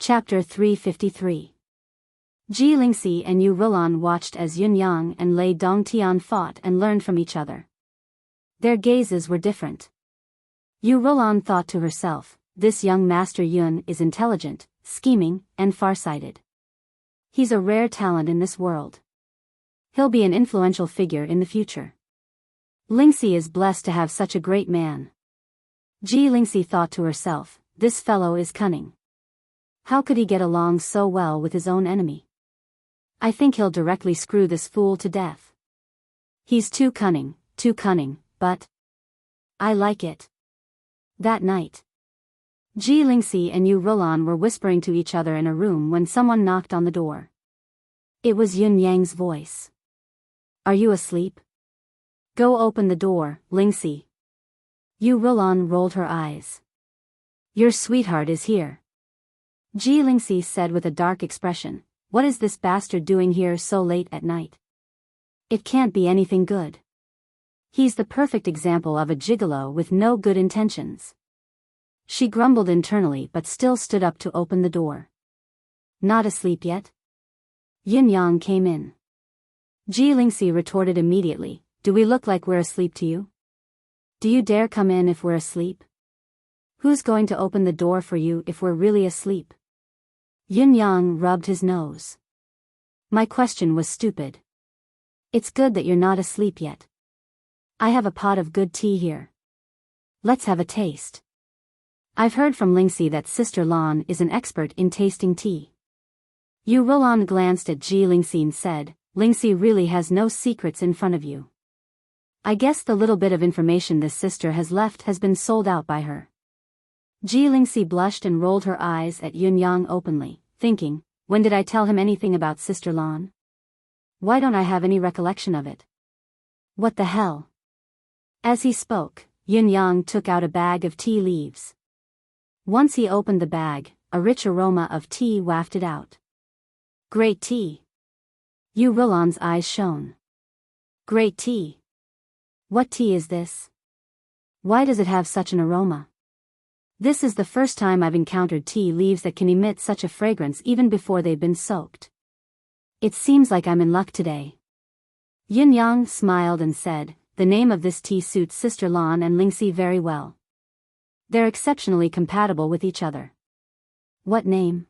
Chapter 353. Ji Lingxi and Yu Rulan watched as Yun Yang and Lei Dongtian fought and learned from each other. Their gazes were different. Yu Rulan thought to herself, this young master Yun is intelligent, scheming, and farsighted. He's a rare talent in this world. He'll be an influential figure in the future. Lingxi is blessed to have such a great man. Ji Lingxi thought to herself, this fellow is cunning. How could he get along so well with his own enemy? I think he'll directly screw this fool to death. He's too cunning, but I like it. That night, Ji Lingxi and Yu Rulan were whispering to each other in a room when someone knocked on the door. It was Yun Yang's voice. Are you asleep? Go open the door, Lingxi. Yu Rulan rolled her eyes. Your sweetheart is here. Ji Lingxi said with a dark expression, what is this bastard doing here so late at night? It can't be anything good. He's the perfect example of a gigolo with no good intentions. She grumbled internally but still stood up to open the door. Not asleep yet? Yin Yang came in. Ji Lingxi retorted immediately, do we look like we're asleep to you? Do you dare come in if we're asleep? Who's going to open the door for you if we're really asleep? Yin Yang rubbed his nose. My question was stupid. It's good that you're not asleep yet. I have a pot of good tea here. Let's have a taste. I've heard from Lingxi that Sister Lan is an expert in tasting tea. Yu Rulan glanced at Ji Lingxi and said, Lingxi really has no secrets in front of you. I guess the little bit of information this sister has left has been sold out by her. Ji Lingxi blushed and rolled her eyes at Yun Yang openly, thinking, when did I tell him anything about Sister Lan? Why don't I have any recollection of it? What the hell? As he spoke, Yun Yang took out a bag of tea leaves. Once he opened the bag, a rich aroma of tea wafted out. Great tea. Yu Rulan's eyes shone. Great tea. What tea is this? Why does it have such an aroma? This is the first time I've encountered tea leaves that can emit such a fragrance even before they've been soaked. It seems like I'm in luck today. Yin Yang smiled and said, the name of this tea suits Sister Lan and Lingxi very well. They're exceptionally compatible with each other. What name?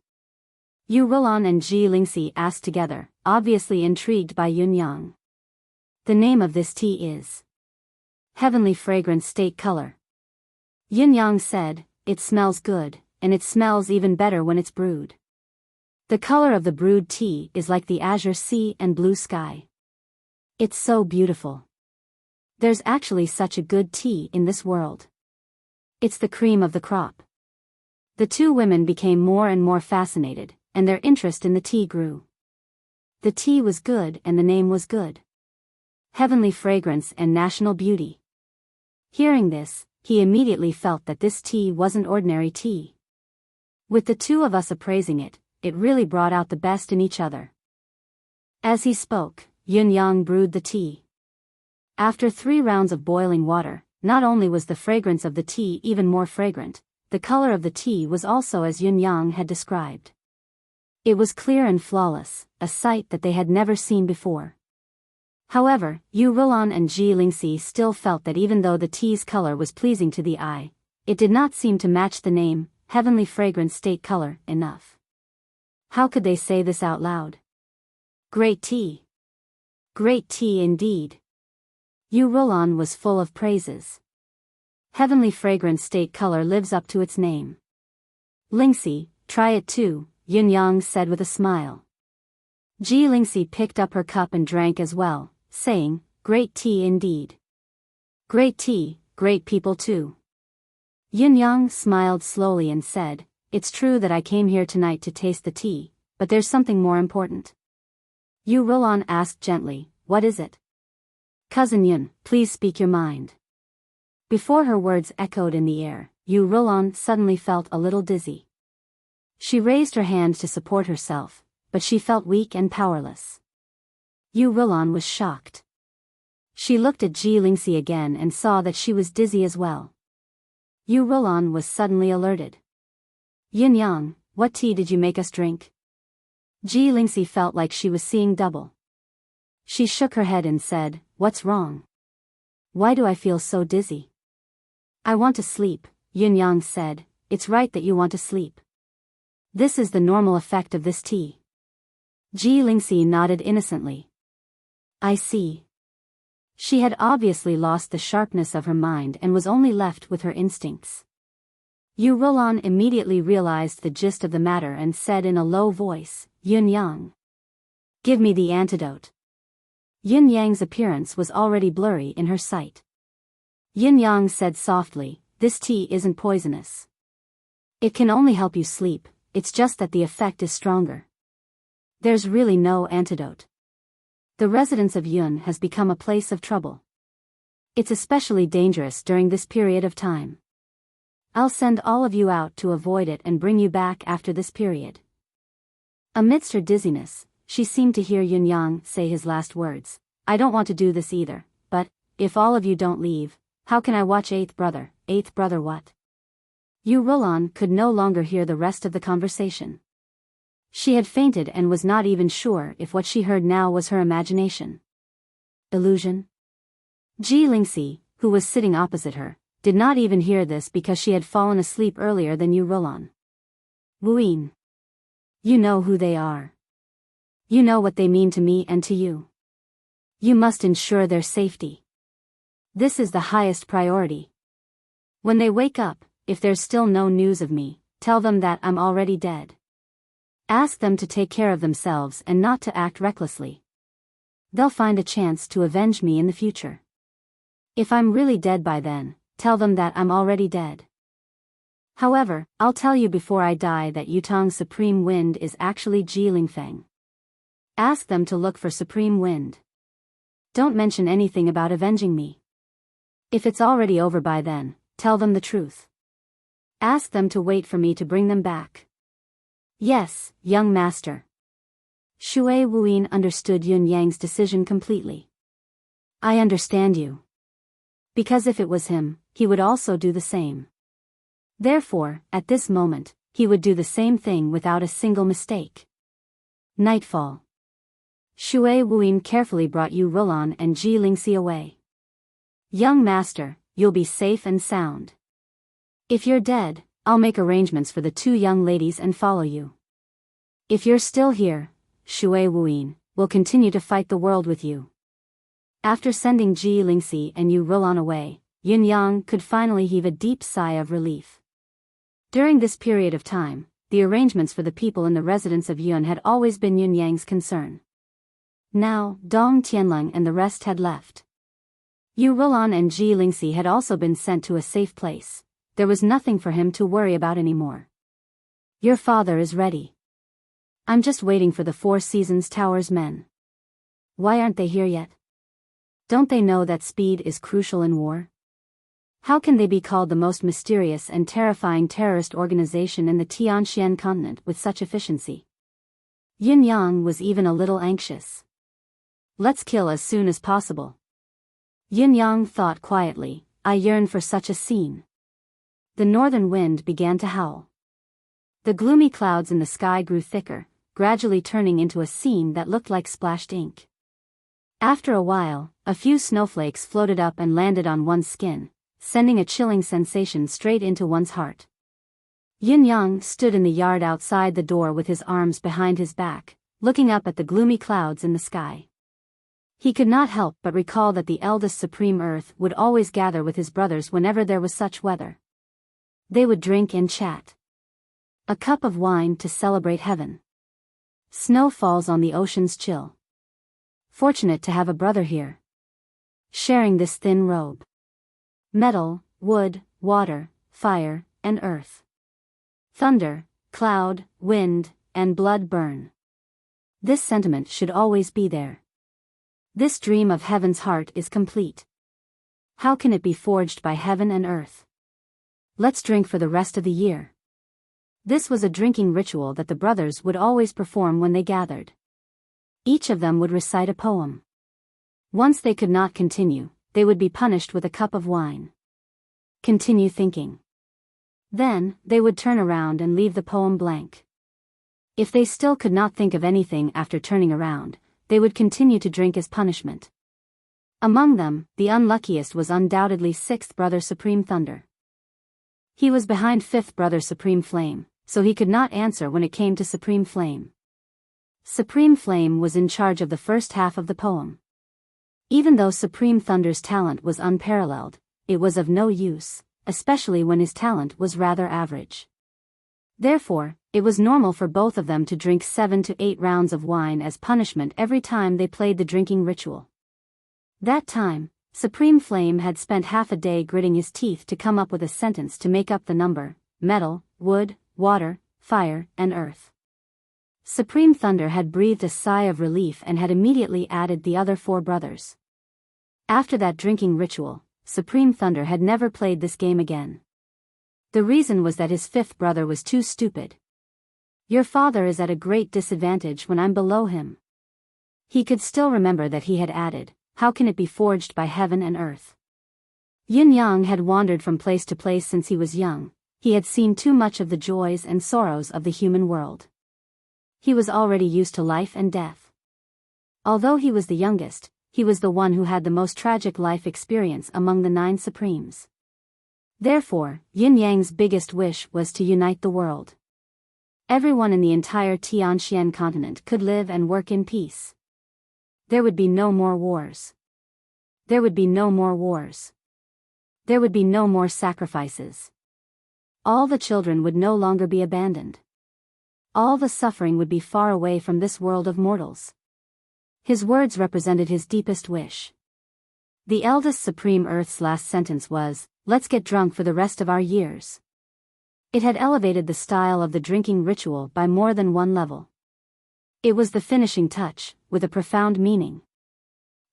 Yu Rulan and Ji Lingxi asked together, obviously intrigued by Yun Yang. The name of this tea is Heavenly Fragrance State Color. Yin Yang said, it smells good, and it smells even better when it's brewed. The color of the brewed tea is like the azure sea and blue sky. It's so beautiful. There's actually such a good tea in this world. It's the cream of the crop. The two women became more and more fascinated, and their interest in the tea grew. The tea was good and the name was good. Heavenly Fragrance and National Beauty. Hearing this, he immediately felt that this tea wasn't ordinary tea. With the two of us appraising it, it really brought out the best in each other. As he spoke, Yun Yang brewed the tea. After 3 rounds of boiling water, not only was the fragrance of the tea even more fragrant, the color of the tea was also as Yun Yang had described. It was clear and flawless, a sight that they had never seen before. However, Yu Rulan and Ji Lingxi still felt that even though the tea's color was pleasing to the eye, it did not seem to match the name, Heavenly Fragrance State Color, enough. How could they say this out loud? Great tea. Great tea indeed. Yu Rulan was full of praises. Heavenly Fragrance State Color lives up to its name. Lingxi, try it too, Yun Yang said with a smile. Ji Lingxi picked up her cup and drank as well, saying, great tea indeed. Great tea, great people too. Yun Yang smiled slowly and said, it's true that I came here tonight to taste the tea, but there's something more important. Yu Rulan asked gently, what is it? Cousin Yun, please speak your mind. Before her words echoed in the air, Yu Rulan suddenly felt a little dizzy. She raised her hand to support herself, but she felt weak and powerless. Yu Rulan was shocked. She looked at Ji Lingxi again and saw that she was dizzy as well. Yu Rulan was suddenly alerted. Yin Yang, what tea did you make us drink? Ji Lingxi felt like she was seeing double. She shook her head and said, what's wrong? Why do I feel so dizzy? I want to sleep, Yunyang said. It's right that you want to sleep. This is the normal effect of this tea. Ji Lingxi nodded innocently. I see. She had obviously lost the sharpness of her mind and was only left with her instincts. Yu Rulan immediately realized the gist of the matter and said in a low voice, Yunyang. Give me the antidote. Yunyang's appearance was already blurry in her sight. Yunyang said softly, this tea isn't poisonous. It can only help you sleep, it's just that the effect is stronger. There's really no antidote. The residence of Yun has become a place of trouble. It's especially dangerous during this period of time. I'll send all of you out to avoid it and bring you back after this period. Amidst her dizziness, she seemed to hear Yunyang say his last words. I don't want to do this either, but, if all of you don't leave, how can I watch eighth brother? Eighth brother what? Yu Rulan could no longer hear the rest of the conversation. She had fainted and was not even sure if what she heard now was her imagination. Illusion? Ji Lingxi, who was sitting opposite her, did not even hear this because she had fallen asleep earlier than Yu Rulan. Wuyin. You know who they are. You know what they mean to me and to you. You must ensure their safety. This is the highest priority. When they wake up, if there's still no news of me, tell them that I'm already dead. Ask them to take care of themselves and not to act recklessly. They'll find a chance to avenge me in the future. If I'm really dead by then, tell them that I'm already dead. However, I'll tell you before I die that Yutang's supreme wind is actually Ji Lingfeng. Ask them to look for supreme wind. Don't mention anything about avenging me. If it's already over by then, tell them the truth. Ask them to wait for me to bring them back. Yes, young master. Shui Wuyin understood Yun Yang's decision completely. I understand you. Because if it was him, he would also do the same. Therefore, at this moment, he would do the same thing without a single mistake. Nightfall. Shui Wuyin carefully brought Yu Rulan and Ji Lingxi away. Young master, you'll be safe and sound. If you're dead, I'll make arrangements for the two young ladies and follow you. If you're still here, Shui Wuyin will continue to fight the world with you. After sending Ji Lingxi and Yu Rulan away, Yun Yang could finally heave a deep sigh of relief. During this period of time, the arrangements for the people in the residence of Yun had always been Yun Yang's concern. Now, Dong Tianlong and the rest had left. Yu Rulan and Ji Lingxi had also been sent to a safe place. There was nothing for him to worry about anymore. Your father is ready. I'm just waiting for the Four Seasons Tower's men. Why aren't they here yet? Don't they know that speed is crucial in war? How can they be called the most mysterious and terrifying terrorist organization in the Tianxian continent with such efficiency? Yin Yang was even a little anxious. Let's kill as soon as possible. Yin Yang thought quietly, I yearn for such a scene. The northern wind began to howl. The gloomy clouds in the sky grew thicker, gradually turning into a scene that looked like splashed ink. After a while, a few snowflakes floated up and landed on one's skin, sending a chilling sensation straight into one's heart. Yin Yang stood in the yard outside the door with his arms behind his back, looking up at the gloomy clouds in the sky. He could not help but recall that the eldest Supreme Earth would always gather with his brothers whenever there was such weather. They would drink and chat. A cup of wine to celebrate heaven. Snow falls on the ocean's chill. Fortunate to have a brother here. Sharing this thin robe. Metal, wood, water, fire, and earth. Thunder, cloud, wind, and blood burn. This sentiment should always be there. This dream of heaven's heart is complete. How can it be forged by heaven and earth? Let's drink for the rest of the year. This was a drinking ritual that the brothers would always perform when they gathered. Each of them would recite a poem. Once they could not continue, they would be punished with a cup of wine. Continue thinking. Then, they would turn around and leave the poem blank. If they still could not think of anything after turning around, they would continue to drink as punishment. Among them, the unluckiest was undoubtedly sixth brother Supreme Thunder. He was behind fifth brother Supreme Flame, so he could not answer when it came to Supreme Flame. Supreme Flame was in charge of the first half of the poem. Even though Supreme Thunder's talent was unparalleled, it was of no use, especially when his talent was rather average. Therefore, it was normal for both of them to drink 7 to 8 rounds of wine as punishment every time they played the drinking ritual. That time, Supreme Flame had spent half a day gritting his teeth to come up with a sentence to make up the number: metal, wood, water, fire, and earth. Supreme Thunder had breathed a sigh of relief and had immediately added the other 4 brothers. After that drinking ritual, Supreme Thunder had never played this game again. The reason was that his fifth brother was too stupid. Your father is at a great disadvantage when I'm below him. He could still remember that he had added, how can it be forged by heaven and earth? Yin Yang had wandered from place to place since he was young. He had seen too much of the joys and sorrows of the human world. He was already used to life and death. Although he was the youngest, he was the one who had the most tragic life experience among the 9 Supremes. Therefore, Yin Yang's biggest wish was to unite the world. Everyone in the entire Tianxian continent could live and work in peace. There would be no more wars. There would be no more wars. There would be no more sacrifices. All the children would no longer be abandoned. All the suffering would be far away from this world of mortals. His words represented his deepest wish. The eldest Supreme Earth's last sentence was, "Let's get drunk for the rest of our years." It had elevated the style of the drinking ritual by more than one level. It was the finishing touch, with a profound meaning.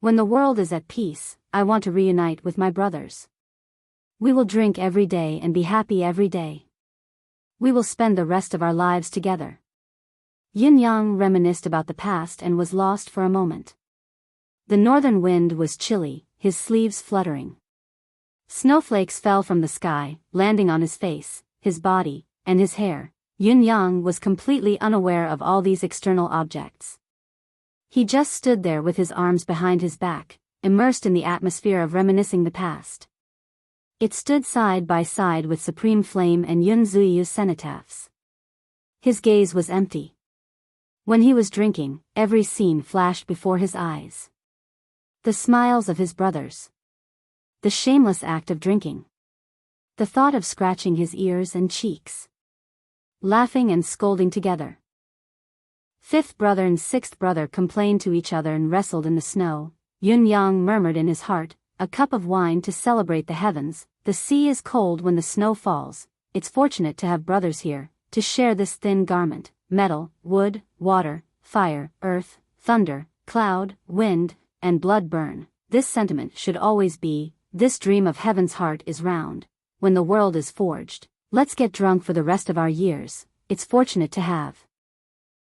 When the world is at peace, I want to reunite with my brothers. We will drink every day and be happy every day. We will spend the rest of our lives together. Yin Yang reminisced about the past and was lost for a moment. The northern wind was chilly, his sleeves fluttering. Snowflakes fell from the sky, landing on his face, his body, and his hair. Yin Yang was completely unaware of all these external objects. He just stood there with his arms behind his back, immersed in the atmosphere of reminiscing the past. It stood side by side with Supreme Flame and Yun Zuyu's cenotaphs. His gaze was empty. When he was drinking, every scene flashed before his eyes. The smiles of his brothers. The shameless act of drinking. The thought of scratching his ears and cheeks. Laughing and scolding together. Fifth brother and sixth brother complained to each other and wrestled in the snow. Yun Yang murmured in his heart, "A cup of wine to celebrate the heavens. The sea is cold when the snow falls. It's fortunate to have brothers here, to share this thin garment. Metal, wood, water, fire, earth, thunder, cloud, wind, and blood burn. This sentiment should always be, this dream of heaven's heart is round. When the world is forged, let's get drunk for the rest of our years. It's fortunate to have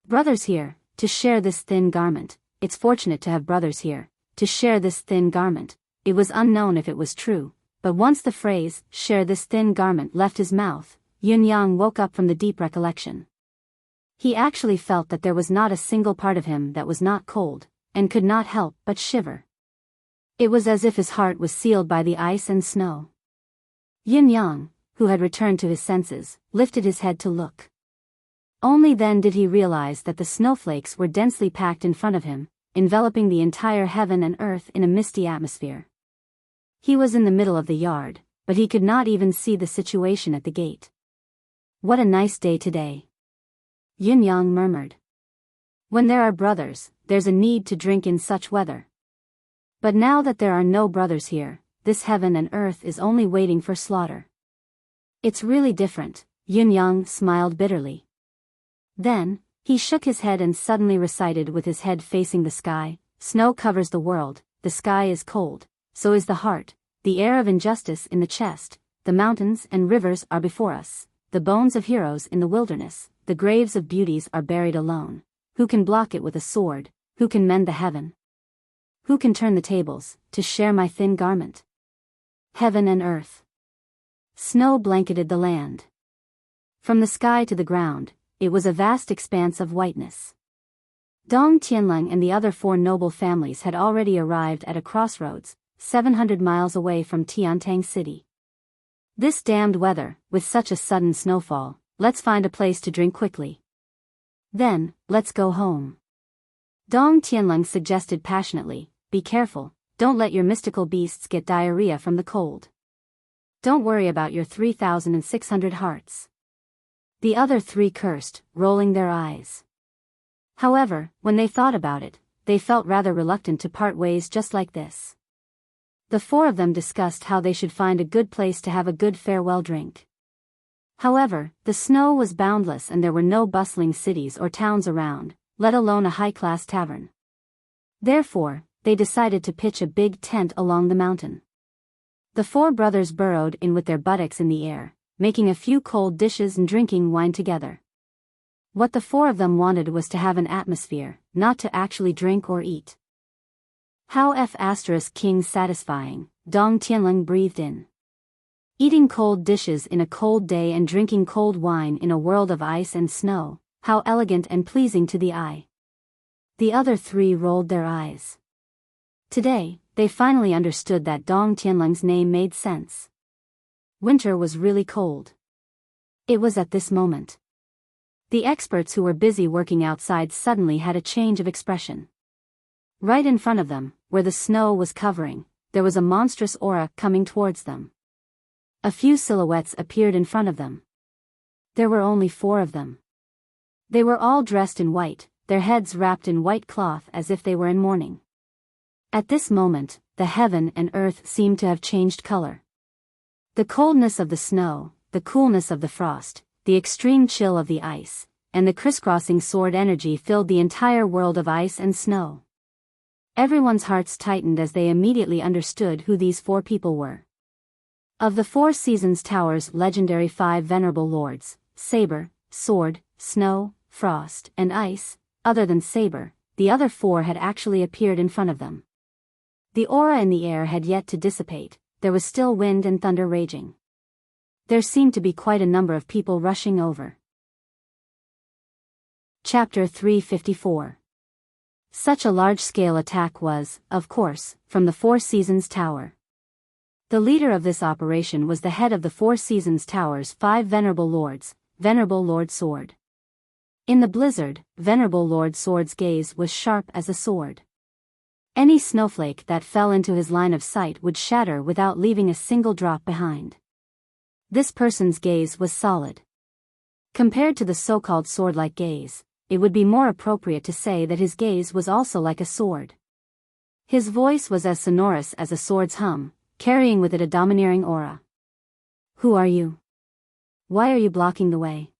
brothers here, to share this thin garment. It's fortunate to have brothers here, to share this thin garment." It was unknown if it was true, but once the phrase, "share this thin garment," left his mouth, Yin Yang woke up from the deep recollection. He actually felt that there was not a single part of him that was not cold, and could not help but shiver. It was as if his heart was sealed by the ice and snow. Yin Yang, who had returned to his senses, lifted his head to look. Only then did he realize that the snowflakes were densely packed in front of him, enveloping the entire heaven and earth in a misty atmosphere. He was in the middle of the yard, but he could not even see the situation at the gate. "What a nice day today," Yin Yang murmured. "When there are brothers, there's a need to drink in such weather. But now that there are no brothers here, this heaven and earth is only waiting for slaughter. It's really different." Yin Yang smiled bitterly. Then, he shook his head and suddenly recited with his head facing the sky, "Snow covers the world, the sky is cold, so is the heart, the air of injustice in the chest, the mountains and rivers are before us, the bones of heroes in the wilderness, the graves of beauties are buried alone. Who can block it with a sword? Who can mend the heaven? Who can turn the tables, to share my thin garment? Heaven and earth." Snow blanketed the land. From the sky to the ground, it was a vast expanse of whiteness. Dong Tianleng and the other 4 noble families had already arrived at a crossroads, 700 miles away from Tiantang City. This damned weather, with such a sudden snowfall, let's find a place to drink quickly. Then, let's go home. Dong Tianleng suggested passionately, be careful, don't let your mystical beasts get diarrhea from the cold. Don't worry about your 3,600 hearts. The other 3 cursed, rolling their eyes. However, when they thought about it, they felt rather reluctant to part ways just like this. The 4 of them discussed how they should find a good place to have a good farewell drink. However, the snow was boundless and there were no bustling cities or towns around, let alone a high-class tavern. Therefore, they decided to pitch a big tent along the mountain. The 4 brothers burrowed in with their buttocks in the air, making a few cold dishes and drinking wine together. What the 4 of them wanted was to have an atmosphere, not to actually drink or eat. How King satisfying, Dong Tianleng breathed in. Eating cold dishes in a cold day and drinking cold wine in a world of ice and snow, how elegant and pleasing to the eye. The other 3 rolled their eyes. Today, they finally understood that Dong Tianleng's name made sense. Winter was really cold. It was at this moment. The experts who were busy working outside suddenly had a change of expression. Right in front of them, where the snow was covering, there was a monstrous aura coming towards them. A few silhouettes appeared in front of them. There were only 4 of them. They were all dressed in white, their heads wrapped in white cloth as if they were in mourning. At this moment, the heaven and earth seemed to have changed color. The coldness of the snow, the coolness of the frost, the extreme chill of the ice, and the crisscrossing sword energy filled the entire world of ice and snow. Everyone's hearts tightened as they immediately understood who these 4 people were. Of the 4 Seasons Tower's legendary 5 venerable lords, Saber, Sword, Snow, Frost, and Ice, other than Saber, the other 4 had actually appeared in front of them. The aura in the air had yet to dissipate, there was still wind and thunder raging. There seemed to be quite a number of people rushing over. Chapter 354. Such a large-scale attack was, of course, from the 4 Seasons Tower. The leader of this operation was the head of the 4 Seasons Tower's 5 venerable lords, Venerable Lord Sword. In the blizzard, Venerable Lord Sword's gaze was sharp as a sword. Any snowflake that fell into his line of sight would shatter without leaving a single drop behind. This person's gaze was solid. Compared to the so-called sword-like gaze, it would be more appropriate to say that his gaze was also like a sword. His voice was as sonorous as a sword's hum, carrying with it a domineering aura. Who are you? Why are you blocking the way?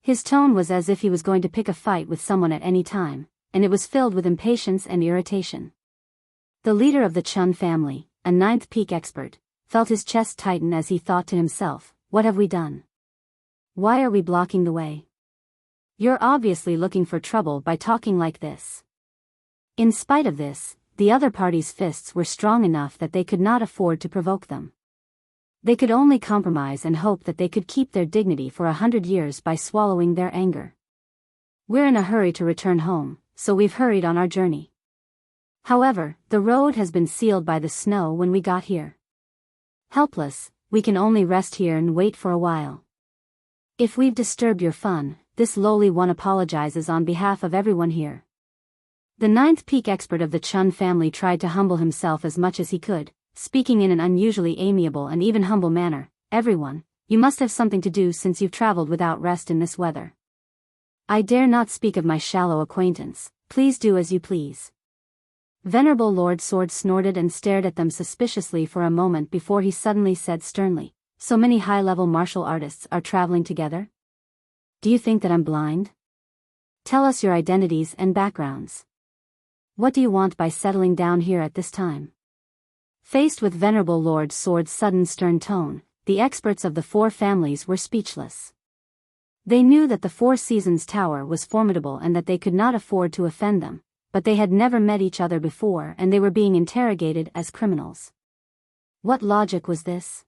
His tone was as if he was going to pick a fight with someone at any time, and it was filled with impatience and irritation. The leader of the Chun family, a 9th peak expert, felt his chest tighten as he thought to himself, what have we done? Why are we blocking the way? You're obviously looking for trouble by talking like this. In spite of this, the other party's fists were strong enough that they could not afford to provoke them. They could only compromise and hope that they could keep their dignity for 100 years by swallowing their anger. We're in a hurry to return home, so we've hurried on our journey. However, the road has been sealed by the snow when we got here. Helpless, we can only rest here and wait for a while. If we've disturbed your fun, this lowly one apologizes on behalf of everyone here. The 9th peak expert of the Chun family tried to humble himself as much as he could, speaking in an unusually amiable and even humble manner. Everyone, you must have something to do since you've traveled without rest in this weather. I dare not speak of my shallow acquaintance, please do as you please. Venerable Lord Sword snorted and stared at them suspiciously for a moment before he suddenly said sternly, so many high-level martial artists are traveling together? Do you think that I'm blind? Tell us your identities and backgrounds. What do you want by settling down here at this time? Faced with Venerable Lord Sword's sudden stern tone, the experts of the 4 families were speechless. They knew that the 4 Seasons Tower was formidable and that they could not afford to offend them, but they had never met each other before and they were being interrogated as criminals. What logic was this?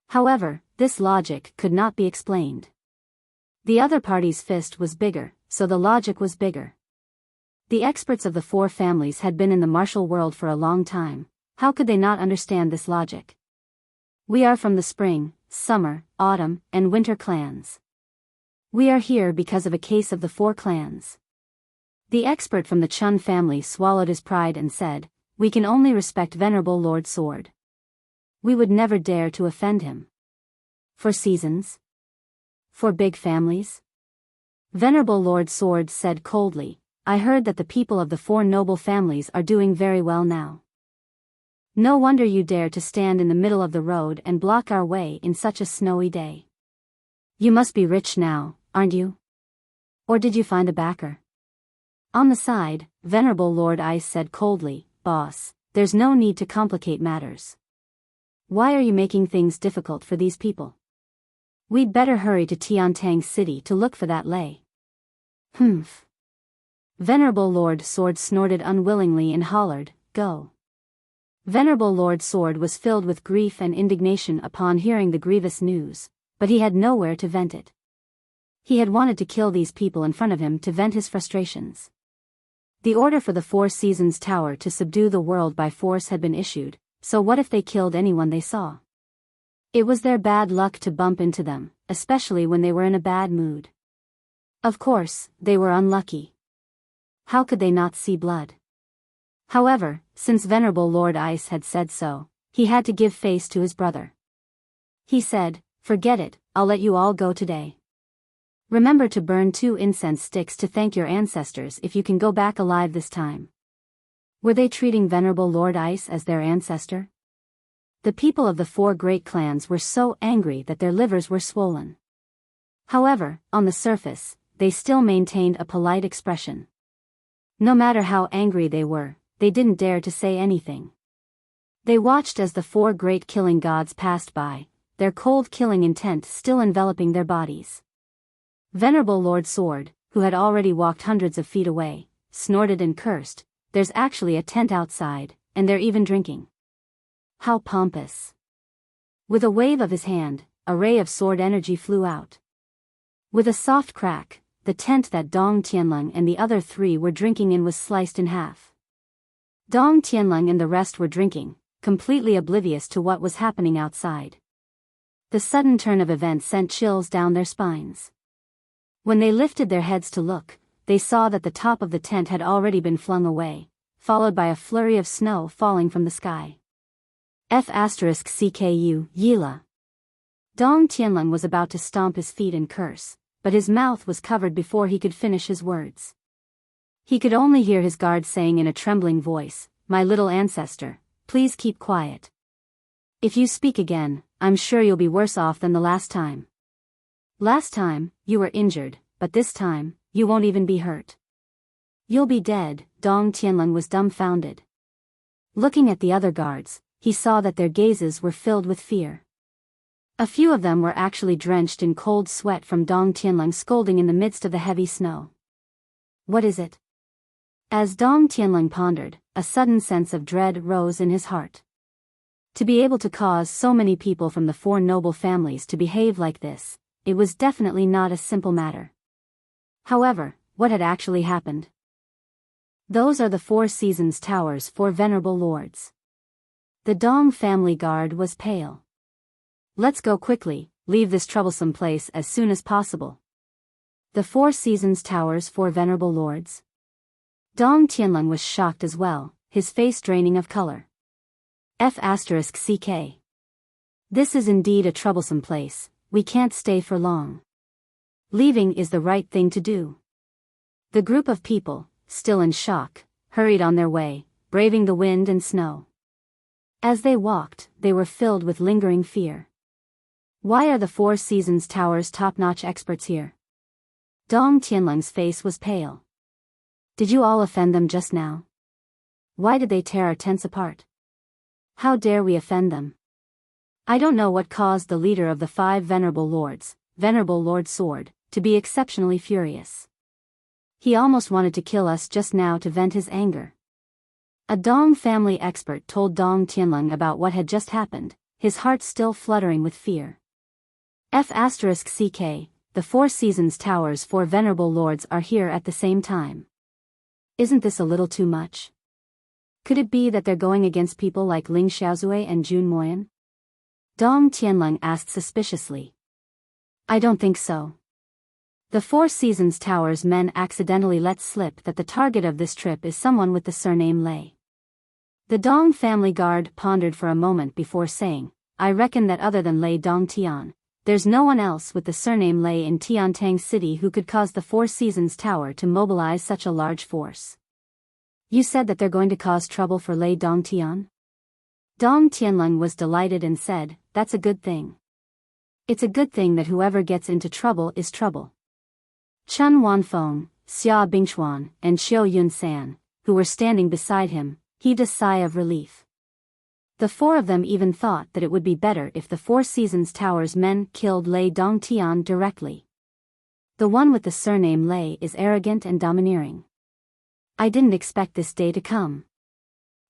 However, this logic could not be explained. The other party's fist was bigger, so the logic was bigger. The experts of the four families had been in the martial world for a long time. How could they not understand this logic? We are from the spring, summer, autumn, and winter clans. We are here because of a case of the four clans. The expert from the Chun family swallowed his pride and said, "We can only respect Venerable Lord Sword. We would never dare to offend him." For seasons? For big families? Venerable Lord Sword said coldly, "I heard that the people of the four noble families are doing very well now. No wonder you dare to stand in the middle of the road and block our way in such a snowy day. You must be rich now, aren't you? Or did you find a backer?" On the side, Venerable Lord Ice said coldly, "Boss, there's no need to complicate matters. Why are you making things difficult for these people? We'd better hurry to Tiantang City to look for that lay." "Humph." Venerable Lord Sword snorted unwillingly and hollered, "Go." Venerable Lord Sword was filled with grief and indignation upon hearing the grievous news, but he had nowhere to vent it. He had wanted to kill these people in front of him to vent his frustrations. The order for the Four Seasons Tower to subdue the world by force had been issued, so what if they killed anyone they saw? It was their bad luck to bump into them, especially when they were in a bad mood. Of course, they were unlucky. How could they not see blood? However, since Venerable Lord Ice had said so, he had to give face to his brother. He said, "Forget it, I'll let you all go today. Remember to burn 2 incense sticks to thank your ancestors if you can go back alive this time." Were they treating Venerable Lord Ice as their ancestor? The people of the 4 great clans were so angry that their livers were swollen. However, on the surface, they still maintained a polite expression. No matter how angry they were, they didn't dare to say anything. They watched as the 4 great killing gods passed by, their cold killing intent still enveloping their bodies. Venerable Lord Sword, who had already walked hundreds of feet away, snorted and cursed, "There's actually a tent outside, and they're even drinking. How pompous." With a wave of his hand, a ray of sword energy flew out. With a soft crack, the tent that Dong Tianlong and the other 3 were drinking in was sliced in half. Dong Tianlong and the rest were drinking, completely oblivious to what was happening outside. The sudden turn of events sent chills down their spines. When they lifted their heads to look, they saw that the top of the tent had already been flung away, followed by a flurry of snow falling from the sky. F***CKU, Yila. Dong Tianlong was about to stomp his feet and curse, but his mouth was covered before he could finish his words. He could only hear his guard saying in a trembling voice, "My little ancestor, please keep quiet. If you speak again, I'm sure you'll be worse off than the last time. Last time, you were injured, but this time, you won't even be hurt. You'll be dead." Dong Tianlong was dumbfounded. Looking at the other guards, he saw that their gazes were filled with fear. A few of them were actually drenched in cold sweat from Dong Tianlong scolding in the midst of the heavy snow. What is it? As Dong Tianlong pondered, a sudden sense of dread rose in his heart. To be able to cause so many people from the 4 noble families to behave like this, it was definitely not a simple matter. However, what had actually happened? Those are the 4 Seasons Towers for Venerable Lords. The Dong family guard was pale. "Let's go quickly, leave this troublesome place as soon as possible." The 4 Seasons Towers for Venerable Lords? Dong Tianlong was shocked as well, his face draining of color. F***CK. This is indeed a troublesome place, we can't stay for long. Leaving is the right thing to do. The group of people, still in shock, hurried on their way, braving the wind and snow. As they walked, they were filled with lingering fear. Why are the 4 Seasons Towers top-notch experts here? Dong Tianlong's face was pale. Did you all offend them just now? Why did they tear our tents apart? How dare we offend them? I don't know what caused the leader of the 5 Venerable Lords, Venerable Lord Sword, to be exceptionally furious. He almost wanted to kill us just now to vent his anger. A Dong family expert told Dong Tianlong about what had just happened, his heart still fluttering with fear. F***CK, the Four Seasons Tower's four venerable lords are here at the same time. Isn't this a little too much? Could it be that they're going against people like Ling Xiaozue and Jun Moyan? Dong Tianlong asked suspiciously. I don't think so. The Four Seasons Tower's men accidentally let slip that the target of this trip is someone with the surname Lei. The Dong family guard pondered for a moment before saying, I reckon that other than Lei Dongtian, there's no one else with the surname Lei in Tiantang City who could cause the Four Seasons Tower to mobilize such a large force. You said that they're going to cause trouble for Lei Dongtian? Dong Tianlong was delighted and said, that's a good thing. It's a good thing that whoever gets into trouble is trouble. Chen Wanfeng, Xia Bingchuan, and Xiu Yunsan, who were standing beside him, heaved a sigh of relief. The four of them even thought that it would be better if the Four Seasons Tower's men killed Lei Dongtian directly. The one with the surname Lei is arrogant and domineering. I didn't expect this day to come.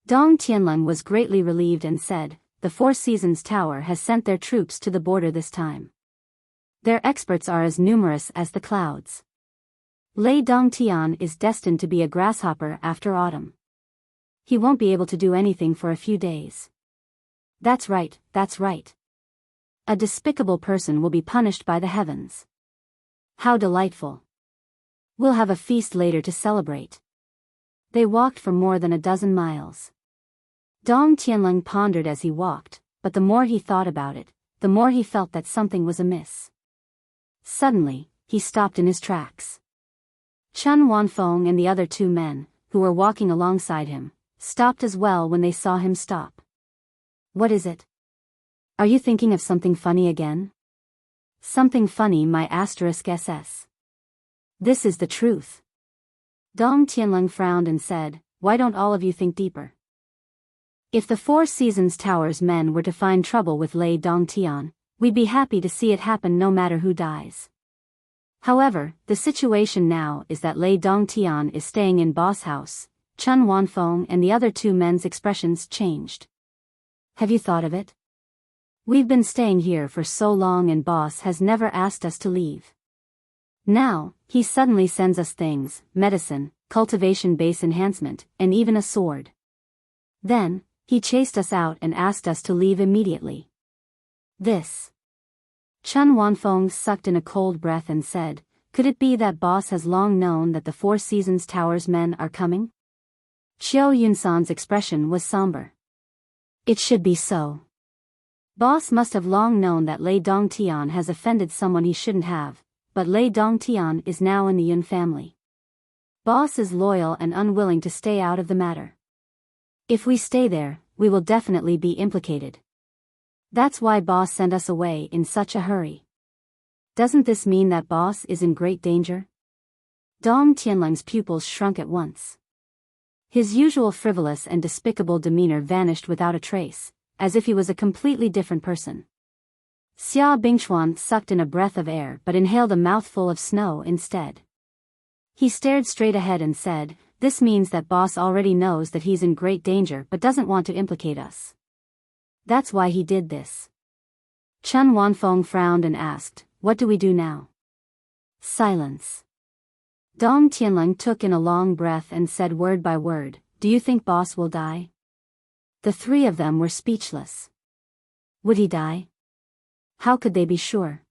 Dong Tianlong was greatly relieved and said, the Four Seasons Tower has sent their troops to the border this time. Their experts are as numerous as the clouds. Lei Dongtian is destined to be a grasshopper after autumn. He won't be able to do anything for a few days. That's right, that's right. A despicable person will be punished by the heavens. How delightful. We'll have a feast later to celebrate. They walked for more than a dozen miles. Dong Tianlong pondered as he walked, but the more he thought about it, the more he felt that something was amiss. Suddenly, he stopped in his tracks. Chen Wanfeng and the other two men, who were walking alongside him, stopped as well when they saw him stop. What is it? Are you thinking of something funny again? Something funny, my *SS. This is the truth. Dong Tianlong frowned and said, why don't all of you think deeper? If the Four Seasons Tower's men were to find trouble with Lei Dongtian, we'd be happy to see it happen no matter who dies. However, the situation now is that Lei Dongtian is staying in Boss House. Chen Wanfeng and the other two men's expressions changed. Have you thought of it? We've been staying here for so long and Boss has never asked us to leave. Now, he suddenly sends us things, medicine, cultivation base enhancement, and even a sword. Then, he chased us out and asked us to leave immediately. This. Chen Wanfeng sucked in a cold breath and said, could it be that Boss has long known that the Four Seasons Tower's men are coming? Xiu Yunsan's expression was somber. It should be so. Boss must have long known that Lei Dongtian has offended someone he shouldn't have, but Lei Dongtian is now in the Yun family. Boss is loyal and unwilling to stay out of the matter. If we stay there, we will definitely be implicated. That's why Boss sent us away in such a hurry. Doesn't this mean that Boss is in great danger? Dong Tianlong's pupils shrunk at once. His usual frivolous and despicable demeanor vanished without a trace, as if he was a completely different person. Xia Bingchuan sucked in a breath of air but inhaled a mouthful of snow instead. He stared straight ahead and said, this means that Boss already knows that he's in great danger but doesn't want to implicate us. That's why he did this. Chen Wanfeng frowned and asked, what do we do now? Silence. Dong Tianlong took in a long breath and said word by word, do you think Boss will die? The three of them were speechless. Would he die? How could they be sure?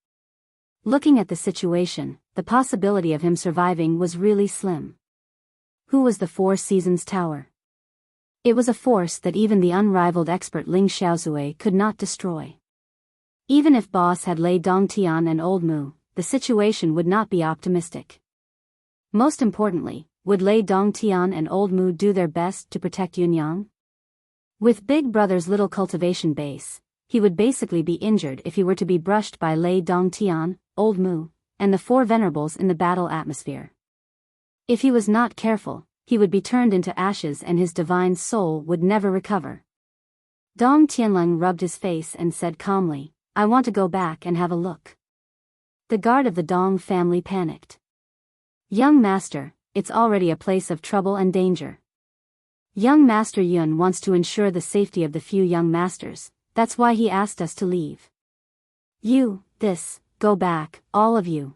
Looking at the situation, the possibility of him surviving was really slim. Who was the Four Seasons Tower? It was a force that even the unrivaled expert Ling Xiaozue could not destroy. Even if Boss had Lei Dongtian and Old Mu, the situation would not be optimistic. Most importantly, would Lei Dongtian and Old Mu do their best to protect Yunyang? With Big Brother's little cultivation base, he would basically be injured if he were to be brushed by Lei Dongtian, Old Mu, and the four venerables in the battle atmosphere. If he was not careful, he would be turned into ashes and his divine soul would never recover. Dong Tianlong rubbed his face and said calmly, I want to go back and have a look. The guard of the Dong family panicked. Young master, it's already a place of trouble and danger. Young Master Yun wants to ensure the safety of the few young masters, that's why he asked us to leave. Go back, all of you.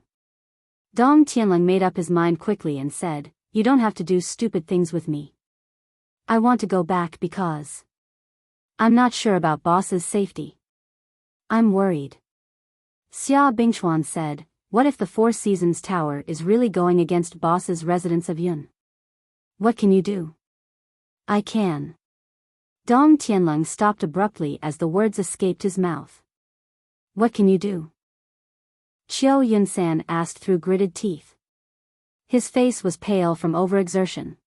Dong Tianlang made up his mind quickly and said, "You don't have to do stupid things with me. I want to go back because I'm not sure about boss's safety. I'm worried." Xia Bingchuan said, "What if the Four Seasons Tower is really going against boss's residents of Yun? What can you do?" "I can." Dong Tianlang stopped abruptly as the words escaped his mouth. "What can you do?" Qiu Yunsan asked through gritted teeth. His face was pale from overexertion.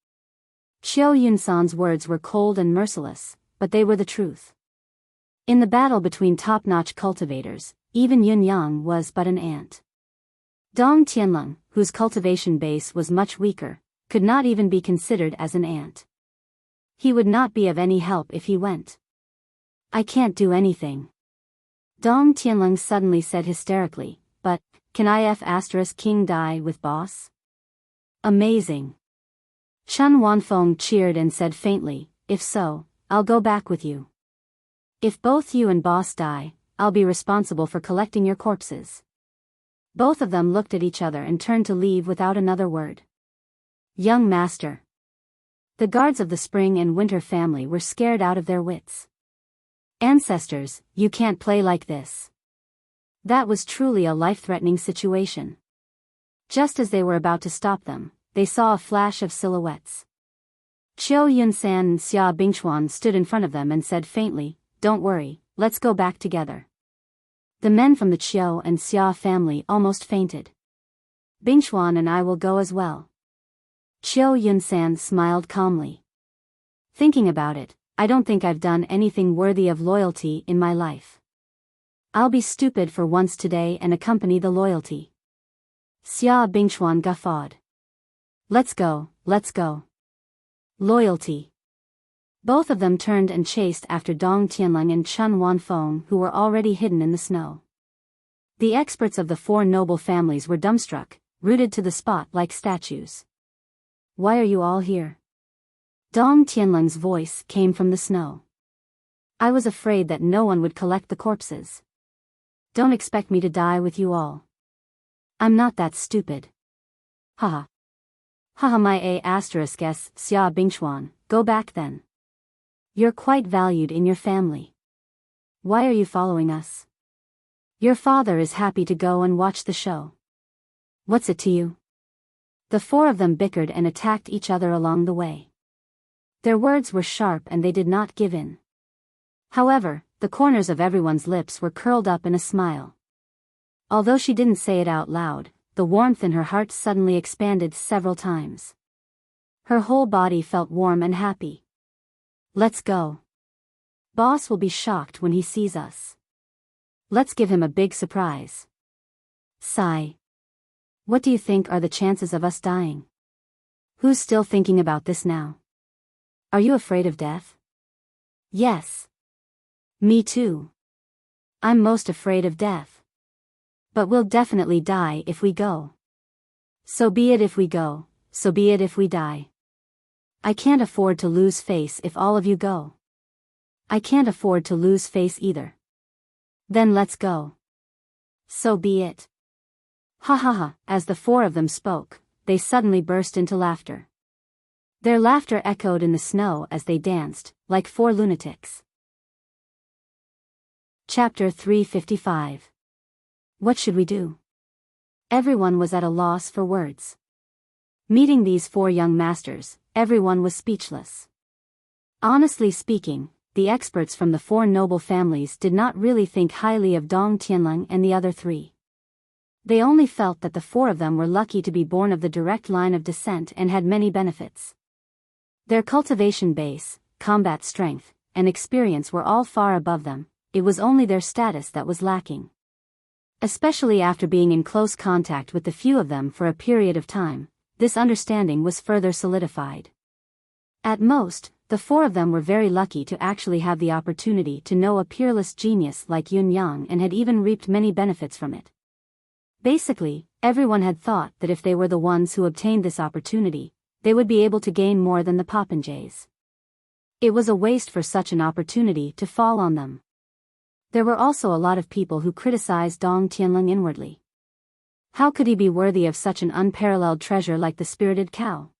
Qiu Yunsan's words were cold and merciless, but they were the truth. In the battle between top-notch cultivators, even Yun Yang was but an ant. Dong Tianlang, whose cultivation base was much weaker, could not even be considered as an ant. He would not be of any help if he went. "I can't do anything," Dong Tianlang suddenly said hysterically, "but, can King die with boss?" "Amazing." Chen Wanfeng cheered and said faintly, "If so, I'll go back with you. If both you and boss die, I'll be responsible for collecting your corpses." Both of them looked at each other and turned to leave without another word. "Young master." The guards of the Spring and Winter family were scared out of their wits. "Ancestors, you can't play like this." That was truly a life-threatening situation. Just as they were about to stop them, they saw a flash of silhouettes. Qiu Yunsan and Xia Bingchuan stood in front of them and said faintly, "Don't worry, let's go back together." The men from the Qiu and Xia family almost fainted. "Bingchuan and I will go as well." Qiu Yunsan smiled calmly. "Thinking about it, I don't think I've done anything worthy of loyalty in my life. I'll be stupid for once today and accompany the loyalty." Xia Bingchuan guffawed. Let's go. Loyalty." Both of them turned and chased after Dong Tianlang and Chen Wanfeng, who were already hidden in the snow. The experts of the four noble families were dumbstruck, rooted to the spot like statues. "Why are you all here?" Dong Tianlang's voice came from the snow. "I was afraid that no one would collect the corpses. Don't expect me to die with you all. I'm not that stupid." "Haha. Haha my asterisk s Xia Bingchuan, go back then. You're quite valued in your family. Why are you following us? Your father is happy to go and watch the show. What's it to you?" The four of them bickered and attacked each other along the way. Their words were sharp and they did not give in. However, the corners of everyone's lips were curled up in a smile. Although she didn't say it out loud, the warmth in her heart suddenly expanded several times. Her whole body felt warm and happy. "Let's go. Boss will be shocked when he sees us. Let's give him a big surprise." Sigh. "What do you think are the chances of us dying? Who's still thinking about this now? Are you afraid of death?" "Yes. Me too. I'm most afraid of death. But we'll definitely die if we go. So be it if we go, so be it if we die. I can't afford to lose face if all of you go. I can't afford to lose face either. Then let's go. So be it." Ha ha ha. As the four of them spoke, they suddenly burst into laughter. Their laughter echoed in the snow as they danced, like four lunatics. Chapter 355. What should we do? Everyone was at a loss for words. Meeting these four young masters, everyone was speechless. Honestly speaking, the experts from the four noble families did not really think highly of Dong Tianlang and the other three. They only felt that the four of them were lucky to be born of the direct line of descent and had many benefits. Their cultivation base, combat strength, and experience were all far above them. It was only their status that was lacking. Especially after being in close contact with the few of them for a period of time, this understanding was further solidified. At most, the four of them were very lucky to actually have the opportunity to know a peerless genius like Yun Yang and had even reaped many benefits from it. Basically, everyone had thought that if they were the ones who obtained this opportunity, they would be able to gain more than the popinjays. It was a waste for such an opportunity to fall on them. There were also a lot of people who criticized Dong Tianlang inwardly. How could he be worthy of such an unparalleled treasure like the spirited cow?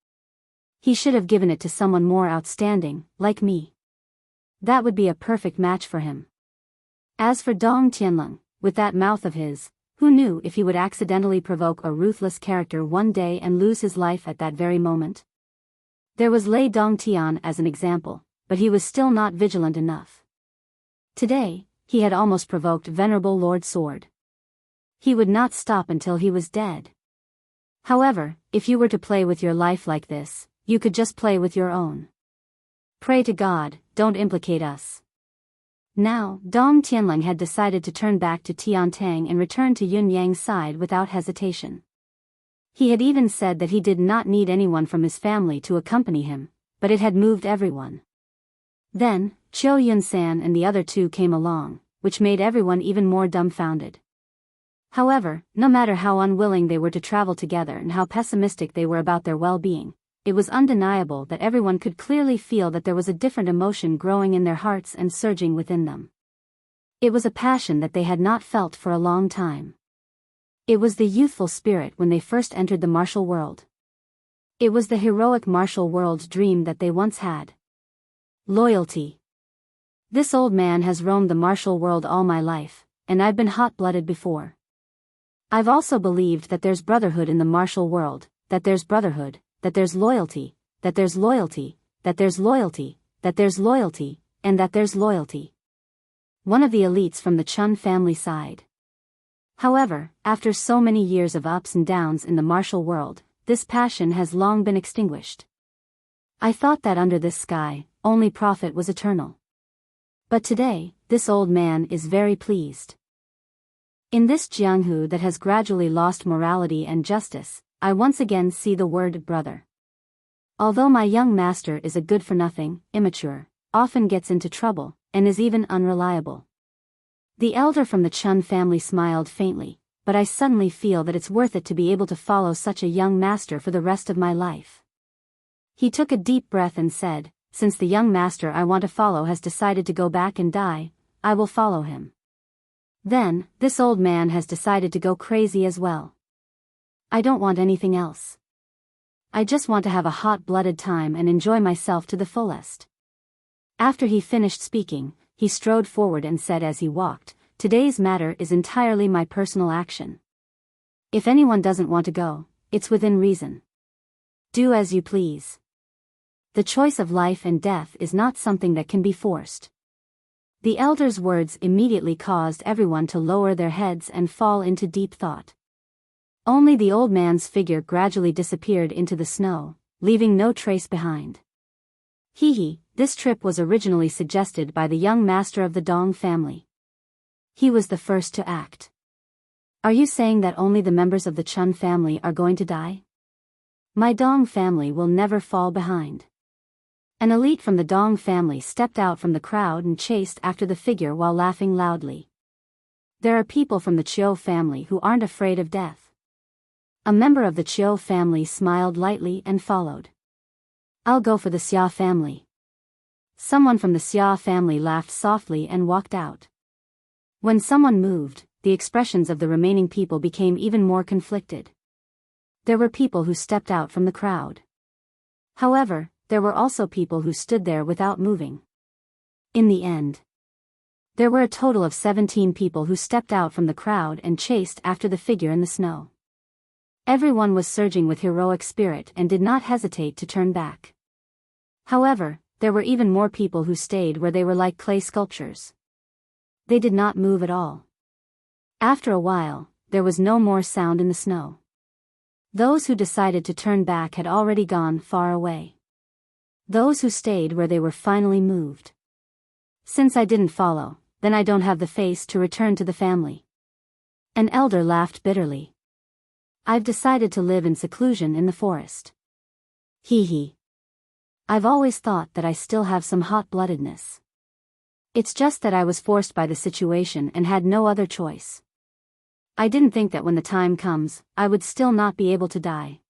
He should have given it to someone more outstanding, like me. That would be a perfect match for him. As for Dong Tianlong, with that mouth of his, who knew if he would accidentally provoke a ruthless character one day and lose his life at that very moment? There was Lei Dongtian as an example, but he was still not vigilant enough. Today, he had almost provoked Venerable Lord Sword. He would not stop until he was dead. However, if you were to play with your life like this, you could just play with your own. Pray to God, don't implicate us. Now, Dong Tianlong had decided to turn back to Tiantang and return to Yun Yang's side without hesitation. He had even said that he did not need anyone from his family to accompany him, but it had moved everyone. Then, Chiu Yun-san and the other two came along, which made everyone even more dumbfounded. However, no matter how unwilling they were to travel together and how pessimistic they were about their well-being, it was undeniable that everyone could clearly feel that there was a different emotion growing in their hearts and surging within them. It was a passion that they had not felt for a long time. It was the youthful spirit when they first entered the martial world. It was the heroic martial world dream that they once had. Loyalty. This old man has roamed the martial world all my life, and I've been hot-blooded before. I've also believed that there's brotherhood in the martial world, that there's brotherhood, that there's loyalty, that there's loyalty, that there's loyalty, that there's loyalty, and that there's loyalty. One of the elites from the Chun family side. However, after so many years of ups and downs in the martial world, this passion has long been extinguished. I thought that under this sky, only profit was eternal. But today, this old man is very pleased. In this Jianghu that has gradually lost morality and justice, I once again see the word brother. Although my young master is a good-for-nothing, immature, often gets into trouble, and is even unreliable. The elder from the Chun family smiled faintly, but I suddenly feel that it's worth it to be able to follow such a young master for the rest of my life. He took a deep breath and said, since the young master I want to follow has decided to go back and die, I will follow him. Then, this old man has decided to go crazy as well. I don't want anything else. I just want to have a hot-blooded time and enjoy myself to the fullest. After he finished speaking, he strode forward and said as he walked, today's matter is entirely my personal action. If anyone doesn't want to go, it's within reason. Do as you please. The choice of life and death is not something that can be forced. The elder's words immediately caused everyone to lower their heads and fall into deep thought. Only the old man's figure gradually disappeared into the snow, leaving no trace behind. This trip was originally suggested by the young master of the Dong family. He was the first to act. Are you saying that only the members of the Chun family are going to die? My Dong family will never fall behind. An elite from the Dong family stepped out from the crowd and chased after the figure while laughing loudly. There are people from the Chiu family who aren't afraid of death. A member of the Chiu family smiled lightly and followed. I'll go for the Xia family. Someone from the Xia family laughed softly and walked out. When someone moved, the expressions of the remaining people became even more conflicted. There were people who stepped out from the crowd. However, there were also people who stood there without moving. In the end, there were a total of 17 people who stepped out from the crowd and chased after the figure in the snow. Everyone was surging with heroic spirit and did not hesitate to turn back. However, there were even more people who stayed where they were like clay sculptures. They did not move at all. After a while, there was no more sound in the snow. Those who decided to turn back had already gone far away. Those who stayed where they were finally moved. Since I didn't follow, then I don't have the face to return to the family. An elder laughed bitterly. I've decided to live in seclusion in the forest. I've always thought that I still have some hot-bloodedness. It's just that I was forced by the situation and had no other choice. I didn't think that when the time comes, I would still not be able to die.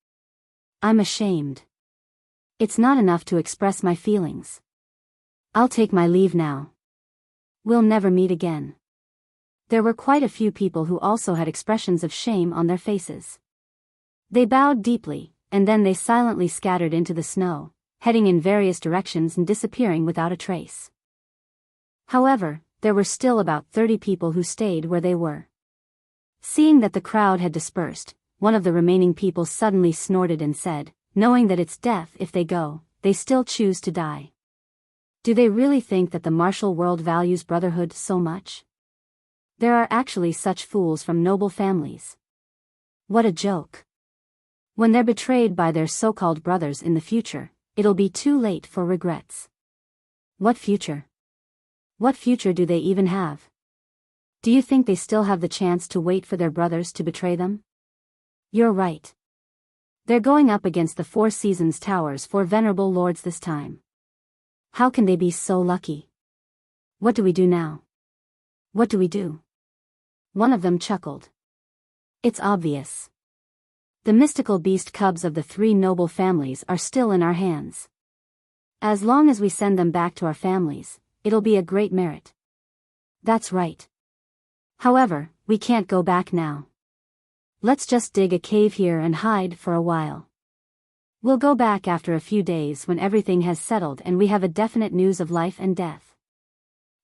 I'm ashamed. It's not enough to express my feelings. I'll take my leave now. We'll never meet again. There were quite a few people who also had expressions of shame on their faces. They bowed deeply, and then they silently scattered into the snow, heading in various directions and disappearing without a trace. However, there were still about 30 people who stayed where they were. Seeing that the crowd had dispersed, one of the remaining people suddenly snorted and said, knowing that it's death if they go, they still choose to die. Do they really think that the martial world values brotherhood so much? There are actually such fools from noble families. What a joke. When they're betrayed by their so-called brothers in the future, it'll be too late for regrets. What future? What future do they even have? Do you think they still have the chance to wait for their brothers to betray them? You're right. They're going up against the Four Seasons Towers for venerable lords this time. How can they be so lucky? What do we do now? What do we do? One of them chuckled. It's obvious. The mystical beast cubs of the three noble families are still in our hands. As long as we send them back to our families, it'll be a great merit. That's right. However, we can't go back now. Let's just dig a cave here and hide for a while. We'll go back after a few days when everything has settled and we have a definite news of life and death.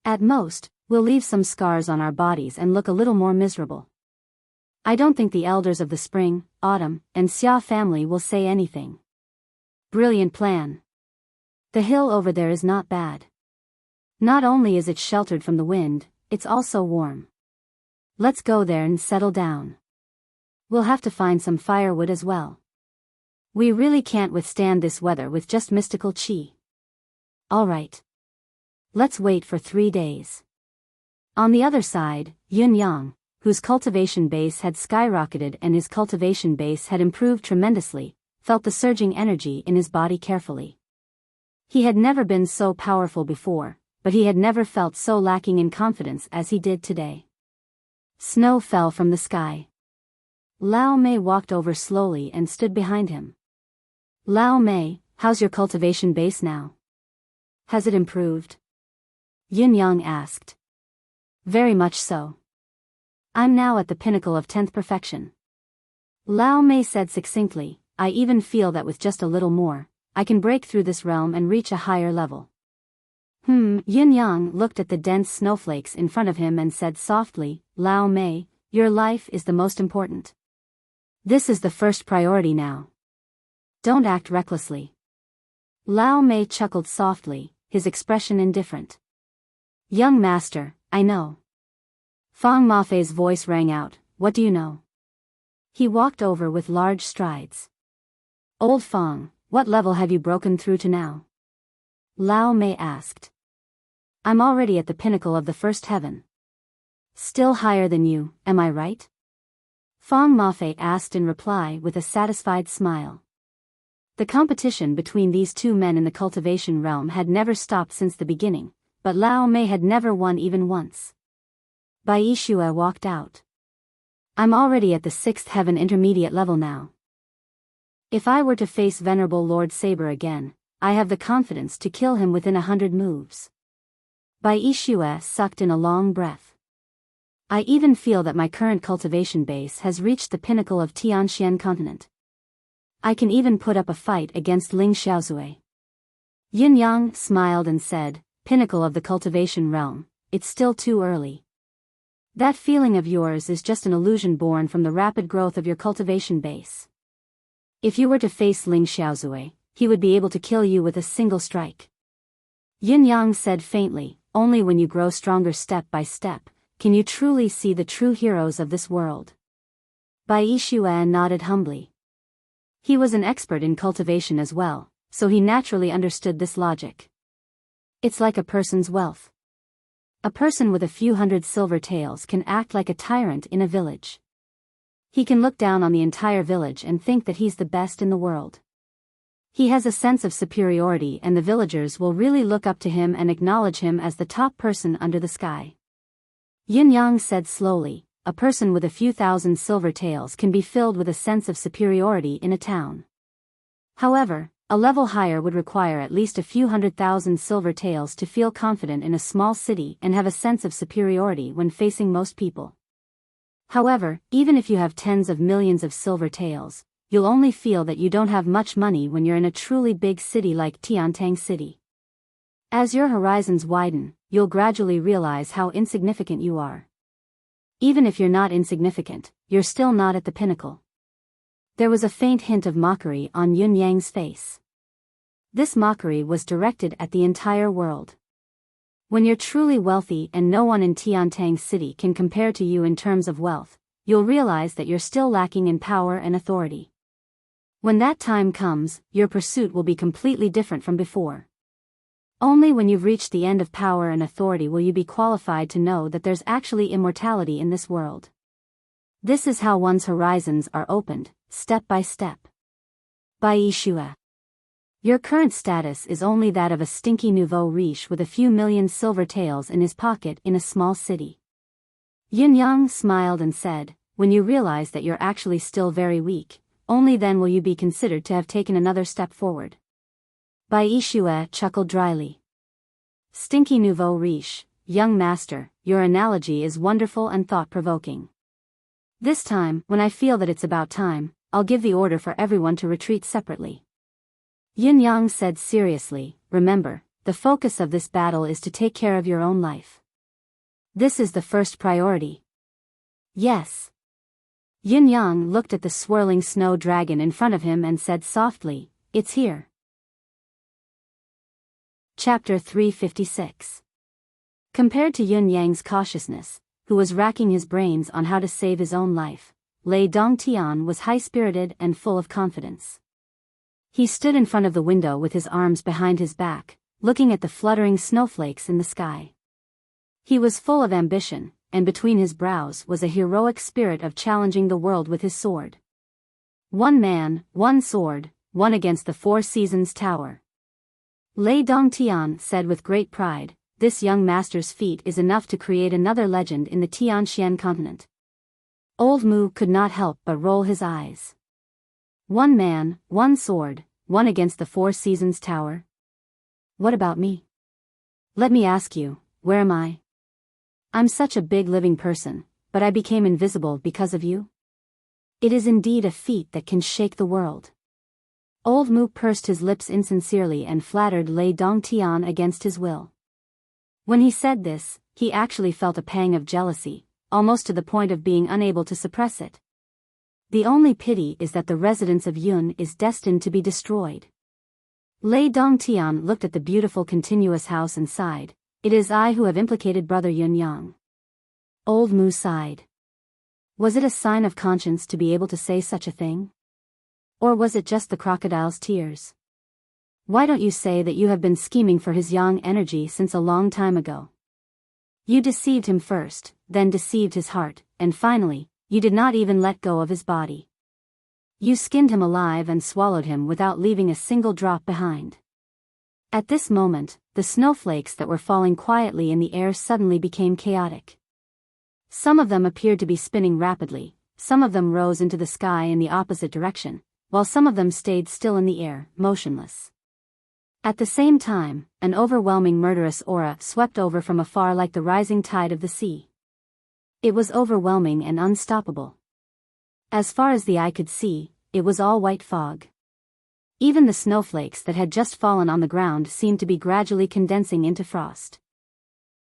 At most, we'll leave some scars on our bodies and look a little more miserable. I don't think the elders of the Spring, Autumn, and Xia family will say anything. Brilliant plan. The hill over there is not bad. Not only is it sheltered from the wind, it's also warm. Let's go there and settle down. We'll have to find some firewood as well. We really can't withstand this weather with just mystical chi. All right. Let's wait for 3 days. On the other side, Yun Yang, whose cultivation base had skyrocketed and his cultivation base had improved tremendously, felt the surging energy in his body carefully. He had never been so powerful before, but he had never felt so lacking in confidence as he did today. Snow fell from the sky. Lao Mei walked over slowly and stood behind him. Lao Mei, how's your cultivation base now? Has it improved? Yin Yang asked. Very much so. I'm now at the pinnacle of 10th perfection. Lao Mei said succinctly, I even feel that with just a little more, I can break through this realm and reach a higher level. Yin Yang looked at the dense snowflakes in front of him and said softly, Lao Mei, your life is the most important. This is the first priority now. Don't act recklessly. Lao Mei chuckled softly, his expression indifferent. Young master, I know. Fang Mafei's voice rang out, what do you know? He walked over with large strides. Old Fang, what level have you broken through to now? Lao Mei asked. I'm already at the pinnacle of the first heaven. Still higher than you, am I right? Fang Mafei asked in reply with a satisfied smile. The competition between these two men in the cultivation realm had never stopped since the beginning, but Lao Mei had never won even once. Bai Yishue walked out. I'm already at the 6th heaven intermediate level now. If I were to face Venerable Lord Saber again, I have the confidence to kill him within 100 moves. Bai Yishue sucked in a long breath. I even feel that my current cultivation base has reached the pinnacle of Tianxian continent. I can even put up a fight against Ling Xiaozui. Yin Yang smiled and said, pinnacle of the cultivation realm, it's still too early. That feeling of yours is just an illusion born from the rapid growth of your cultivation base. If you were to face Ling Xiaozui, he would be able to kill you with a single strike. Yin Yang said faintly, only when you grow stronger step by step, can you truly see the true heroes of this world. Bai Yishue nodded humbly. He was an expert in cultivation as well, so he naturally understood this logic. It's like a person's wealth. A person with a few hundred silver taels can act like a tyrant in a village. He can look down on the entire village and think that he's the best in the world. He has a sense of superiority and the villagers will really look up to him and acknowledge him as the top person under the sky. Yin Yang said slowly, a person with a few thousand silver taels can be filled with a sense of superiority in a town. However, A level higher would require at least a few 100,000 silver taels to feel confident in a small city and have a sense of superiority when facing most people. However, even if you have tens of millions of silver taels, you'll only feel that you don't have much money when you're in a truly big city like Enchanting City. As your horizons widen, you'll gradually realize how insignificant you are. Even if you're not insignificant, you're still not at the pinnacle. There was a faint hint of mockery on Yun Yang's face. This mockery was directed at the entire world. When you're truly wealthy and no one in Enchanting City can compare to you in terms of wealth, you'll realize that you're still lacking in power and authority. When that time comes, your pursuit will be completely different from before. Only when you've reached the end of power and authority will you be qualified to know that there's actually immortality in this world. This is how one's horizons are opened, step by step. By Yeshua. Your current status is only that of a stinky nouveau riche with a few million silver taels in his pocket in a small city. Yun Yang smiled and said, when you realize that you're actually still very weak, only then will you be considered to have taken another step forward. Bai Yeshua chuckled dryly. Stinky nouveau riche, young master, your analogy is wonderful and thought-provoking. This time, when I feel that it's about time, I'll give the order for everyone to retreat separately. Yun Yang said seriously, remember, the focus of this battle is to take care of your own life. This is the first priority. Yes. Yun Yang looked at the swirling snow dragon in front of him and said softly, it's here. Chapter 356. Compared to Yun Yang's cautiousness, who was racking his brains on how to save his own life, Lei Dongtian was high-spirited and full of confidence. He stood in front of the window with his arms behind his back, looking at the fluttering snowflakes in the sky. He was full of ambition, and between his brows was a heroic spirit of challenging the world with his sword. One man, one sword, one against the Four Seasons Tower. Lei Dongtian said with great pride, this young master's feat is enough to create another legend in the Tianxian continent. Old Mu could not help but roll his eyes. One man, one sword, one against the Four Seasons Tower. What about me? Let me ask you, where am I? I'm such a big living person, but I became invisible because of you? It is indeed a feat that can shake the world. Old Mu pursed his lips insincerely and flattered Lei Dongtian against his will. When he said this, he actually felt a pang of jealousy, almost to the point of being unable to suppress it. The only pity is that the residence of Yun is destined to be destroyed. Lei Dongtian looked at the beautiful continuous house and sighed, it is I who have implicated brother Yun Yang. Old Mu sighed. Was it a sign of conscience to be able to say such a thing? Or was it just the crocodile's tears? Why don't you say that you have been scheming for his yang energy since a long time ago? You deceived him first, then deceived his heart, and finally, you did not even let go of his body. You skinned him alive and swallowed him without leaving a single drop behind. At this moment, the snowflakes that were falling quietly in the air suddenly became chaotic. Some of them appeared to be spinning rapidly, some of them rose into the sky in the opposite direction, while some of them stayed still in the air, motionless. At the same time, an overwhelming murderous aura swept over from afar like the rising tide of the sea. It was overwhelming and unstoppable. As far as the eye could see, it was all white fog. Even the snowflakes that had just fallen on the ground seemed to be gradually condensing into frost.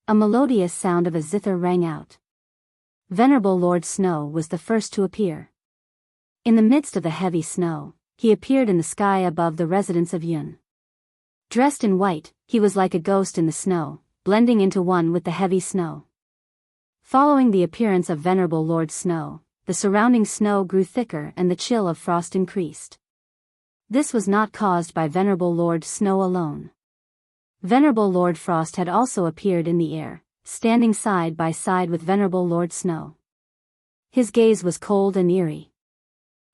A melodious sound of a zither rang out. Venerable Lord Snow was the first to appear. In the midst of the heavy snow, he appeared in the sky above the residence of Yun. Dressed in white, he was like a ghost in the snow, blending into one with the heavy snow. Following the appearance of Venerable Lord Snow, the surrounding snow grew thicker and the chill of frost increased. This was not caused by Venerable Lord Snow alone. Venerable Lord Frost had also appeared in the air, standing side by side with Venerable Lord Snow. His gaze was cold and eerie.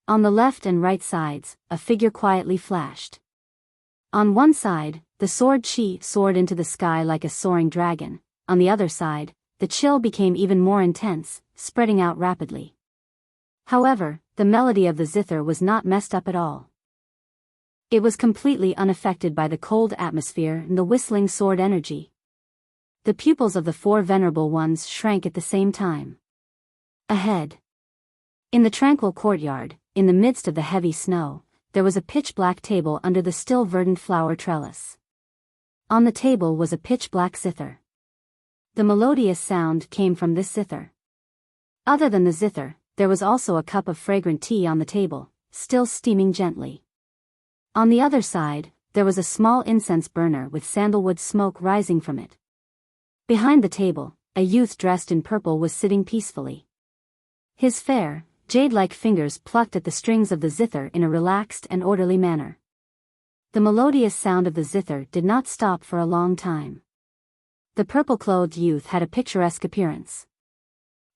On the left and right sides, a figure quietly flashed. On one side, the sword Chi soared into the sky like a soaring dragon. On the other side, the chill became even more intense, spreading out rapidly. However, the melody of the zither was not messed up at all. It was completely unaffected by the cold atmosphere and the whistling sword energy. The pupils of the four venerable ones shrank at the same time. Ahead. In the tranquil courtyard, in the midst of the heavy snow, there was a pitch-black table under the still verdant flower trellis. On the table was a pitch-black zither. The melodious sound came from this zither. Other than the zither, there was also a cup of fragrant tea on the table, still steaming gently. On the other side, there was a small incense burner with sandalwood smoke rising from it. Behind the table, a youth dressed in purple was sitting peacefully. His fair, jade-like fingers plucked at the strings of the zither in a relaxed and orderly manner. The melodious sound of the zither did not stop for a long time. The purple-clothed youth had a picturesque appearance.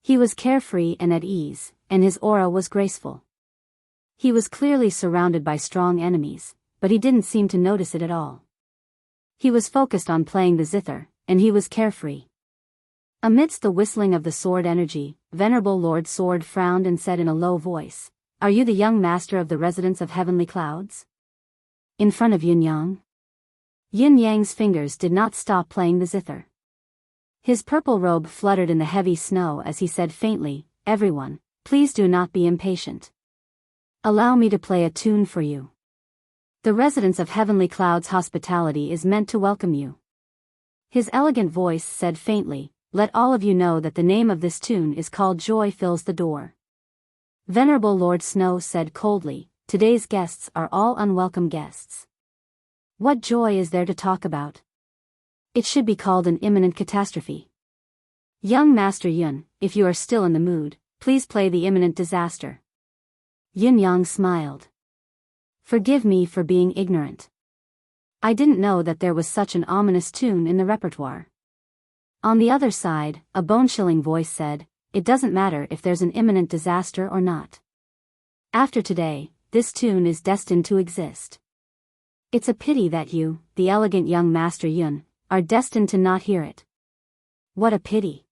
He was carefree and at ease, and his aura was graceful. He was clearly surrounded by strong enemies, but he didn't seem to notice it at all. He was focused on playing the zither, and he was carefree. Amidst the whistling of the sword energy, Venerable Lord Sword frowned and said in a low voice, "Are you the young master of the residence of heavenly clouds?" In front of Yin Yang. Yin Yang's fingers did not stop playing the zither. His purple robe fluttered in the heavy snow as he said faintly, "Everyone, please do not be impatient. Allow me to play a tune for you. The residence of heavenly clouds hospitality is meant to welcome you." His elegant voice said faintly, "Let all of you know that the name of this tune is called Joy Fills the Door." Venerable Lord Snow said coldly, "Today's guests are all unwelcome guests. What joy is there to talk about? It should be called an imminent catastrophe. Young Master Yun, if you are still in the mood, please play the imminent disaster." Yin Yang smiled. "Forgive me for being ignorant. I didn't know that there was such an ominous tune in the repertoire." On the other side, a bone-chilling voice said, "It doesn't matter if there's an imminent disaster or not. After today, this tune is destined to exist. It's a pity that you, the elegant young Master Yun, are destined to not hear it." "What a pity."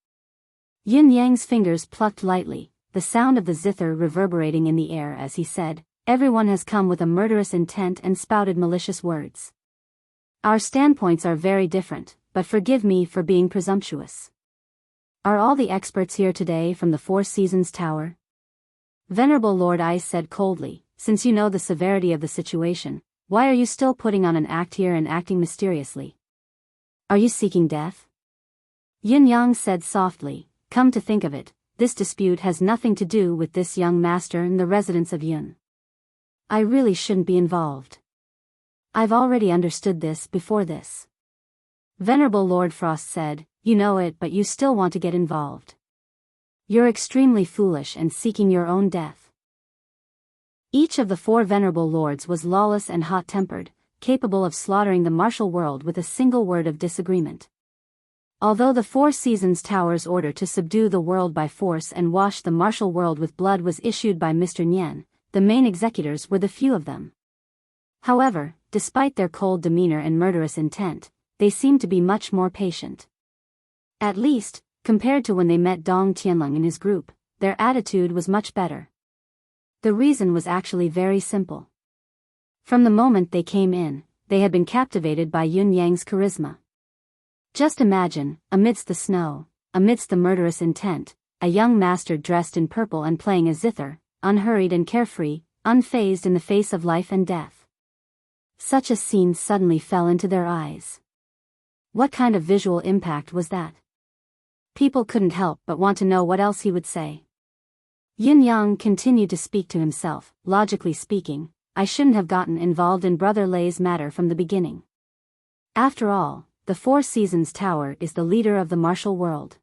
Yin Yang's fingers plucked lightly, the sound of the zither reverberating in the air as he said, "Everyone has come with a murderous intent and spouted malicious words. Our standpoints are very different, but forgive me for being presumptuous. Are all the experts here today from the Four Seasons Tower?" Venerable Lord Ice said coldly, "Since you know the severity of the situation, why are you still putting on an act here and acting mysteriously? Are you seeking death?" Yin Yang said softly, "Come to think of it, this dispute has nothing to do with this young master and the residence of Yun. I really shouldn't be involved. I've already understood this before this." Venerable Lord Frost said, "You know it, but you still want to get involved. You're extremely foolish and seeking your own death." Each of the four venerable lords was lawless and hot-tempered, capable of slaughtering the martial world with a single word of disagreement. Although the Four Seasons Tower's order to subdue the world by force and wash the martial world with blood was issued by Mr. Nian, the main executors were the few of them. However, despite their cold demeanor and murderous intent, they seemed to be much more patient. At least, compared to when they met Dong Tianlong and his group, their attitude was much better. The reason was actually very simple. From the moment they came in, they had been captivated by Yun Yang's charisma. Just imagine, amidst the snow, amidst the murderous intent, a young master dressed in purple and playing a zither, unhurried and carefree, unfazed in the face of life and death. Such a scene suddenly fell into their eyes. What kind of visual impact was that? People couldn't help but want to know what else he would say. Yin Yang continued to speak to himself, logically speaking, I shouldn't have gotten involved in Brother Lei's matter from the beginning. After all, the Four Seasons Tower is the leader of the martial world.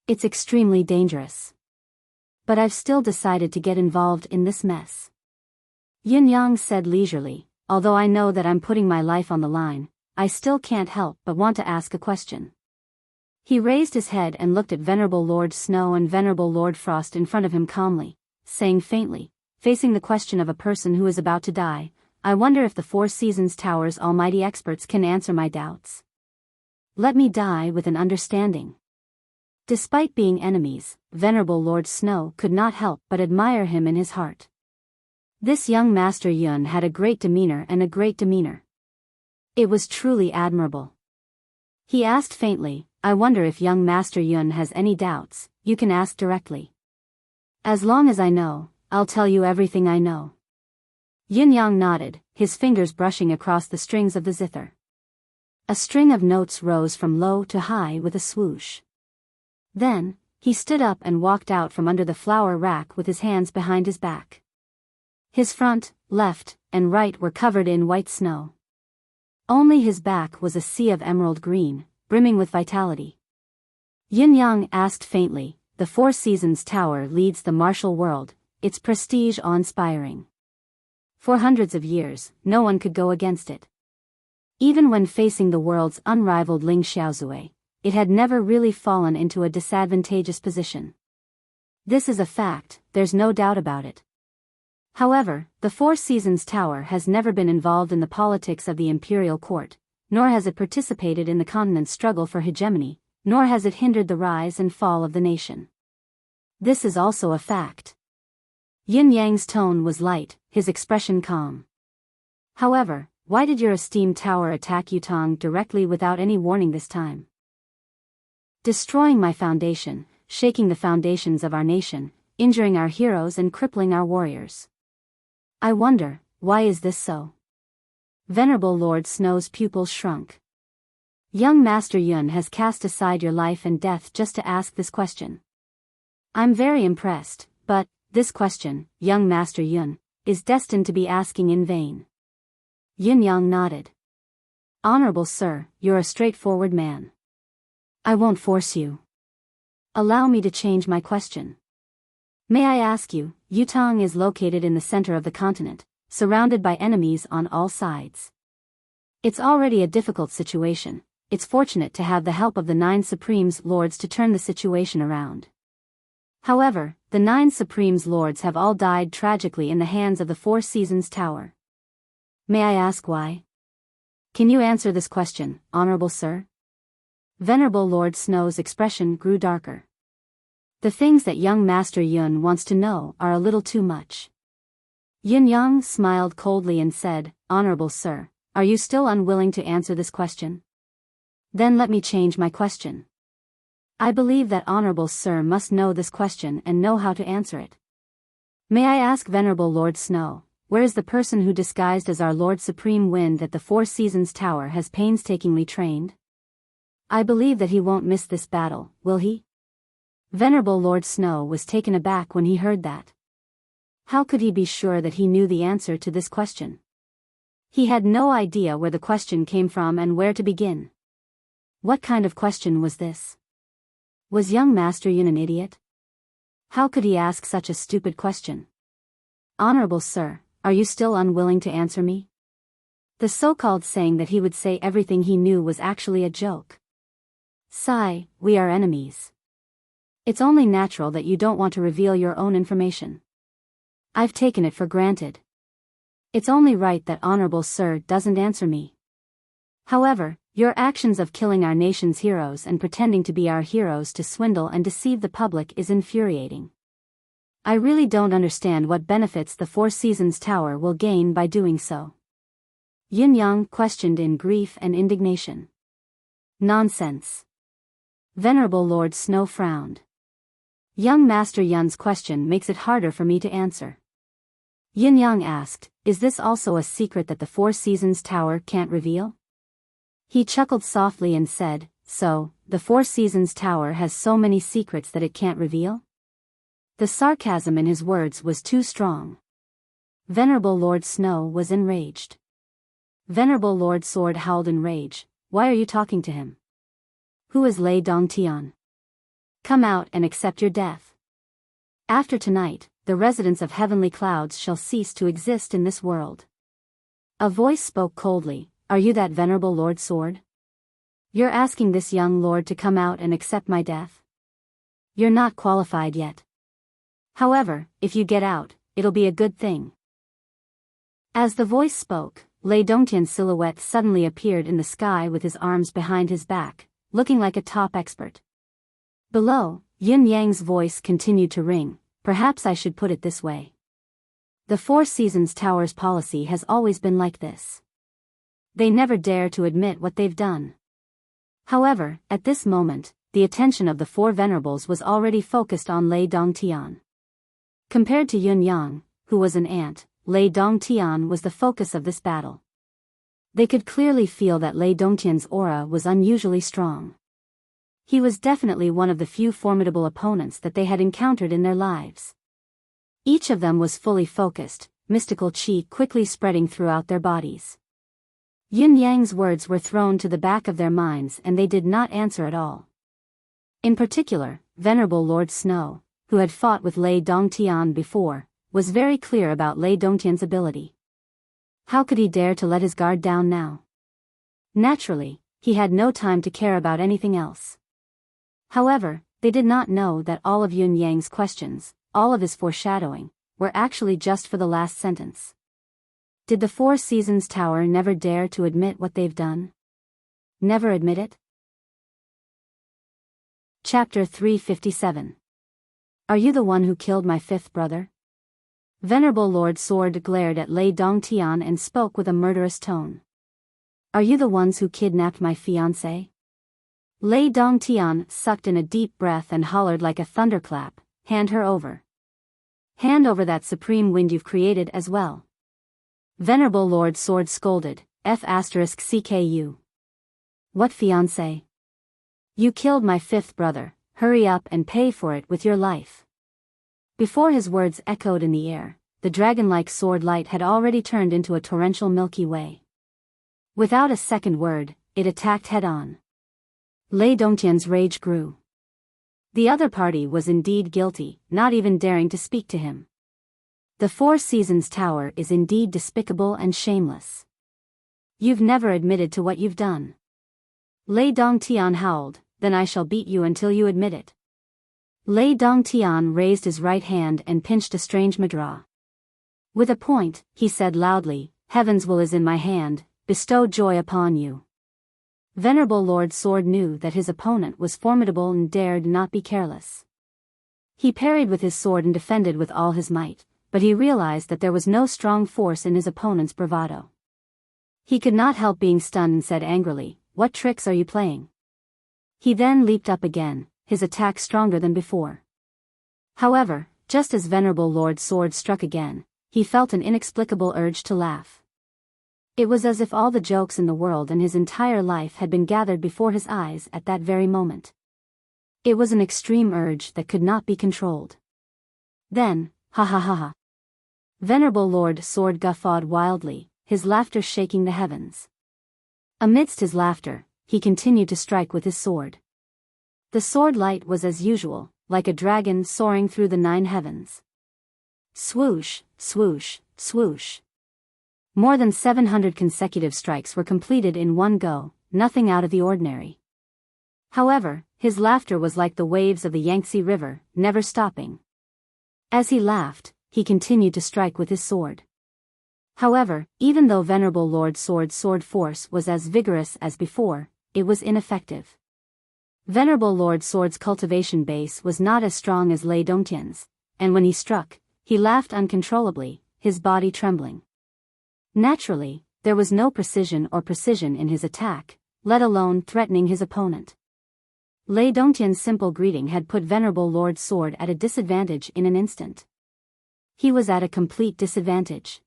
It's extremely dangerous. But I've still decided to get involved in this mess. Yin Yang said leisurely, although I know that I'm putting my life on the line, I still can't help but want to ask a question. He raised his head and looked at Venerable Lord Snow and Venerable Lord Frost in front of him calmly, saying faintly, facing the question of a person who is about to die, I wonder if the Four Seasons Tower's almighty experts can answer my doubts. Let me die with an understanding. Despite being enemies, Venerable Lord Snow could not help but admire him in his heart. This young Master Yun had a great demeanor and a great demeanor. It was truly admirable. He asked faintly, I wonder if young Master Yun has any doubts. You can ask directly. As long as I know, I'll tell you everything I know. Yin Yang nodded, his fingers brushing across the strings of the zither. A string of notes rose from low to high with a swoosh. Then, he stood up and walked out from under the flower rack with his hands behind his back. His front, left, and right were covered in white snow. Only his back was a sea of emerald green, brimming with vitality. Yin Yang asked faintly, the Four Seasons Tower leads the martial world, its prestige awe-inspiring. For hundreds of years, no one could go against it. Even when facing the world's unrivaled Ling Xiaozue, it had never really fallen into a disadvantageous position. This is a fact, there's no doubt about it. However, the Four Seasons Tower has never been involved in the politics of the imperial court, nor has it participated in the continent's struggle for hegemony, nor has it hindered the rise and fall of the nation. This is also a fact. Yin Yang's tone was light, his expression calm. However, why did your esteemed tower attack Yutong directly without any warning this time? Destroying my foundation, shaking the foundations of our nation, injuring our heroes and crippling our warriors. I wonder, why is this so? Venerable Lord Snow's pupils shrunk. Young Master Yun has cast aside your life and death just to ask this question. I'm very impressed, but, this question, young Master Yun, is destined to be asking in vain. Yin Yang nodded. Honorable sir, you're a straightforward man. I won't force you. Allow me to change my question. May I ask you, Yutong is located in the center of the continent, surrounded by enemies on all sides. It's already a difficult situation. It's fortunate to have the help of the 9 Supremes Lords to turn the situation around. However, the 9 Supremes Lords have all died tragically in the hands of the Four Seasons Tower. May I ask why? Can you answer this question, honorable sir? Venerable Lord Snow's expression grew darker. The things that young Master Yun wants to know are a little too much. Yin Yang smiled coldly and said, Honorable sir, are you still unwilling to answer this question? Then let me change my question. I believe that Honorable Sir must know this question and know how to answer it. May I ask Venerable Lord Snow, where is the person who disguised as our Lord Supreme Wind that the Four Seasons Tower has painstakingly trained? I believe that he won't miss this battle, will he? Venerable Lord Snow was taken aback when he heard that. How could he be sure that he knew the answer to this question? He had no idea where the question came from and where to begin. What kind of question was this? Was young Master Yun an idiot? How could he ask such a stupid question? Honorable sir, are you still unwilling to answer me? The so-called saying that he would say everything he knew was actually a joke. Sigh, we are enemies. It's only natural that you don't want to reveal your own information. I've taken it for granted. It's only right that Honorable Sir doesn't answer me. However, your actions of killing our nation's heroes and pretending to be our heroes to swindle and deceive the public is infuriating. I really don't understand what benefits the Four Seasons Tower will gain by doing so. Yin Yang questioned in grief and indignation. Nonsense. Venerable Lord Snow frowned. Young Master Yun's question makes it harder for me to answer. Yin Yang asked, is this also a secret that the Four Seasons Tower can't reveal? He chuckled softly and said, so, the Four Seasons Tower has so many secrets that it can't reveal? The sarcasm in his words was too strong. Venerable Lord Snow was enraged. Venerable Lord Sword howled in rage, why are you talking to him? Who is Lei Dongtian? Come out and accept your death. After tonight, the residents of heavenly clouds shall cease to exist in this world. A voice spoke coldly, are you that Venerable Lord Sword? You're asking this young lord to come out and accept my death? You're not qualified yet. However, if you get out, it'll be a good thing. As the voice spoke, Lei Dongtian's silhouette suddenly appeared in the sky with his arms behind his back, looking like a top expert. Below, Yin Yang's voice continued to ring, perhaps I should put it this way. The Four Seasons Tower's policy has always been like this. They never dare to admit what they've done. However, at this moment, the attention of the four venerables was already focused on Lei Dongtian. Compared to Yun Yang, who was an ant, Lei Dongtian was the focus of this battle. They could clearly feel that Lei Dongtian's aura was unusually strong. He was definitely one of the few formidable opponents that they had encountered in their lives. Each of them was fully focused, mystical chi quickly spreading throughout their bodies. Yin Yang's words were thrown to the back of their minds and they did not answer at all. In particular, Venerable Lord Snow, who had fought with Lei Dongtian before, was very clear about Lei Dongtian's ability. How could he dare to let his guard down now? Naturally, he had no time to care about anything else. However, they did not know that all of Yun Yang's questions, all of his foreshadowing, were actually just for the last sentence. Did the Four Seasons Tower never dare to admit what they've done? Never admit it? Chapter 357. Are you the one who killed my fifth brother? Venerable Lord Sword glared at Lei Dongtian and spoke with a murderous tone. Are you the ones who kidnapped my fiancé? Lei Dongtian sucked in a deep breath and hollered like a thunderclap, hand her over. Hand over that supreme wind you've created as well. Venerable Lord Sword scolded, F***CKU. What fiancé? You killed my fifth brother, hurry up and pay for it with your life. Before his words echoed in the air, the dragon-like sword light had already turned into a torrential Milky Way. Without a second word, it attacked head-on. Lei Dongtian's rage grew. The other party was indeed guilty, not even daring to speak to him. The Four Seasons Tower is indeed despicable and shameless. You've never admitted to what you've done. Lei Dongtian howled, then I shall beat you until you admit it. Lei Dongtian raised his right hand and pinched a strange mudra. With a point, he said loudly, Heaven's will is in my hand, bestow joy upon you. Venerable Lord Sword knew that his opponent was formidable and dared not be careless. He parried with his sword and defended with all his might, but he realized that there was no strong force in his opponent's bravado. He could not help being stunned and said angrily, What tricks are you playing? He then leaped up again, his attack stronger than before. However, just as Venerable Lord Sword struck again, he felt an inexplicable urge to laugh. It was as if all the jokes in the world and his entire life had been gathered before his eyes at that very moment. It was an extreme urge that could not be controlled. Then, ha ha ha ha. Venerable Lord Sword guffawed wildly, his laughter shaking the heavens. Amidst his laughter, he continued to strike with his sword. The sword light was as usual, like a dragon soaring through the 9 heavens. Swoosh, swoosh, swoosh. More than 700 consecutive strikes were completed in one go, nothing out of the ordinary. However, his laughter was like the waves of the Yangtze River, never stopping. As he laughed, he continued to strike with his sword. However, even though Venerable Lord Sword's sword force was as vigorous as before, it was ineffective. Venerable Lord Sword's cultivation base was not as strong as Lei Dongtian's, and when he struck, he laughed uncontrollably, his body trembling. Naturally, there was no precision in his attack, let alone threatening his opponent. Lei Dongtian's simple greeting had put Venerable Lord Sword at a disadvantage in an instant. He was at a complete disadvantage.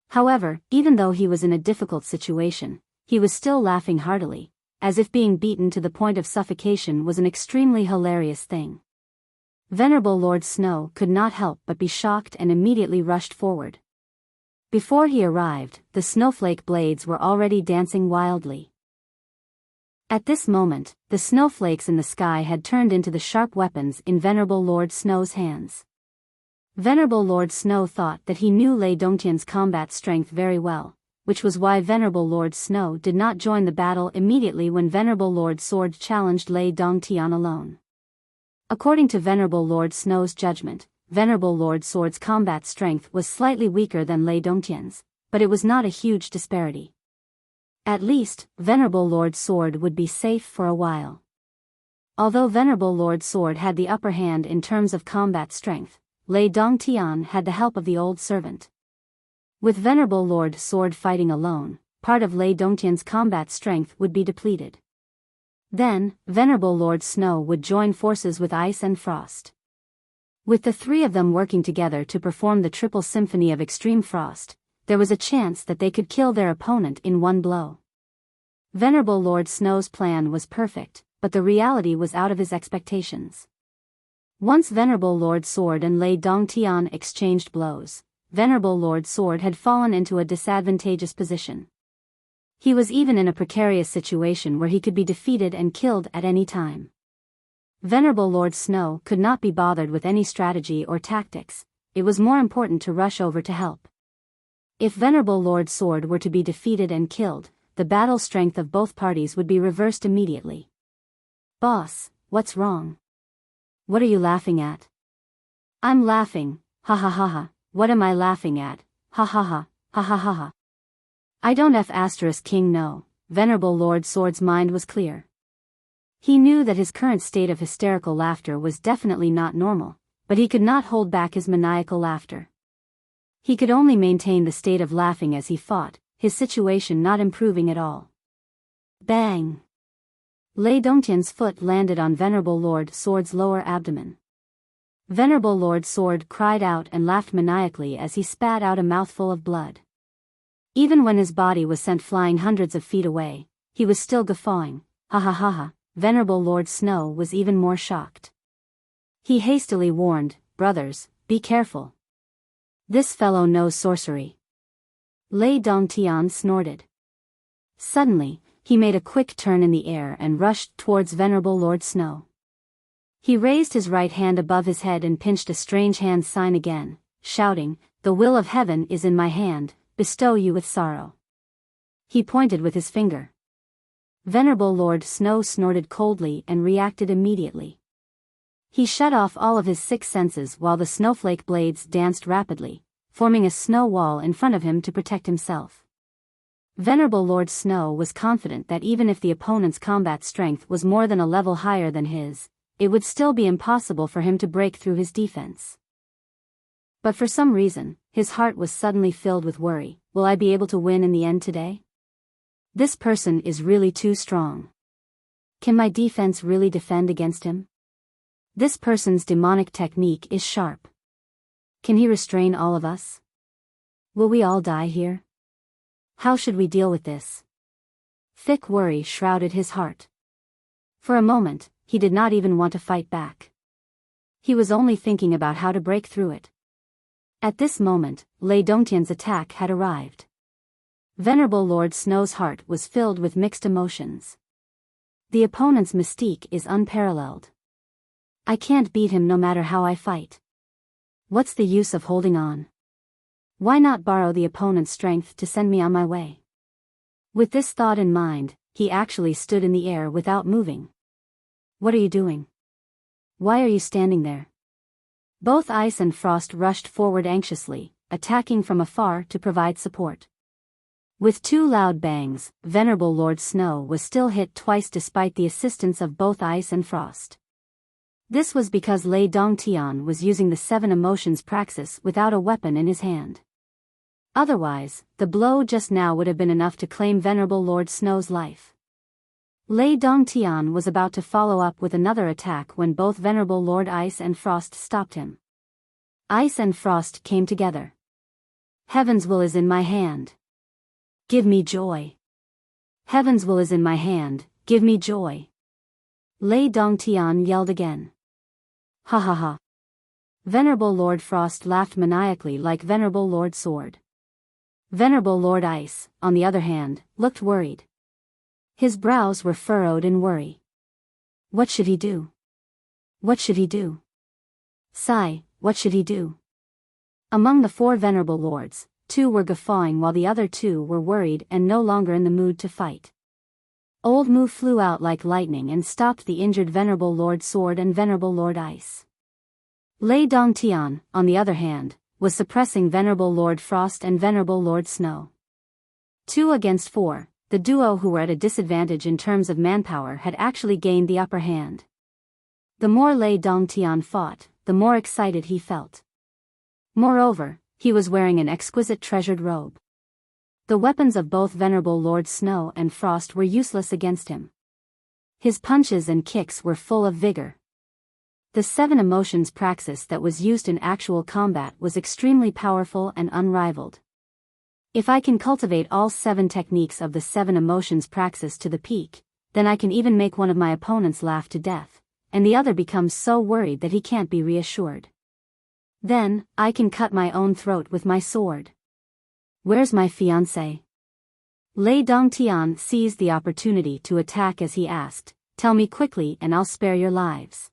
However, even though he was in a difficult situation, he was still laughing heartily, as if being beaten to the point of suffocation was an extremely hilarious thing. Venerable Lord Snow could not help but be shocked and immediately rushed forward. Before he arrived, the snowflake blades were already dancing wildly. At this moment, the snowflakes in the sky had turned into the sharp weapons in Venerable Lord Snow's hands. Venerable Lord Snow thought that he knew Lei Dongtian's combat strength very well, which was why Venerable Lord Snow did not join the battle immediately when Venerable Lord Sword challenged Lei Dongtian alone. According to Venerable Lord Snow's judgment, Venerable Lord Sword's combat strength was slightly weaker than Lei Dongtian's, but it was not a huge disparity. At least, Venerable Lord Sword would be safe for a while. Although Venerable Lord Sword had the upper hand in terms of combat strength, Lei Dongtian had the help of the old servant. With Venerable Lord Sword fighting alone, part of Lei Dongtian's combat strength would be depleted. Then, Venerable Lord Snow would join forces with Ice and Frost. With the three of them working together to perform the triple symphony of extreme frost, there was a chance that they could kill their opponent in one blow. Venerable Lord Snow's plan was perfect, but the reality was out of his expectations. Once Venerable Lord Sword and Lei Dongtian exchanged blows, Venerable Lord Sword had fallen into a disadvantageous position. He was even in a precarious situation where he could be defeated and killed at any time. Venerable Lord Snow could not be bothered with any strategy or tactics, it was more important to rush over to help. If Venerable Lord Sword were to be defeated and killed, the battle strength of both parties would be reversed immediately. "Boss, what's wrong? What are you laughing at?" "I'm laughing, ha ha ha ha, what am I laughing at, ha ha ha, ha ha ha ha." "I don't King know." Venerable Lord Sword's mind was clear. He knew that his current state of hysterical laughter was definitely not normal, but he could not hold back his maniacal laughter. He could only maintain the state of laughing as he fought, his situation not improving at all. Bang! Lei Dongtian's foot landed on Venerable Lord Sword's lower abdomen. Venerable Lord Sword cried out and laughed maniacally as he spat out a mouthful of blood. Even when his body was sent flying hundreds of feet away, he was still guffawing, ha ha ha ha. Venerable Lord Snow was even more shocked. He hastily warned, "Brothers, be careful. This fellow knows sorcery." Lei Dongtian snorted. Suddenly, he made a quick turn in the air and rushed towards Venerable Lord Snow. He raised his right hand above his head and pinched a strange hand sign again, shouting, "The will of heaven is in my hand, bestow you with sorrow." He pointed with his finger. Venerable Lord Snow snorted coldly and reacted immediately. He shut off all of his six senses while the snowflake blades danced rapidly, forming a snow wall in front of him to protect himself. Venerable Lord Snow was confident that even if the opponent's combat strength was more than a level higher than his, it would still be impossible for him to break through his defense. But for some reason, his heart was suddenly filled with worry. Will I be able to win in the end today? This person is really too strong. Can my defense really defend against him? This person's demonic technique is sharp. Can he restrain all of us? Will we all die here? How should we deal with this? Thick worry shrouded his heart. For a moment, he did not even want to fight back. He was only thinking about how to break through it. At this moment, Lei Dongtian's attack had arrived. Venerable Lord Snow's heart was filled with mixed emotions. The opponent's mystique is unparalleled. I can't beat him no matter how I fight. What's the use of holding on? Why not borrow the opponent's strength to send me on my way? With this thought in mind, he actually stood in the air without moving. What are you doing? Why are you standing there? Both Ice and Frost rushed forward anxiously, attacking from afar to provide support. With two loud bangs, Venerable Lord Snow was still hit twice despite the assistance of both Ice and Frost. This was because Lei Dongtian was using the seven emotions praxis without a weapon in his hand. Otherwise, the blow just now would have been enough to claim Venerable Lord Snow's life. Lei Dongtian was about to follow up with another attack when both Venerable Lord Ice and Frost stopped him. Ice and Frost came together. Heaven's will is in my hand. Give me joy. Heaven's will is in my hand, give me joy. Lei Dongtian yelled again. Ha ha ha. Venerable Lord Frost laughed maniacally like Venerable Lord Sword. Venerable Lord Ice, on the other hand, looked worried. His brows were furrowed in worry. What should he do? What should he do? Sigh, what should he do? Among the four Venerable Lords, two were guffawing while the other two were worried and no longer in the mood to fight. Old Mu flew out like lightning and stopped the injured Venerable Lord Sword and Venerable Lord Ice. Lei Dongtian, on the other hand, was suppressing Venerable Lord Frost and Venerable Lord Snow. 2 against 4, the duo who were at a disadvantage in terms of manpower had actually gained the upper hand. The more Lei Dongtian fought, the more excited he felt. Moreover, he was wearing an exquisite treasured robe. The weapons of both venerable Lords Snow and Frost were useless against him. His punches and kicks were full of vigor. The 7 emotions praxis that was used in actual combat was extremely powerful and unrivaled. If I can cultivate all 7 techniques of the 7 emotions praxis to the peak, then I can even make one of my opponents laugh to death, and the other becomes so worried that he can't be reassured. Then, I can cut my own throat with my sword. Where's my fiancé? Lei Dongtian seized the opportunity to attack as he asked, "Tell me quickly and I'll spare your lives."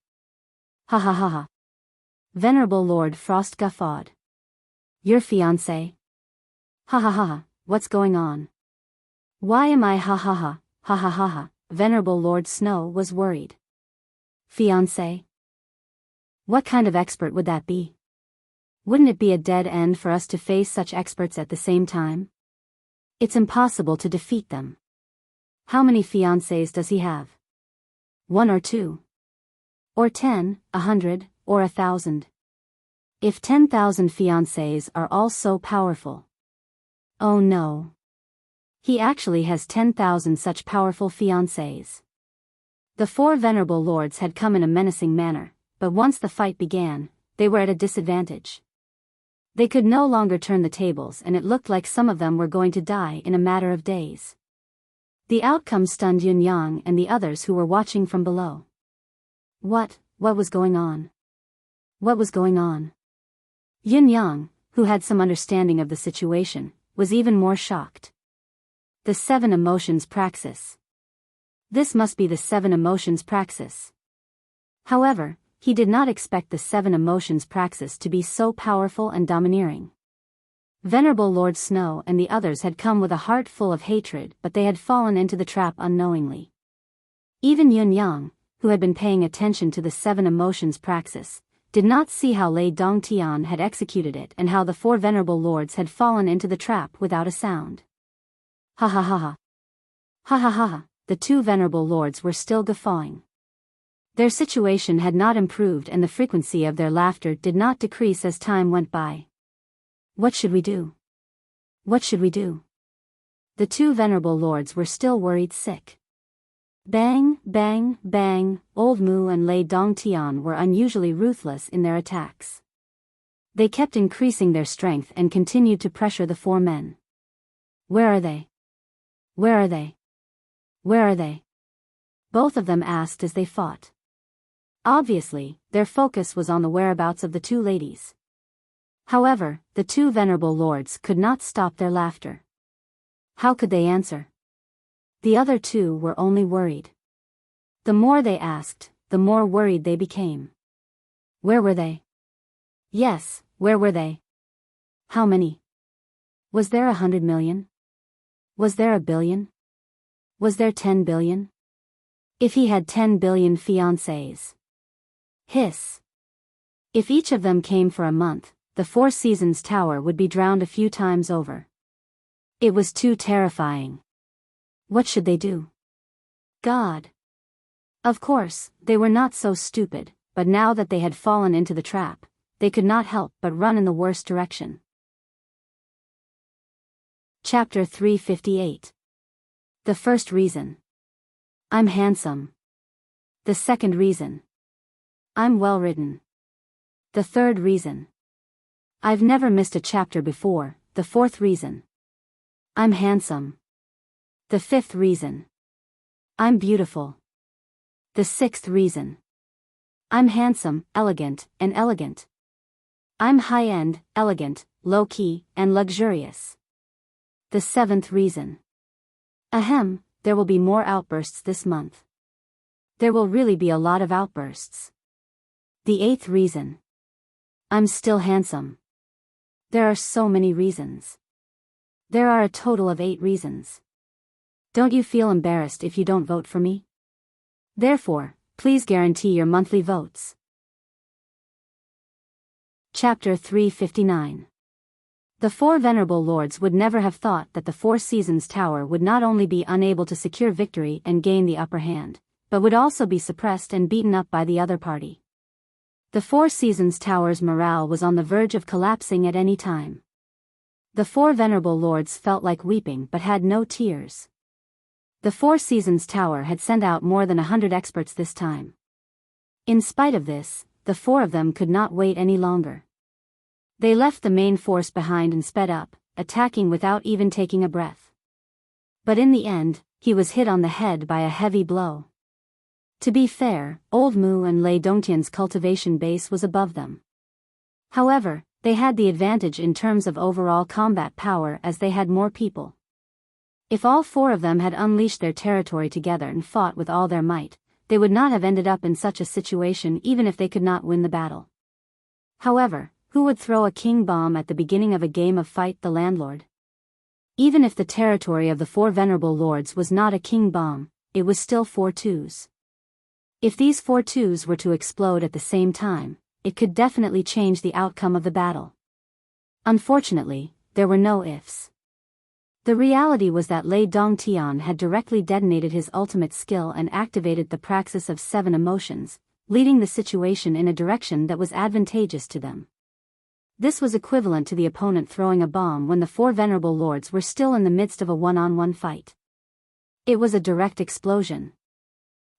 Ha ha ha ha. Venerable Lord Frost guffawed. Your fiancé? Ha ha ha ha, what's going on? Why am I ha ha ha, ha ha ha ha? Venerable Lord Snow was worried. Fiancé? What kind of expert would that be? Wouldn't it be a dead end for us to face such experts at the same time? It's impossible to defeat them. How many fiancés does he have? 1 or 2? Or 10, 100, or 1,000? If 10,000 fiancés are all so powerful. Oh no. He actually has 10,000 such powerful fiancés. The 4 venerable lords had come in a menacing manner, but once the fight began, they were at a disadvantage. They could no longer turn the tables and it looked like some of them were going to die in a matter of days. The outcome stunned Yun Yang and the others who were watching from below. What was going on? What was going on? Yun Yang, who had some understanding of the situation, was even more shocked. The 7 emotions praxis. This must be the 7 emotions praxis. However, he did not expect the 7 emotions praxis to be so powerful and domineering. Venerable Lord Snow and the others had come with a heart full of hatred, but they had fallen into the trap unknowingly. Even Yun Yang, who had been paying attention to the 7 emotions praxis, did not see how Lei Dongtian had executed it and how the 4 venerable lords had fallen into the trap without a sound. Ha ha ha ha. Ha ha ha ha, the 2 venerable lords were still guffawing. Their situation had not improved and the frequency of their laughter did not decrease as time went by. What should we do? What should we do? The 2 venerable lords were still worried sick. Bang, bang, bang, Old Mu and Lei Dongtian were unusually ruthless in their attacks. They kept increasing their strength and continued to pressure the 4 men. Where are they? Where are they? Where are they? Both of them asked as they fought. Obviously, their focus was on the whereabouts of the 2 ladies. However, the 2 venerable lords could not stop their laughter. How could they answer? The other 2 were only worried. The more they asked, the more worried they became. Where were they? Yes, where were they? How many? Was there 100 million? Was there 1 billion? Was there 10 billion? If he had 10 billion fiancés. Hiss. If each of them came for a month, the 4 Seasons Tower would be drowned a few times over. It was too terrifying. What should they do? God. Of course, they were not so stupid, but now that they had fallen into the trap, they could not help but run in the worst direction. Chapter 358. The first reason. I'm handsome. The second reason. I'm well written. The third reason. I've never missed a chapter before. The fourth reason. I'm handsome. The fifth reason. I'm beautiful. The sixth reason. I'm handsome, elegant, and elegant. I'm high-end, elegant, low-key, and luxurious. The seventh reason. Ahem, there will be more outbursts this month. There will really be a lot of outbursts. The eighth reason. I'm still handsome. There are so many reasons. There are a total of 8 reasons. Don't you feel embarrassed if you don't vote for me? Therefore, please guarantee your monthly votes. Chapter 359. The 4 venerable lords would never have thought that the 4 Seasons Tower would not only be unable to secure victory and gain the upper hand, but would also be suppressed and beaten up by the other party. The Four Seasons Tower's morale was on the verge of collapsing at any time. The four venerable lords felt like weeping but had no tears. The Four Seasons Tower had sent out more than 100 experts this time. In spite of this, the four of them could not wait any longer. They left the main force behind and sped up, attacking without even taking a breath. But in the end, he was hit on the head by a heavy blow. To be fair, Old Mu and Lei Dongtian's cultivation base was above them. However, they had the advantage in terms of overall combat power as they had more people. If all four of them had unleashed their territory together and fought with all their might, they would not have ended up in such a situation even if they could not win the battle. However, who would throw a king bomb at the beginning of a game of Fight the Landlord? Even if the territory of the four venerable lords was not a king bomb, it was still 4 twos. If these 4 twos were to explode at the same time, it could definitely change the outcome of the battle. Unfortunately, there were no ifs. The reality was that Lei Dongtian had directly detonated his ultimate skill and activated the praxis of 7 emotions, leading the situation in a direction that was advantageous to them. This was equivalent to the opponent throwing a bomb when the four venerable lords were still in the midst of a one-on-one fight. It was a direct explosion.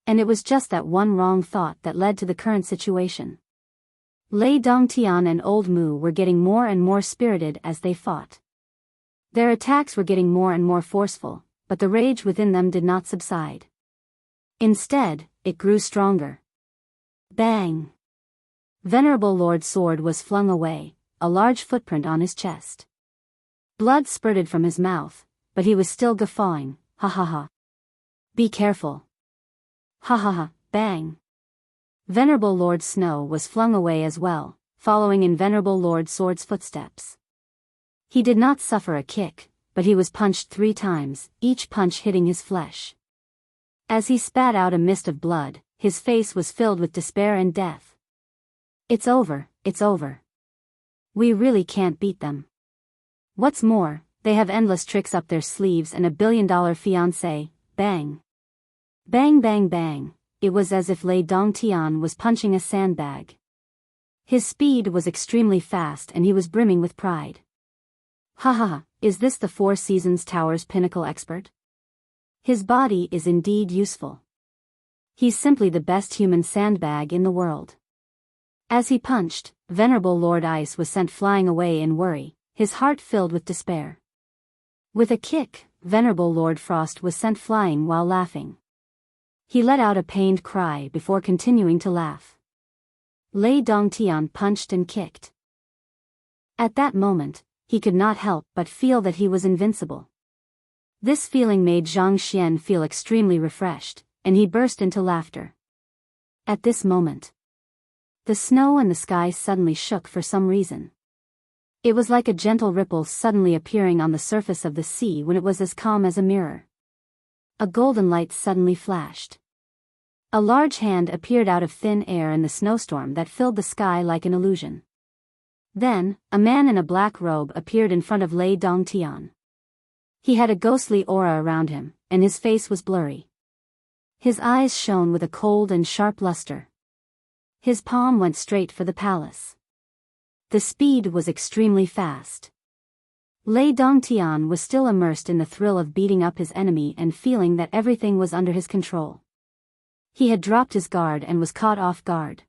And it was just that one wrong thought that led to the current situation. Lei Dongtian and Old Mu were getting more and more spirited as they fought. Their attacks were getting more and more forceful, but the rage within them did not subside. Instead, it grew stronger. Bang! Venerable Lord's sword was flung away, a large footprint on his chest. Blood spurted from his mouth, but he was still guffawing, ha ha ha. Be careful. Ha ha ha, bang. Venerable Lord Snow was flung away as well, following in Venerable Lord Sword's footsteps. He did not suffer a kick, but he was punched 3 times, each punch hitting his flesh. As he spat out a mist of blood, his face was filled with despair and death. It's over, it's over. We really can't beat them. What's more, they have endless tricks up their sleeves and $1 billion fiancé, bang. Bang bang bang, it was as if Lei Dongtian was punching a sandbag. His speed was extremely fast and he was brimming with pride. Ha ha ha, is this the Four Seasons Tower's pinnacle expert? His body is indeed useful. He's simply the best human sandbag in the world. As he punched, Venerable Lord Ice was sent flying away in worry, his heart filled with despair. With a kick, Venerable Lord Frost was sent flying while laughing. He let out a pained cry before continuing to laugh. Lei Dongtian punched and kicked. At that moment, he could not help but feel that he was invincible. This feeling made Zhang Xian feel extremely refreshed, and he burst into laughter. At this moment, the snow and the sky suddenly shook for some reason. It was like a gentle ripple suddenly appearing on the surface of the sea when it was as calm as a mirror. A golden light suddenly flashed. A large hand appeared out of thin air in the snowstorm that filled the sky like an illusion. Then, a man in a black robe appeared in front of Lei Dongtian. He had a ghostly aura around him, and his face was blurry. His eyes shone with a cold and sharp luster. His palm went straight for the palace. The speed was extremely fast. Lei Dongtian was still immersed in the thrill of beating up his enemy and feeling that everything was under his control. He had dropped his guard and was caught off guard.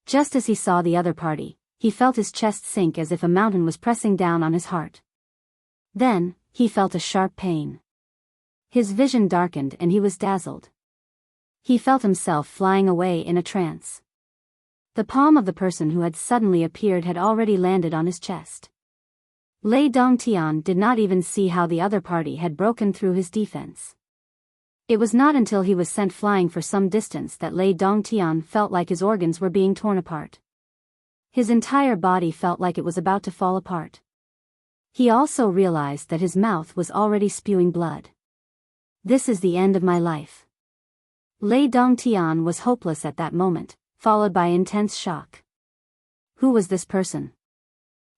Just as he saw the other party, he felt his chest sink as if a mountain was pressing down on his heart. Then, he felt a sharp pain. His vision darkened and he was dazzled. He felt himself flying away in a trance. The palm of the person who had suddenly appeared had already landed on his chest. Lei Dongtian did not even see how the other party had broken through his defense. It was not until he was sent flying for some distance that Lei Dongtian felt like his organs were being torn apart. His entire body felt like it was about to fall apart. He also realized that his mouth was already spewing blood. This is the end of my life. Lei Dongtian was hopeless at that moment, followed by intense shock. Who was this person?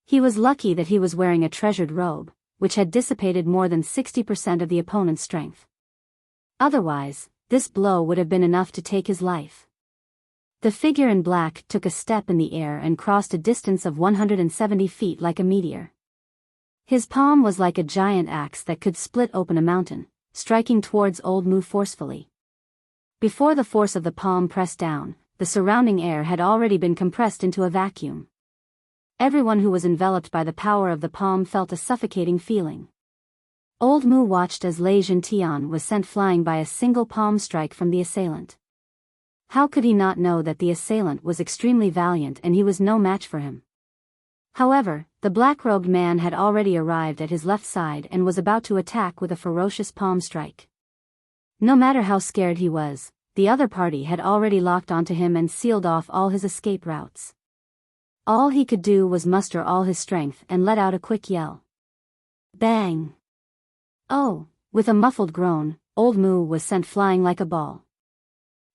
He was lucky that he was wearing a treasured robe, which had dissipated more than 60% of the opponent's strength. Otherwise, this blow would have been enough to take his life. The figure in black took a step in the air and crossed a distance of 170 feet like a meteor. His palm was like a giant axe that could split open a mountain, striking towards Old Mu forcefully. Before the force of the palm pressed down, the surrounding air had already been compressed into a vacuum. Everyone who was enveloped by the power of the palm felt a suffocating feeling. Old Mu watched as Lei Zhentian was sent flying by a single palm strike from the assailant. How could he not know that the assailant was extremely valiant and he was no match for him? However, the black-robed man had already arrived at his left side and was about to attack with a ferocious palm strike. No matter how scared he was, the other party had already locked onto him and sealed off all his escape routes. All he could do was muster all his strength and let out a quick yell. Bang! Oh! With a muffled groan, Old Mu was sent flying like a ball.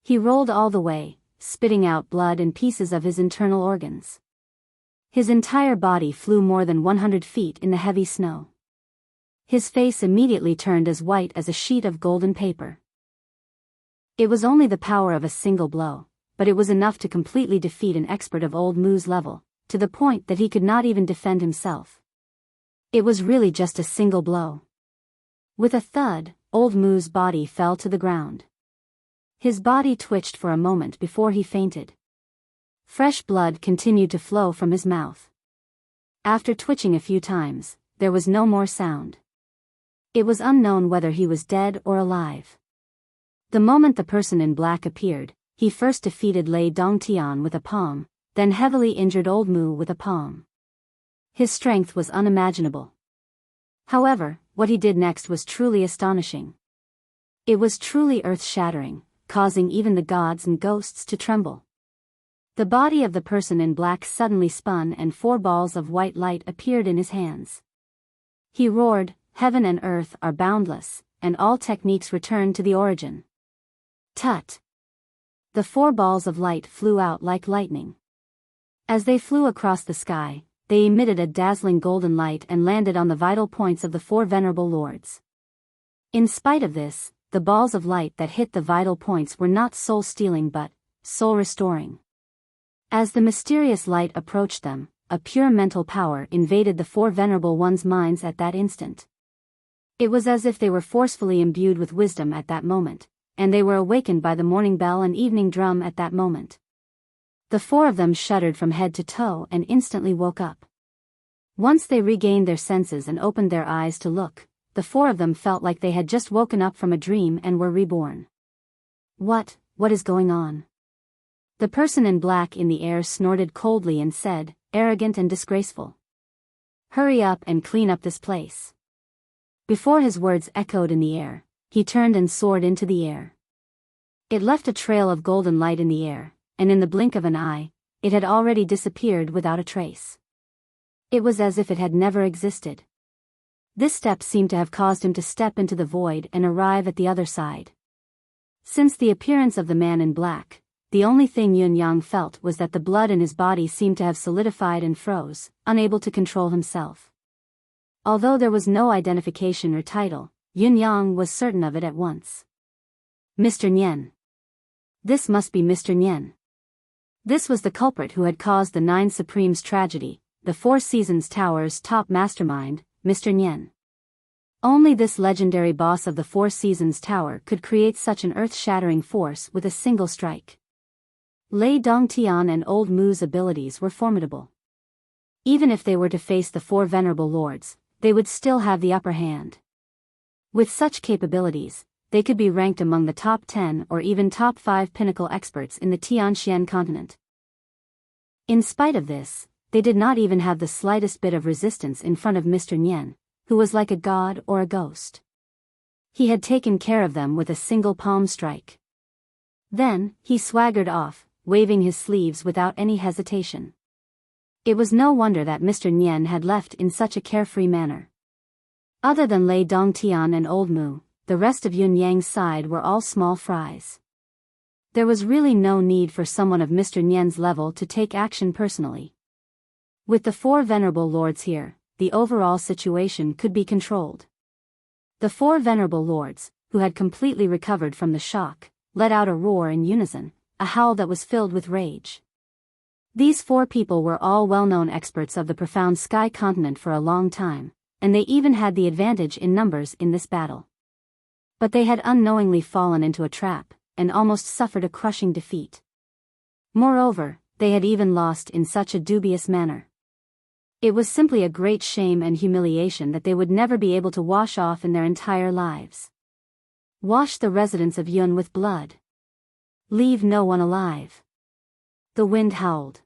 He rolled all the way, spitting out blood and pieces of his internal organs. His entire body flew more than 100 feet in the heavy snow. His face immediately turned as white as a sheet of golden paper. It was only the power of a single blow, but it was enough to completely defeat an expert of Old Mu's level, to the point that he could not even defend himself. It was really just a single blow. With a thud, Old Mu's body fell to the ground. His body twitched for a moment before he fainted. Fresh blood continued to flow from his mouth. After twitching a few times, there was no more sound. It was unknown whether he was dead or alive. The moment the person in black appeared, he first defeated Lei Dongtian with a palm, then heavily injured Old Mu with a palm. His strength was unimaginable. However, what he did next was truly astonishing. It was truly earth-shattering, causing even the gods and ghosts to tremble. The body of the person in black suddenly spun and 4 balls of white light appeared in his hands. He roared, "Heaven and earth are boundless, and all techniques return to the origin." Tut! The 4 balls of light flew out like lightning. As they flew across the sky, they emitted a dazzling golden light and landed on the vital points of the 4 venerable lords. In spite of this, the balls of light that hit the vital points were not soul-stealing but soul-restoring. As the mysterious light approached them, a pure mental power invaded the 4 venerable ones' minds at that instant. It was as if they were forcefully imbued with wisdom at that moment, and they were awakened by the morning bell and evening drum at that moment. The 4 of them shuddered from head to toe and instantly woke up. Once they regained their senses and opened their eyes to look, the 4 of them felt like they had just woken up from a dream and were reborn. What is going on? The person in black in the air snorted coldly and said, "Arrogant and disgraceful. Hurry up and clean up this place." Before his words echoed in the air, he turned and soared into the air. It left a trail of golden light in the air, and in the blink of an eye, it had already disappeared without a trace. It was as if it had never existed. This step seemed to have caused him to step into the void and arrive at the other side. Since the appearance of the man in black, the only thing Yun Yang felt was that the blood in his body seemed to have solidified and froze, unable to control himself. Although there was no identification or title, Yun Yang was certain of it at once. Mr. Nian. This must be Mr. Nian. This was the culprit who had caused the 9 Supremes tragedy, the 4 Seasons Tower's top mastermind, Mr. Nian. Only this legendary boss of the 4 Seasons Tower could create such an earth-shattering force with a single strike. Lei Dongtian and Old Mu's abilities were formidable. Even if they were to face the 4 venerable lords, they would still have the upper hand. With such capabilities, they could be ranked among the top 10 or even top 5 pinnacle experts in the Tianxian continent. In spite of this, they did not even have the slightest bit of resistance in front of Mr. Nian, who was like a god or a ghost. He had taken care of them with a single palm strike. Then, he swaggered off, waving his sleeves without any hesitation. It was no wonder that Mr. Nian had left in such a carefree manner. Other than Lei Dongtian and Old Mu, the rest of Yun Yang's side were all small fries. There was really no need for someone of Mr. Nian's level to take action personally. With the 4 venerable lords here, the overall situation could be controlled. The 4 venerable lords, who had completely recovered from the shock, let out a roar in unison, a howl that was filled with rage. These 4 people were all well-known experts of the profound sky continent for a long time, and they even had the advantage in numbers in this battle. But they had unknowingly fallen into a trap, and almost suffered a crushing defeat. Moreover, they had even lost in such a dubious manner. It was simply a great shame and humiliation that they would never be able to wash off in their entire lives. Wash the residents of Yun with blood. Leave no one alive. The wind howled.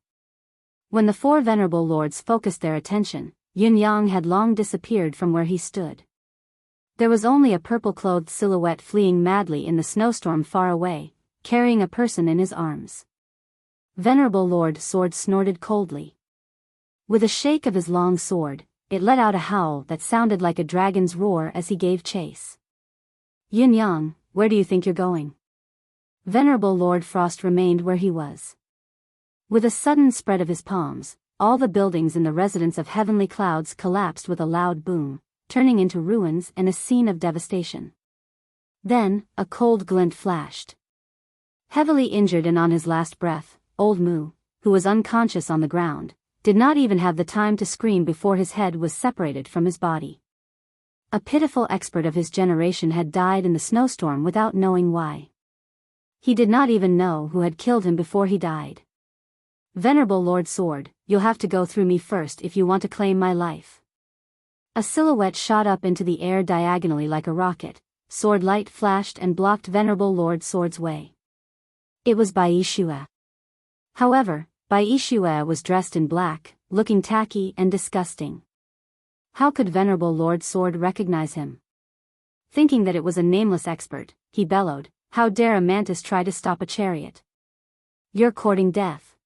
When the 4 venerable lords focused their attention, Yun Yang had long disappeared from where he stood. There was only a purple-clothed silhouette fleeing madly in the snowstorm far away, carrying a person in his arms. Venerable Lord Sword snorted coldly. With a shake of his long sword, it let out a howl that sounded like a dragon's roar as he gave chase. Yin Yang, where do you think you're going? Venerable Lord Frost remained where he was. With a sudden spread of his palms, all the buildings in the residence of heavenly clouds collapsed with a loud boom, turning into ruins and a scene of devastation. Then, a cold glint flashed. Heavily injured and on his last breath, Old Mu, who was unconscious on the ground, did not even have the time to scream before his head was separated from his body. A pitiful expert of his generation had died in the snowstorm without knowing why. He did not even know who had killed him before he died. Venerable Lord Sword, you'll have to go through me first if you want to claim my life. A silhouette shot up into the air diagonally like a rocket, sword light flashed and blocked Venerable Lord Sword's way. It was Bai Shue. However, Bai Shue was dressed in black, looking tacky and disgusting. How could Venerable Lord Sword recognize him? Thinking that it was a nameless expert, he bellowed, "How dare a mantis try to stop a chariot? You're courting death."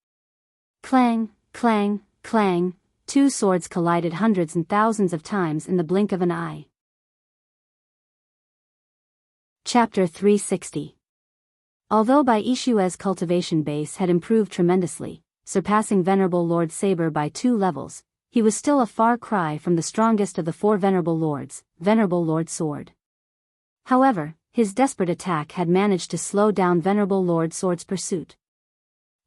Clang, clang, clang, 2 swords collided hundreds and thousands of times in the blink of an eye. Chapter 360. Although Bai Shue's cultivation base had improved tremendously, surpassing Venerable Lord Saber by 2 levels, he was still a far cry from the strongest of the 4 Venerable Lords, Venerable Lord Sword. However, his desperate attack had managed to slow down Venerable Lord Sword's pursuit.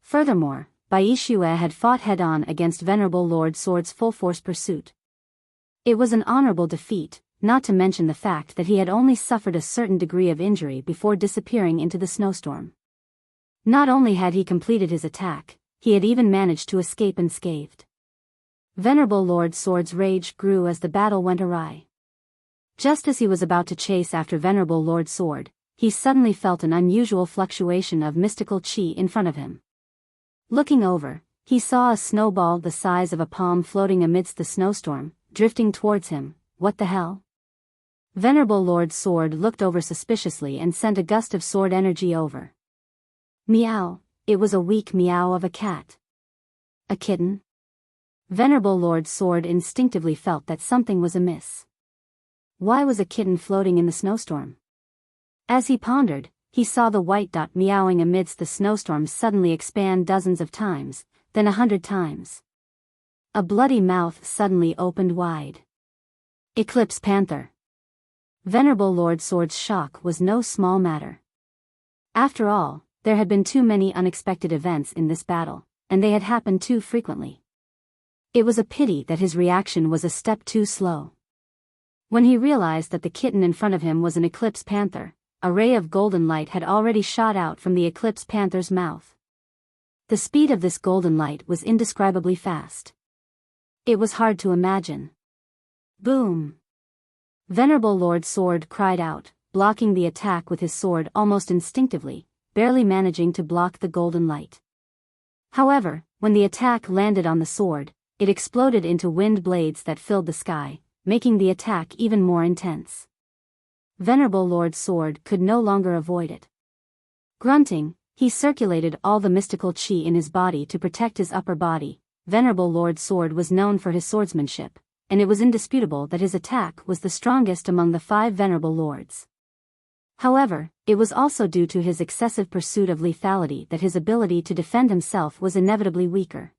Furthermore, Bai Shue had fought head-on against Venerable Lord Sword's full-force pursuit. It was an honorable defeat, not to mention the fact that he had only suffered a certain degree of injury before disappearing into the snowstorm. Not only had he completed his attack, he had even managed to escape unscathed. Venerable Lord Sword's rage grew as the battle went awry. Just as he was about to chase after Venerable Lord Sword, he suddenly felt an unusual fluctuation of mystical chi in front of him. Looking over, he saw a snowball the size of a palm floating amidst the snowstorm, drifting towards him. What the hell? Venerable Lord Sword looked over suspiciously and sent a gust of sword energy over. Meow, it was a weak meow of a cat. A kitten? Venerable Lord Sword instinctively felt that something was amiss. Why was a kitten floating in the snowstorm? As he pondered, he saw the white dot meowing amidst the snowstorm suddenly expand dozens of times, then 100 times. A bloody mouth suddenly opened wide. Eclipse Panther. Venerable Lord Sword's shock was no small matter. After all, there had been too many unexpected events in this battle, and they had happened too frequently. It was a pity that his reaction was a step too slow. When he realized that the kitten in front of him was an Eclipse Panther, a ray of golden light had already shot out from the Eclipse Panther's mouth. The speed of this golden light was indescribably fast. It was hard to imagine. Boom! Venerable Lord Sword cried out, blocking the attack with his sword almost instinctively, barely managing to block the golden light. However, when the attack landed on the sword, it exploded into wind blades that filled the sky, making the attack even more intense. Venerable Lord Sword could no longer avoid it. Grunting, he circulated all the mystical chi in his body to protect his upper body. Venerable Lord Sword was known for his swordsmanship, and it was indisputable that his attack was the strongest among the 5 Venerable Lords. However, it was also due to his excessive pursuit of lethality that his ability to defend himself was inevitably weaker.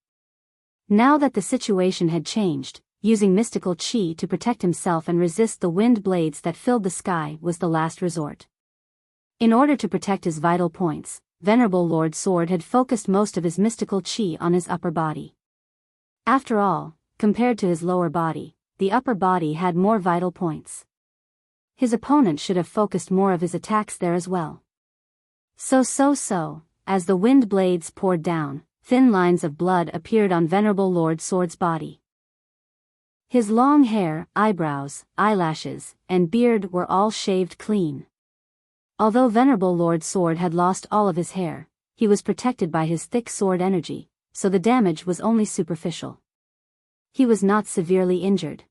Now that the situation had changed, using mystical chi to protect himself and resist the wind blades that filled the sky was the last resort. In order to protect his vital points, Venerable Lord Sword had focused most of his mystical chi on his upper body. After all, compared to his lower body, the upper body had more vital points. His opponent should have focused more of his attacks there as well. So, as the wind blades poured down, thin lines of blood appeared on Venerable Lord Sword's body. His long hair, eyebrows, eyelashes, and beard were all shaved clean. Although Venerable Lord Sword had lost all of his hair, he was protected by his thick sword energy, so the damage was only superficial. He was not severely injured.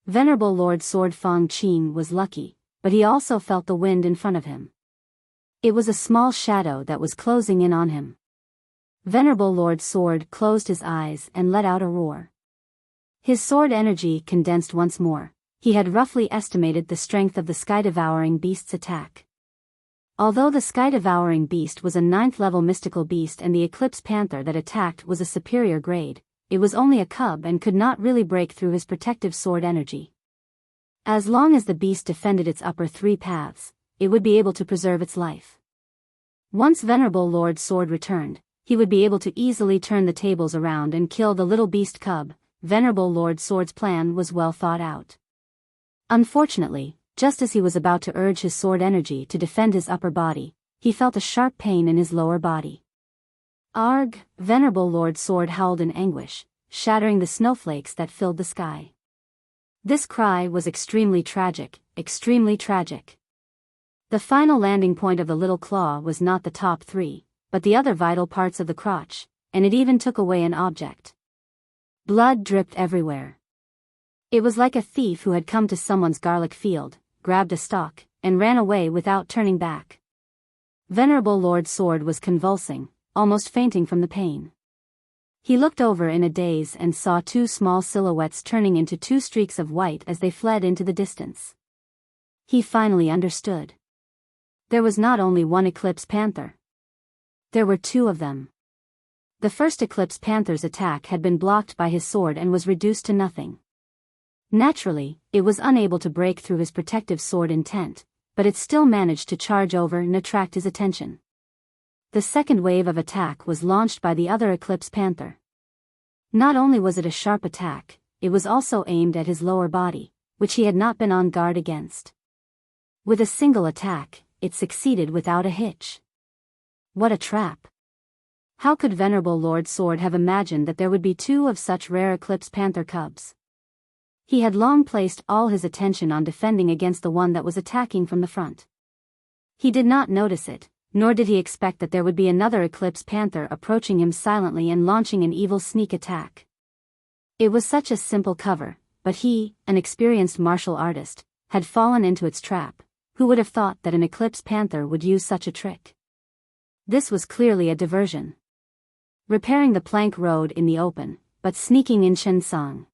Venerable Lord Sword Fong Qin was lucky, but he also felt the wind in front of him. It was a small shadow that was closing in on him. Venerable Lord Sword closed his eyes and let out a roar. His sword energy condensed once more. He had roughly estimated the strength of the sky-devouring beast's attack. Although the sky-devouring beast was a 9th-level mystical beast and the Eclipse Panther that attacked was a superior grade, it was only a cub and could not really break through his protective sword energy. As long as the beast defended its upper 3 paths, it would be able to preserve its life. Once Venerable Lord Sword returned, he would be able to easily turn the tables around and kill the little beast cub. Venerable Lord Sword's plan was well thought out. Unfortunately, just as he was about to urge his sword energy to defend his upper body, he felt a sharp pain in his lower body. Arg! Venerable Lord Sword howled in anguish, shattering the snowflakes that filled the sky. This cry was extremely tragic, extremely tragic. The final landing point of the little claw was not the top 3, but the other vital parts of the crotch, and it even took away an object. Blood dripped everywhere. It was like a thief who had come to someone's garlic field, grabbed a stalk, and ran away without turning back. Venerable Lord Sword was convulsing, almost fainting from the pain. He looked over in a daze and saw 2 small silhouettes turning into 2 streaks of white as they fled into the distance. He finally understood. There was not only one Eclipse Panther. There were 2 of them. The first Eclipse Panther's attack had been blocked by his sword and was reduced to nothing. Naturally, it was unable to break through his protective sword intent, but it still managed to charge over and attract his attention. The second wave of attack was launched by the other Eclipse Panther. Not only was it a sharp attack, it was also aimed at his lower body, which he had not been on guard against. With a single attack, it succeeded without a hitch. What a trap! How could Venerable Lord Sword have imagined that there would be 2 of such rare Eclipse Panther cubs? He had long placed all his attention on defending against the one that was attacking from the front. He did not notice it, nor did he expect that there would be another Eclipse Panther approaching him silently and launching an evil sneak attack. It was such a simple cover, but he, an experienced martial artist, had fallen into its trap. Who would have thought that an Eclipse Panther would use such a trick? This was clearly a diversion. Repairing the plank road in the open, but sneaking in Shensong.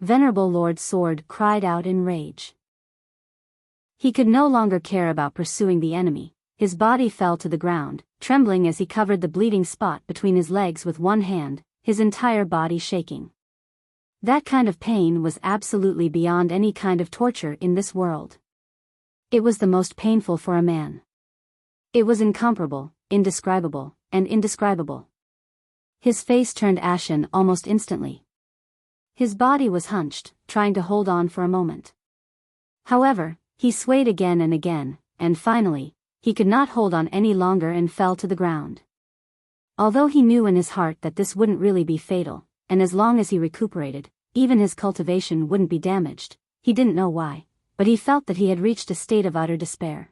Venerable Lord Sword cried out in rage. He could no longer care about pursuing the enemy. His body fell to the ground, trembling as he covered the bleeding spot between his legs with one hand, his entire body shaking. That kind of pain was absolutely beyond any kind of torture in this world. It was the most painful for a man. It was incomparable, indescribable, and indescribable. His face turned ashen almost instantly. His body was hunched, trying to hold on for a moment. However, he swayed again, and finally, he could not hold on any longer and fell to the ground. Although he knew in his heart that this wouldn't really be fatal, and as long as he recuperated, even his cultivation wouldn't be damaged, he didn't know why, but he felt that he had reached a state of utter despair.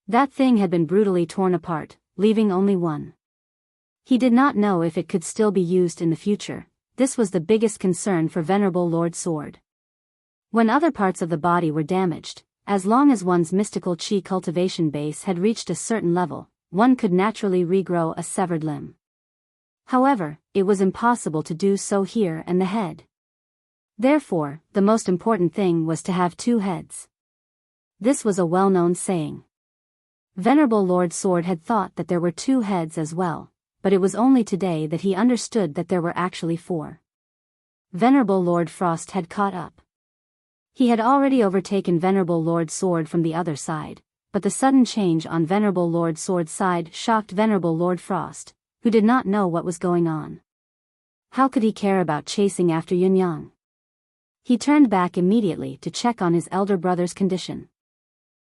That thing had been brutally torn apart, leaving only one. He did not know if it could still be used in the future. This was the biggest concern for Venerable Lord Sword. When other parts of the body were damaged, as long as one's mystical chi cultivation base had reached a certain level, one could naturally regrow a severed limb. However, it was impossible to do so here and the head. Therefore, the most important thing was to have 2 heads. This was a well-known saying. Venerable Lord Sword had thought that there were 2 heads as well, but it was only today that he understood that there were actually 4. Venerable Lord Frost had caught up. He had already overtaken Venerable Lord Sword from the other side, but the sudden change on Venerable Lord Sword's side shocked Venerable Lord Frost, who did not know what was going on. How could he care about chasing after Yunyang? He turned back immediately to check on his elder brother's condition.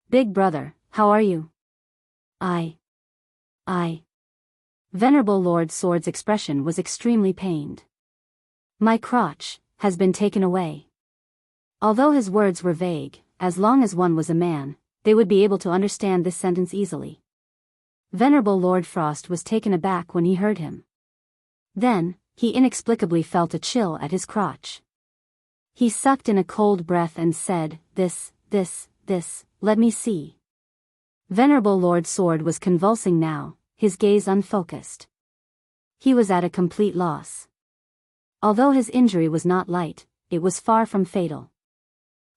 "Big brother, how are you?" I. Venerable Lord Sword's expression was extremely pained. "My crotch has been taken away." Although his words were vague, as long as one was a man, they would be able to understand this sentence easily. Venerable Lord Frost was taken aback when he heard him. Then, he inexplicably felt a chill at his crotch. He sucked in a cold breath and said, This, let me see." Venerable Lord Sword was convulsing now, his gaze unfocused. He was at a complete loss. Although his injury was not light, it was far from fatal.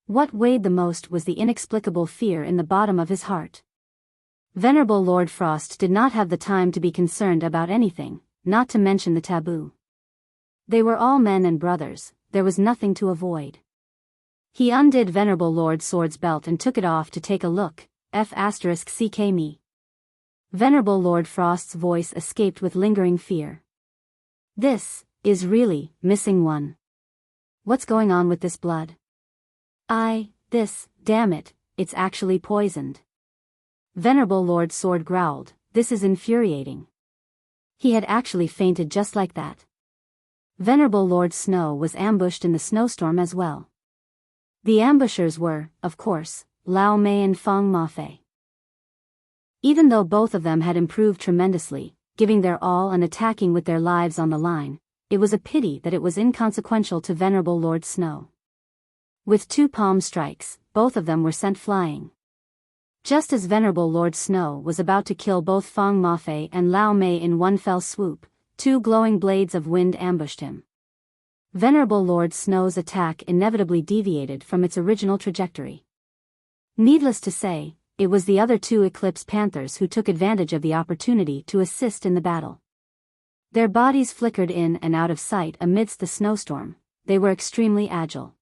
What weighed the most was the inexplicable fear in the bottom of his heart. Venerable Lord Frost did not have the time to be concerned about anything, not to mention the taboo. They were all men and brothers, there was nothing to avoid. He undid Venerable Lord Sword's belt and took it off to take a look. F***ck me. Venerable Lord Frost's voice escaped with lingering fear. "This is really missing one. What's going on with this blood?" Damn it, it's actually poisoned." Venerable Lord Sword growled, "This is infuriating." He had actually fainted just like that. Venerable Lord Snow was ambushed in the snowstorm as well. The ambushers were, of course, Lao Mei and Feng Mafei. Even though both of them had improved tremendously, giving their all and attacking with their lives on the line, it was a pity that it was inconsequential to Venerable Lord Snow. With 2 palm strikes, both of them were sent flying. Just as Venerable Lord Snow was about to kill both Feng Mafei and Lao Mei in one fell swoop, 2 glowing blades of wind ambushed him. Venerable Lord Snow's attack inevitably deviated from its original trajectory. Needless to say, it was the other 2 Eclipse Panthers who took advantage of the opportunity to assist in the battle. Their bodies flickered in and out of sight amidst the snowstorm. They were extremely agile.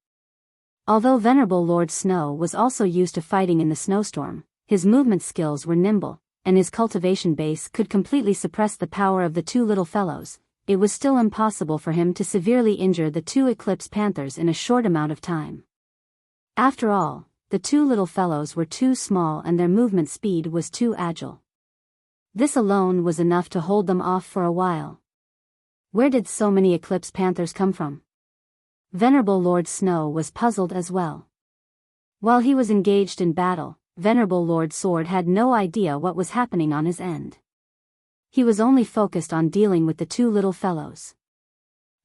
Although Venerable Lord Snow was also used to fighting in the snowstorm, his movement skills were nimble, and his cultivation base could completely suppress the power of the 2 little fellows. It was still impossible for him to severely injure the 2 Eclipse Panthers in a short amount of time. After all, the 2 little fellows were too small and their movement speed was too agile. This alone was enough to hold them off for a while. Where did so many Eclipse Panthers come from? Venerable Lord Snow was puzzled as well. While he was engaged in battle, Venerable Lord Sword had no idea what was happening on his end. He was only focused on dealing with the 2 little fellows.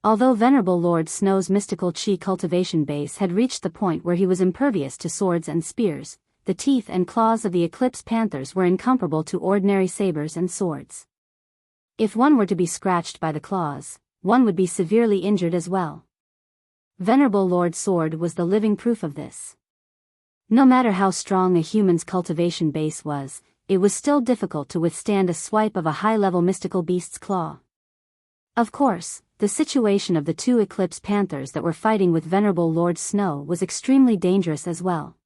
Although Venerable Lord Snow's mystical chi cultivation base had reached the point where he was impervious to swords and spears, the teeth and claws of the Eclipse Panthers were incomparable to ordinary sabers and swords. If one were to be scratched by the claws, one would be severely injured as well. Venerable Lord Sword was the living proof of this. No matter how strong a human's cultivation base was, it was still difficult to withstand a swipe of a high-level mystical beast's claw. Of course, the situation of the 2 Eclipse Panthers that were fighting with Venerable Lord Snow was extremely dangerous as well.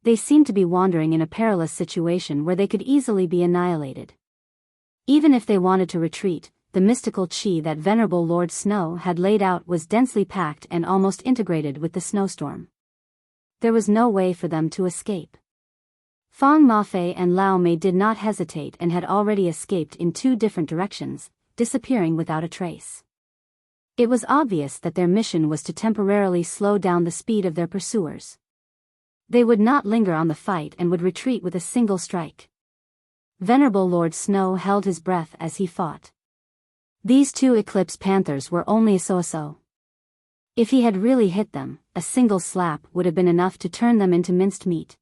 They seemed to be wandering in a perilous situation where they could easily be annihilated. Even if they wanted to retreat, the mystical chi that Venerable Lord Snow had laid out was densely packed and almost integrated with the snowstorm. There was no way for them to escape. Feng Mafei and Lao Mei did not hesitate and had already escaped in 2 different directions, disappearing without a trace. It was obvious that their mission was to temporarily slow down the speed of their pursuers. They would not linger on the fight and would retreat with a single strike. Venerable Lord Snow held his breath as he fought. These 2 Eclipse Panthers were only a so-so. If he had really hit them, a single slap would have been enough to turn them into minced meat.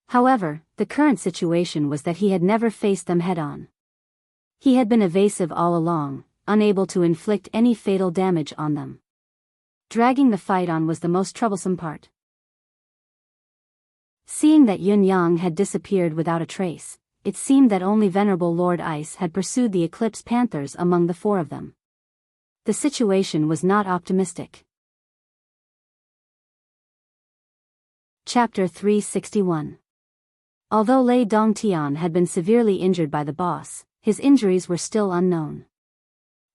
However, the current situation was that he had never faced them head-on. He had been evasive all along, unable to inflict any fatal damage on them. Dragging the fight on was the most troublesome part. Seeing that Yunyang had disappeared without a trace, it seemed that only Venerable Lord Ice had pursued the Eclipse Panthers among the 4 of them. The situation was not optimistic. Chapter 361. Although Lei Dongtian had been severely injured by the boss, his injuries were still unknown.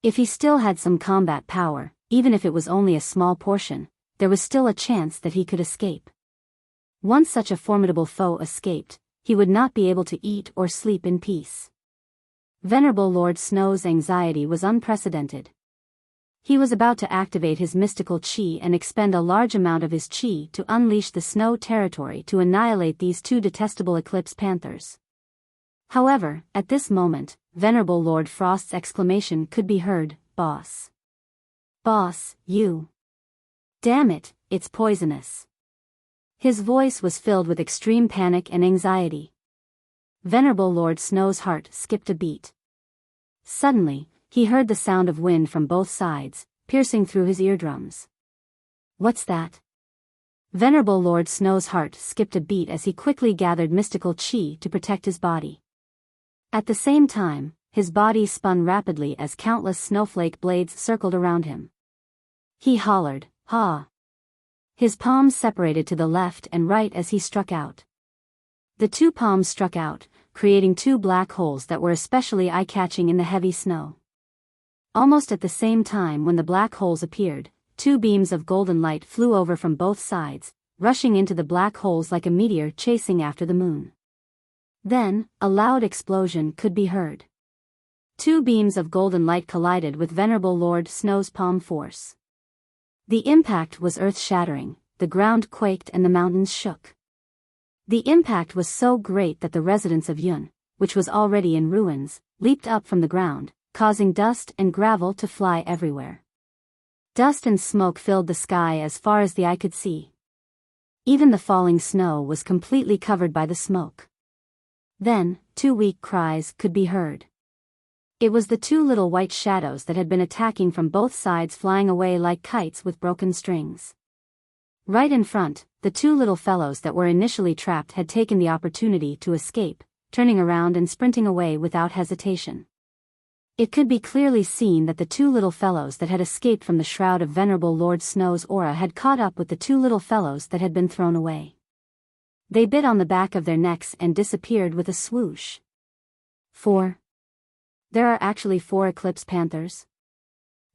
If he still had some combat power, even if it was only a small portion, there was still a chance that he could escape. Once such a formidable foe escaped, he would not be able to eat or sleep in peace. Venerable Lord Snow's anxiety was unprecedented. He was about to activate his mystical chi and expend a large amount of his chi to unleash the snow territory to annihilate these two detestable eclipse panthers. However, at this moment, Venerable Lord Frost's exclamation could be heard, "Boss! Boss, you! Damn it, it's poisonous!" His voice was filled with extreme panic and anxiety. Venerable Lord Snow's heart skipped a beat. Suddenly, he heard the sound of wind from both sides, piercing through his eardrums. What's that? Venerable Lord Snow's heart skipped a beat as he quickly gathered mystical chi to protect his body. At the same time, his body spun rapidly as countless snowflake blades circled around him. He hollered, "Ha!" His palms separated to the left and right as he struck out. The two palms struck out, creating two black holes that were especially eye-catching in the heavy snow. Almost at the same time when the black holes appeared, two beams of golden light flew over from both sides, rushing into the black holes like a meteor chasing after the moon. Then, a loud explosion could be heard. Two beams of golden light collided with Venerable Lord Snow's palm force. The impact was earth-shattering, the ground quaked and the mountains shook. The impact was so great that the residents of Yun, which was already in ruins, leaped up from the ground, causing dust and gravel to fly everywhere. Dust and smoke filled the sky as far as the eye could see. Even the falling snow was completely covered by the smoke. Then, two weak cries could be heard. It was the two little white shadows that had been attacking from both sides flying away like kites with broken strings. Right in front, the two little fellows that were initially trapped had taken the opportunity to escape, turning around and sprinting away without hesitation. It could be clearly seen that the two little fellows that had escaped from the shroud of Venerable Lord Snow's aura had caught up with the two little fellows that had been thrown away. They bit on the back of their necks and disappeared with a swoosh. 4. There are actually 4 eclipse panthers?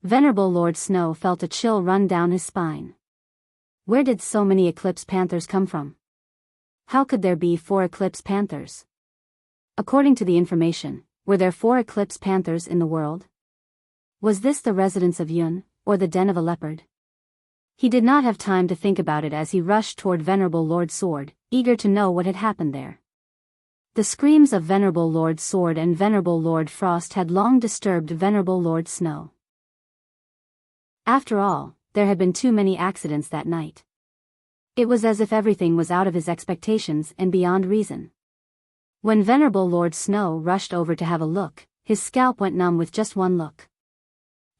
Venerable Lord Snow felt a chill run down his spine. Where did so many eclipse panthers come from? How could there be 4 eclipse panthers? According to the information, were there 4 eclipse panthers in the world? Was this the residence of Yun, or the den of a leopard? He did not have time to think about it as he rushed toward Venerable Lord Sword, eager to know what had happened there. The screams of Venerable Lord Sword and Venerable Lord Frost had long disturbed Venerable Lord Snow. After all, there had been too many accidents that night. It was as if everything was out of his expectations and beyond reason. When Venerable Lord Snow rushed over to have a look, his scalp went numb with just one look.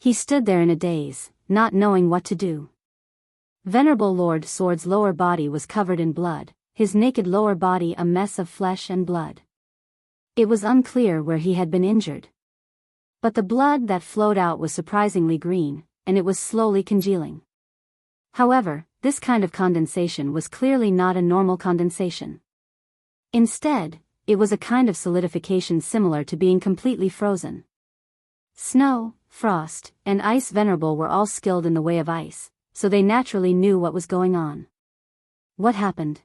He stood there in a daze, not knowing what to do. Venerable Lord Sword's lower body was covered in blood, his naked lower body a mess of flesh and blood. It was unclear where he had been injured. But the blood that flowed out was surprisingly green, and it was slowly congealing. However, this kind of condensation was clearly not a normal condensation. Instead, it was a kind of solidification similar to being completely frozen. Snow, Frost, and Ice Venerable were all skilled in the way of ice, so they naturally knew what was going on. What happened?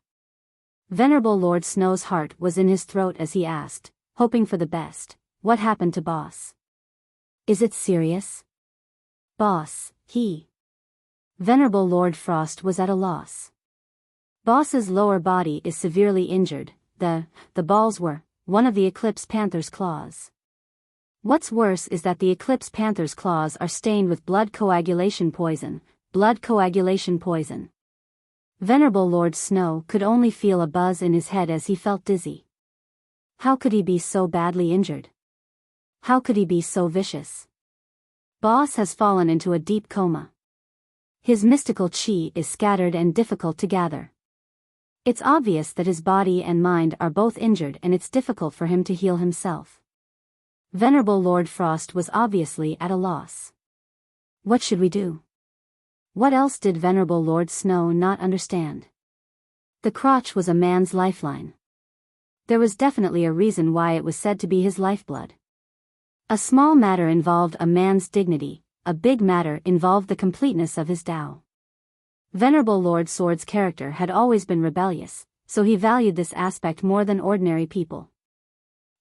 Venerable Lord Snow's heart was in his throat as he asked, hoping for the best, what happened to Boss? Is it serious? Boss, Venerable Lord Frost was at a loss. Boss's lower body is severely injured, the balls were one of the Eclipse Panther's claws. What's worse is that the Eclipse Panther's claws are stained with blood coagulation poison. Venerable Lord Snow could only feel a buzz in his head as he felt dizzy. How could he be so badly injured? How could he be so vicious? Boss has fallen into a deep coma. His mystical chi is scattered and difficult to gather. It's obvious that his body and mind are both injured and it's difficult for him to heal himself. Venerable Lord Frost was obviously at a loss. What should we do? What else did Venerable Lord Snow not understand? The crotch was a man's lifeline. There was definitely a reason why it was said to be his lifeblood. A small matter involved a man's dignity, a big matter involved the completeness of his Tao. Venerable Lord Sword's character had always been rebellious, so he valued this aspect more than ordinary people.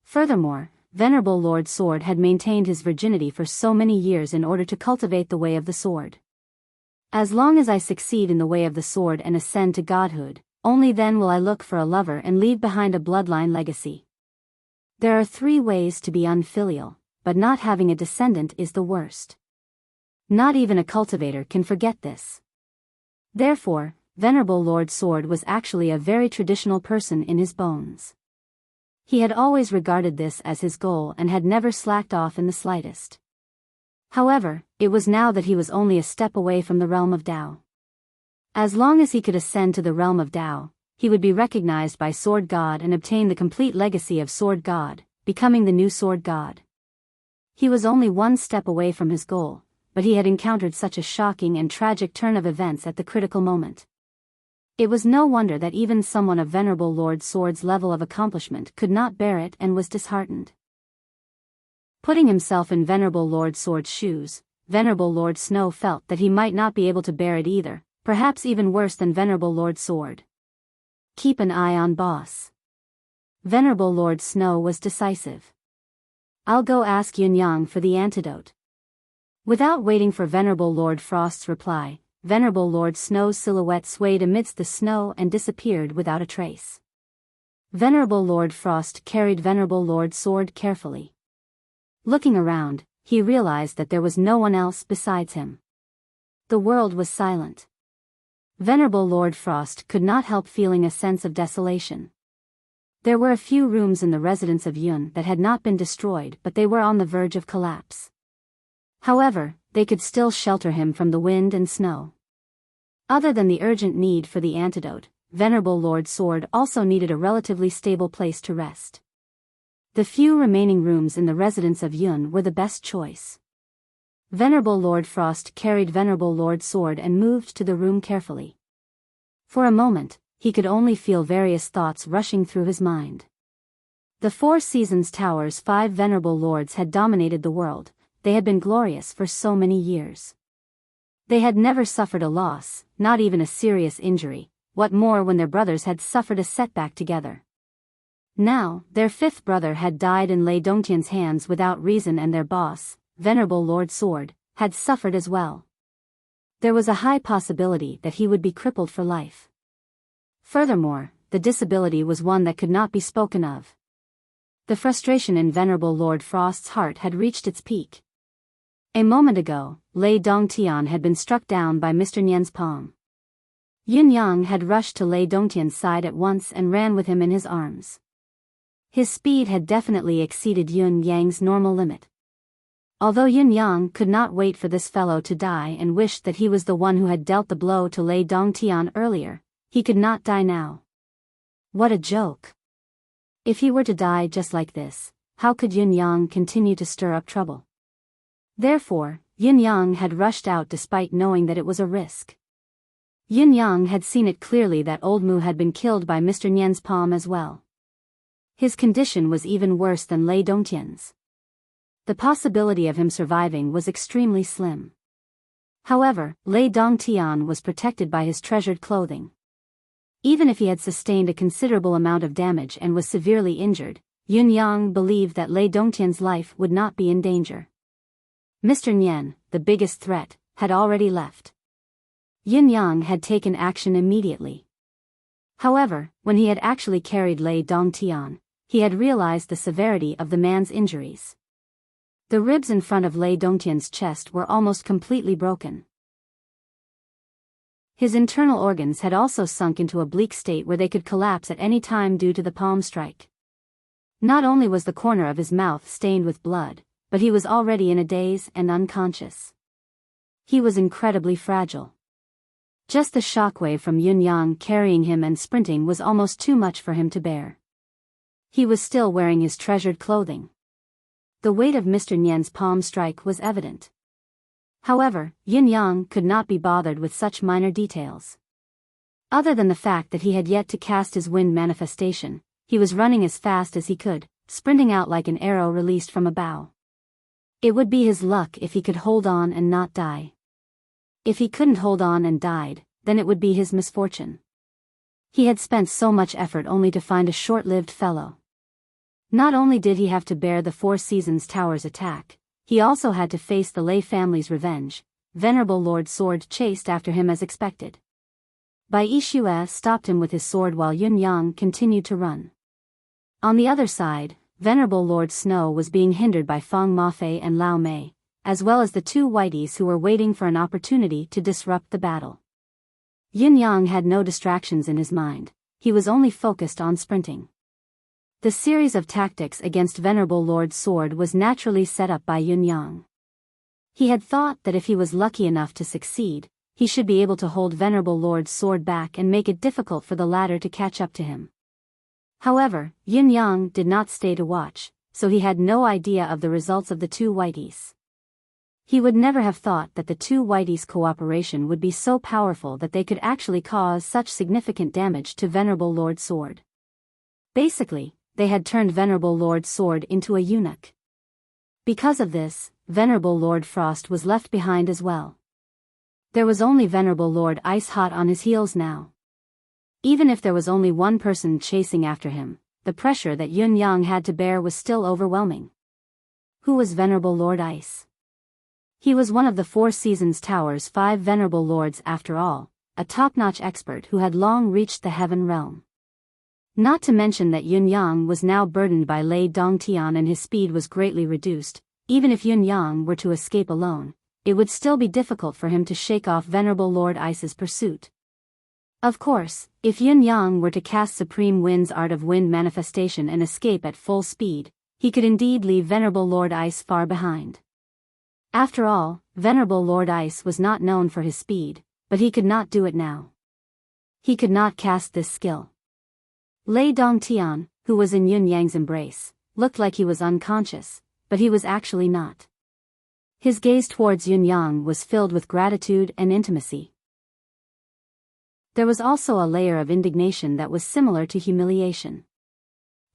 Furthermore, Venerable Lord Sword had maintained his virginity for so many years in order to cultivate the way of the sword. As long as I succeed in the way of the sword and ascend to godhood, only then will I look for a lover and leave behind a bloodline legacy. There are 3 ways to be unfilial, but not having a descendant is the worst. Not even a cultivator can forget this. Therefore, Venerable Lord Sword was actually a very traditional person in his bones. He had always regarded this as his goal and had never slacked off in the slightest. However, it was now that he was only a step away from the realm of Tao. As long as he could ascend to the realm of Tao, he would be recognized by Sword God and obtain the complete legacy of Sword God, becoming the new Sword God. He was only 1 step away from his goal, but he had encountered such a shocking and tragic turn of events at the critical moment. It was no wonder that even someone of Venerable Lord Sword's level of accomplishment could not bear it and was disheartened. Putting himself in Venerable Lord Sword's shoes, Venerable Lord Snow felt that he might not be able to bear it either, perhaps even worse than Venerable Lord Sword. Keep an eye on boss. Venerable Lord Snow was decisive. I'll go ask Yun Yang for the antidote. Without waiting for Venerable Lord Frost's reply, Venerable Lord Snow's silhouette swayed amidst the snow and disappeared without a trace. Venerable Lord Frost carried Venerable Lord Sword carefully. Looking around, he realized that there was no one else besides him. The world was silent. Venerable Lord Frost could not help feeling a sense of desolation. There were a few rooms in the residence of Yun that had not been destroyed, but they were on the verge of collapse. However, they could still shelter him from the wind and snow. Other than the urgent need for the antidote, Venerable Lord Sword also needed a relatively stable place to rest. The few remaining rooms in the residence of Yun were the best choice. Venerable Lord Frost carried Venerable Lord Sword and moved to the room carefully. For a moment, he could only feel various thoughts rushing through his mind. The 4 Seasons Tower's 5 Venerable Lords had dominated the world. They had been glorious for so many years. They had never suffered a loss, not even a serious injury, what more when their brothers had suffered a setback together. Now, their 5th brother had died in Lei Dongtian's hands without reason, and their boss, Venerable Lord Sword, had suffered as well. There was a high possibility that he would be crippled for life. Furthermore, the disability was one that could not be spoken of. The frustration in Venerable Lord Frost's heart had reached its peak. A moment ago, Lei Dongtian had been struck down by Mr. Nian's palm. Yun Yang had rushed to Lei Dongtian's side at once and ran with him in his arms. His speed had definitely exceeded Yun Yang's normal limit. Although Yun Yang could not wait for this fellow to die and wished that he was the one who had dealt the blow to Lei Dongtian earlier, he could not die now. What a joke! If he were to die just like this, how could Yun Yang continue to stir up trouble? Therefore, Yun Yang had rushed out despite knowing that it was a risk. Yun Yang had seen it clearly that old Mu had been killed by Mr. Nian's palm as well. His condition was even worse than Lei Dongtian's. The possibility of him surviving was extremely slim. However, Lei Dongtian was protected by his treasured clothing. Even if he had sustained a considerable amount of damage and was severely injured, Yun Yang believed that Lei Dongtian's life would not be in danger. Mr. Nian, the biggest threat, had already left. Yun Yang had taken action immediately. However, when he had actually carried Lei Dongtian, he had realized the severity of the man's injuries. The ribs in front of Lei Dongtian's chest were almost completely broken. His internal organs had also sunk into a bleak state where they could collapse at any time due to the palm strike. Not only was the corner of his mouth stained with blood, but he was already in a daze and unconscious. He was incredibly fragile. Just the shockwave from Yun Yang carrying him and sprinting was almost too much for him to bear. He was still wearing his treasured clothing. The weight of Mr. Nian's palm strike was evident. However, Yun Yang could not be bothered with such minor details. Other than the fact that he had yet to cast his wind manifestation, he was running as fast as he could, sprinting out like an arrow released from a bow. It would be his luck if he could hold on and not die. If he couldn't hold on and died, then it would be his misfortune. He had spent so much effort only to find a short-lived fellow. Not only did he have to bear the Four Seasons Tower's attack, he also had to face the Lei family's revenge. Venerable Lord Sword chased after him as expected. Bai Yixue stopped him with his sword while Yun Yang continued to run. On the other side, Venerable Lord Snow was being hindered by Feng Mafei and Lao Mei, as well as the two whiteys who were waiting for an opportunity to disrupt the battle. Yun Yang had no distractions in his mind, he was only focused on sprinting. The series of tactics against Venerable Lord Sword was naturally set up by Yun Yang. He had thought that if he was lucky enough to succeed, he should be able to hold Venerable Lord Sword back and make it difficult for the latter to catch up to him. However, Yun Yang did not stay to watch, so he had no idea of the results of the two whiteys. He would never have thought that the two whiteys' cooperation would be so powerful that they could actually cause such significant damage to Venerable Lord Sword. Basically, they had turned Venerable Lord Sword into a eunuch. Because of this, Venerable Lord Frost was left behind as well. There was only Venerable Lord Ice hot on his heels now. Even if there was only one person chasing after him, the pressure that Yun Yang had to bear was still overwhelming. Who was Venerable Lord Ice? He was one of the Four Seasons Tower's 5 Venerable Lords after all, a top-notch expert who had long reached the Heaven Realm. Not to mention that Yun Yang was now burdened by Lei Dongtian and his speed was greatly reduced. Even if Yun Yang were to escape alone, it would still be difficult for him to shake off Venerable Lord Ice's pursuit. Of course, if Yun Yang were to cast Supreme Wind's Art of Wind Manifestation and escape at full speed, he could indeed leave Venerable Lord Ice far behind. After all, Venerable Lord Ice was not known for his speed, but he could not do it now. He could not cast this skill. Lei Dongtian, who was in Yun Yang's embrace, looked like he was unconscious, but he was actually not. His gaze towards Yun Yang was filled with gratitude and intimacy. There was also a layer of indignation that was similar to humiliation.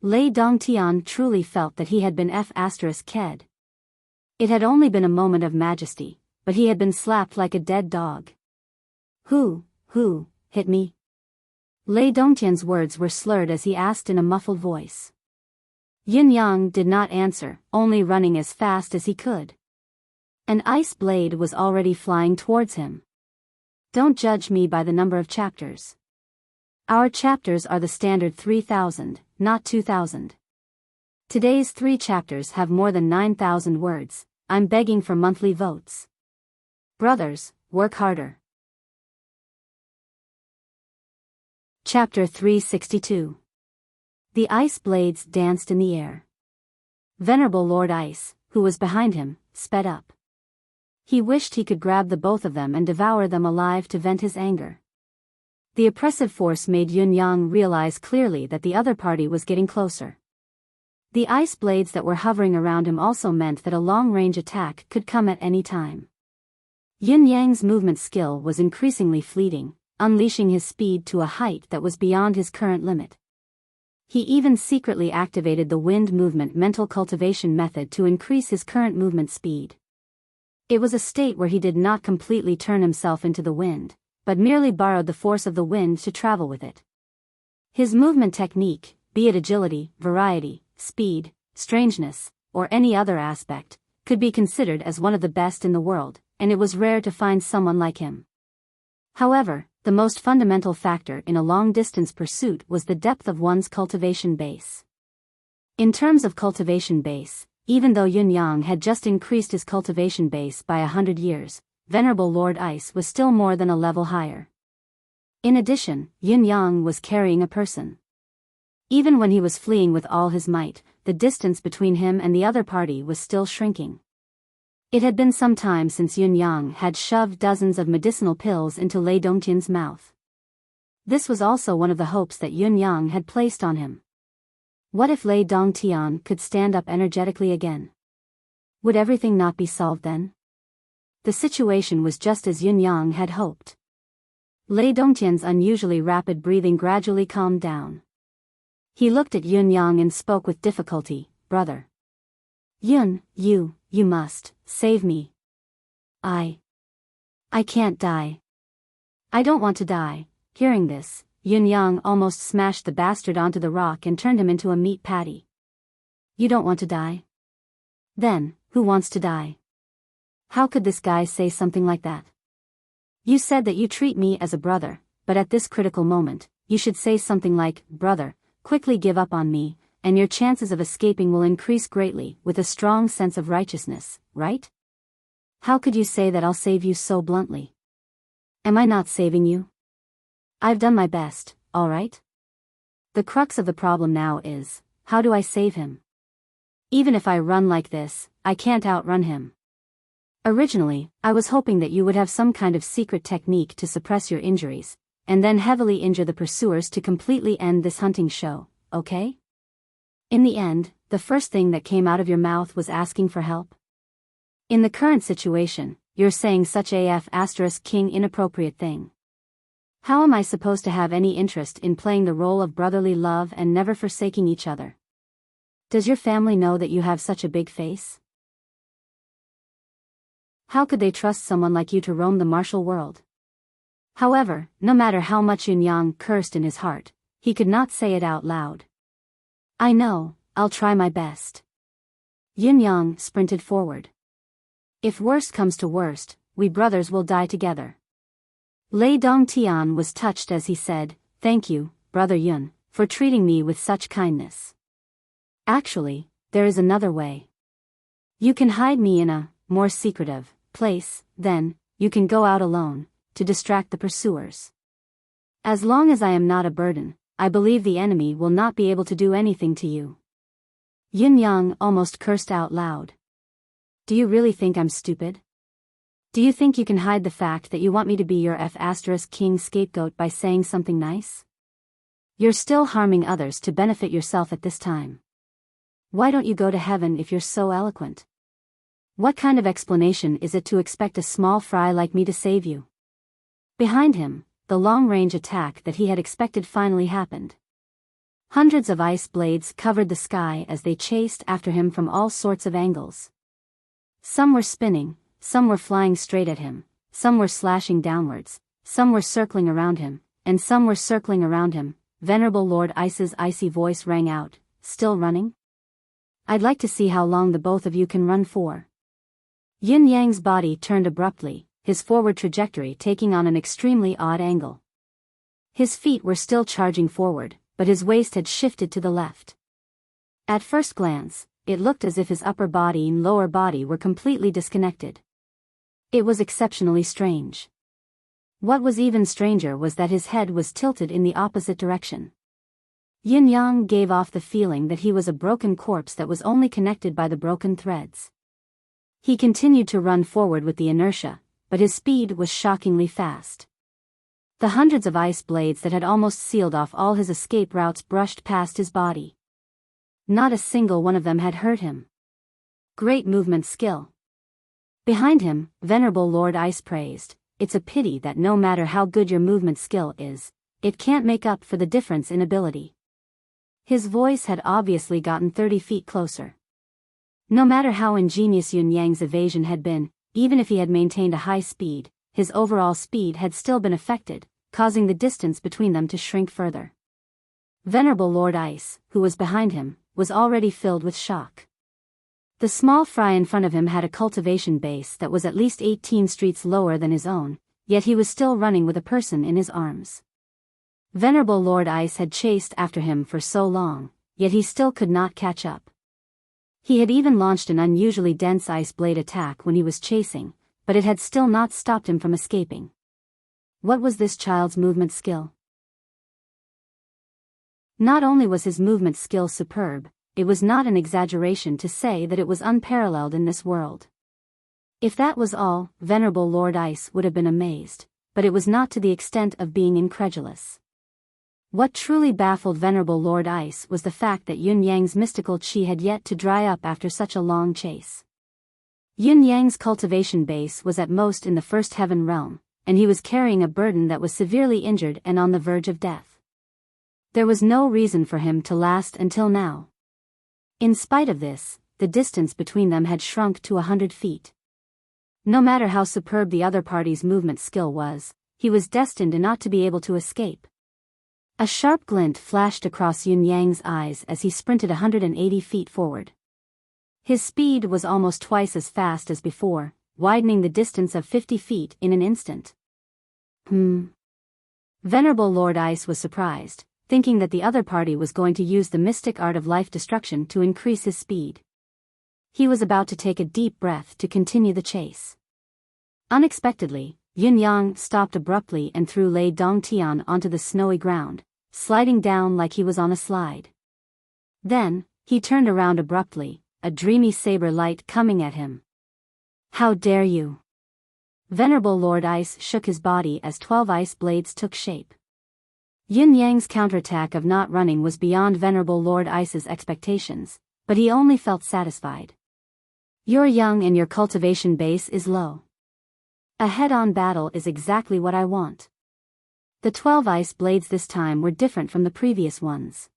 Lei Dongtian truly felt that he had been F***ed. It had only been a moment of majesty, but he had been slapped like a dead dog. Who hit me? Lei Dongtian's words were slurred as he asked in a muffled voice. Yun Yang did not answer, only running as fast as he could. An ice blade was already flying towards him. Don't judge me by the number of chapters. Our chapters are the standard 3,000, not 2,000. Today's 3 chapters have more than 9,000 words. I'm begging for monthly votes. Brothers, work harder. Chapter 362. The ice blades danced in the air. Venerable Lord Ice, who was behind him, sped up. He wished he could grab the both of them and devour them alive to vent his anger. The oppressive force made Yun Yang realize clearly that the other party was getting closer. The ice blades that were hovering around him also meant that a long-range attack could come at any time. Yun Yang's movement skill was increasingly fleeting, unleashing his speed to a height that was beyond his current limit. He even secretly activated the wind movement mental cultivation method to increase his current movement speed. It was a state where he did not completely turn himself into the wind, but merely borrowed the force of the wind to travel with it. His movement technique, be it agility, variety, speed, strangeness, or any other aspect, could be considered as one of the best in the world, and it was rare to find someone like him. However, the most fundamental factor in a long-distance pursuit was the depth of one's cultivation base. In terms of cultivation base, even though Yun Yang had just increased his cultivation base by 100 years, Venerable Lord Ice was still more than a level higher. In addition, Yun Yang was carrying a person. Even when he was fleeing with all his might, the distance between him and the other party was still shrinking. It had been some time since Yun Yang had shoved dozens of medicinal pills into Lei Dongtian's mouth. This was also one of the hopes that Yun Yang had placed on him. What if Lei Dongtian could stand up energetically again? Would everything not be solved then? The situation was just as Yun Yang had hoped. Lei Dongtian's unusually rapid breathing gradually calmed down. He looked at Yun Yang and spoke with difficulty, brother. Yun, you must, save me. I can't die. I don't want to die. Hearing this, Yun Yang almost smashed the bastard onto the rock and turned him into a meat patty. You don't want to die? Then, who wants to die? How could this guy say something like that? You said that you treat me as a brother, but at this critical moment, you should say something like, brother, quickly give up on me, and your chances of escaping will increase greatly with a strong sense of righteousness, right? How could you say that I'll save you so bluntly? Am I not saving you? I've done my best, all right? The crux of the problem now is, how do I save him? Even if I run like this, I can't outrun him. Originally, I was hoping that you would have some kind of secret technique to suppress your injuries, and then heavily injure the pursuers to completely end this hunting show, okay? In the end, the first thing that came out of your mouth was asking for help. In the current situation, you're saying such *king inappropriate thing. How am I supposed to have any interest in playing the role of brotherly love and never forsaking each other? Does your family know that you have such a big face? How could they trust someone like you to roam the martial world? However, no matter how much Yun Yang cursed in his heart, he could not say it out loud. I know, I'll try my best. Yun Yang sprinted forward. If worst comes to worst, we brothers will die together. Lei Dongtian was touched as he said, thank you, brother Yun, for treating me with such kindness. Actually, there is another way. You can hide me in a more secretive place, then you can go out alone to distract the pursuers. As long as I am not a burden, I believe the enemy will not be able to do anything to you. Yun Yang almost cursed out loud. Do you really think I'm stupid? Do you think you can hide the fact that you want me to be your *king scapegoat by saying something nice? You're still harming others to benefit yourself at this time. Why don't you go to heaven if you're so eloquent? What kind of explanation is it to expect a small fry like me to save you? Behind him, the long-range attack that he had expected finally happened. Hundreds of ice blades covered the sky as they chased after him from all sorts of angles. Some were spinning, some were flying straight at him, some were slashing downwards, some were circling around him, and some were circling around him. Venerable Lord Ice's icy voice rang out, still running? I'd like to see how long the both of you can run for. Yin Yang's body turned abruptly, his forward trajectory taking on an extremely odd angle. His feet were still charging forward, but his waist had shifted to the left. At first glance, it looked as if his upper body and lower body were completely disconnected. It was exceptionally strange. What was even stranger was that his head was tilted in the opposite direction. Yin Yang gave off the feeling that he was a broken corpse that was only connected by the broken threads. He continued to run forward with the inertia, but his speed was shockingly fast. The hundreds of ice blades that had almost sealed off all his escape routes brushed past his body. Not a single one of them had hurt him. Great movement skill. Behind him, Venerable Lord Ice praised, it's a pity that no matter how good your movement skill is, it can't make up for the difference in ability. His voice had obviously gotten 30 feet closer. No matter how ingenious Yun Yang's evasion had been, even if he had maintained a high speed, his overall speed had still been affected, causing the distance between them to shrink further. Venerable Lord Ice, who was behind him, was already filled with shock. The small fry in front of him had a cultivation base that was at least 18 streets lower than his own, yet he was still running with a person in his arms. Venerable Lord Ice had chased after him for so long, yet he still could not catch up. He had even launched an unusually dense ice blade attack when he was chasing, but it had still not stopped him from escaping. What was this child's movement skill? Not only was his movement skill superb, it was not an exaggeration to say that it was unparalleled in this world. If that was all, Venerable Lord Ice would have been amazed, but it was not to the extent of being incredulous. What truly baffled Venerable Lord Ice was the fact that Yun Yang's mystical chi had yet to dry up after such a long chase. Yun Yang's cultivation base was at most in the first heaven realm, and he was carrying a burden that was severely injured and on the verge of death. There was no reason for him to last until now. In spite of this, the distance between them had shrunk to 100 feet. No matter how superb the other party's movement skill was, he was destined not to be able to escape. A sharp glint flashed across Yun Yang's eyes as he sprinted 180 feet forward. His speed was almost twice as fast as before, widening the distance of 50 feet in an instant. Venerable Lord Ice was surprised, thinking that the other party was going to use the mystic art of life destruction to increase his speed. He was about to take a deep breath to continue the chase. Unexpectedly, Yun Yang stopped abruptly and threw Lei Dongtian onto the snowy ground, sliding down like he was on a slide. Then, he turned around abruptly, a dreamy saber light coming at him. How dare you! Venerable Lord Ice shook his body as 12 ice blades took shape. Yun Yang's counterattack of not running was beyond Venerable Lord Ice's expectations, but he only felt satisfied. You're young and your cultivation base is low. A head-on battle is exactly what I want. The 12 ice blades this time were different from the previous ones.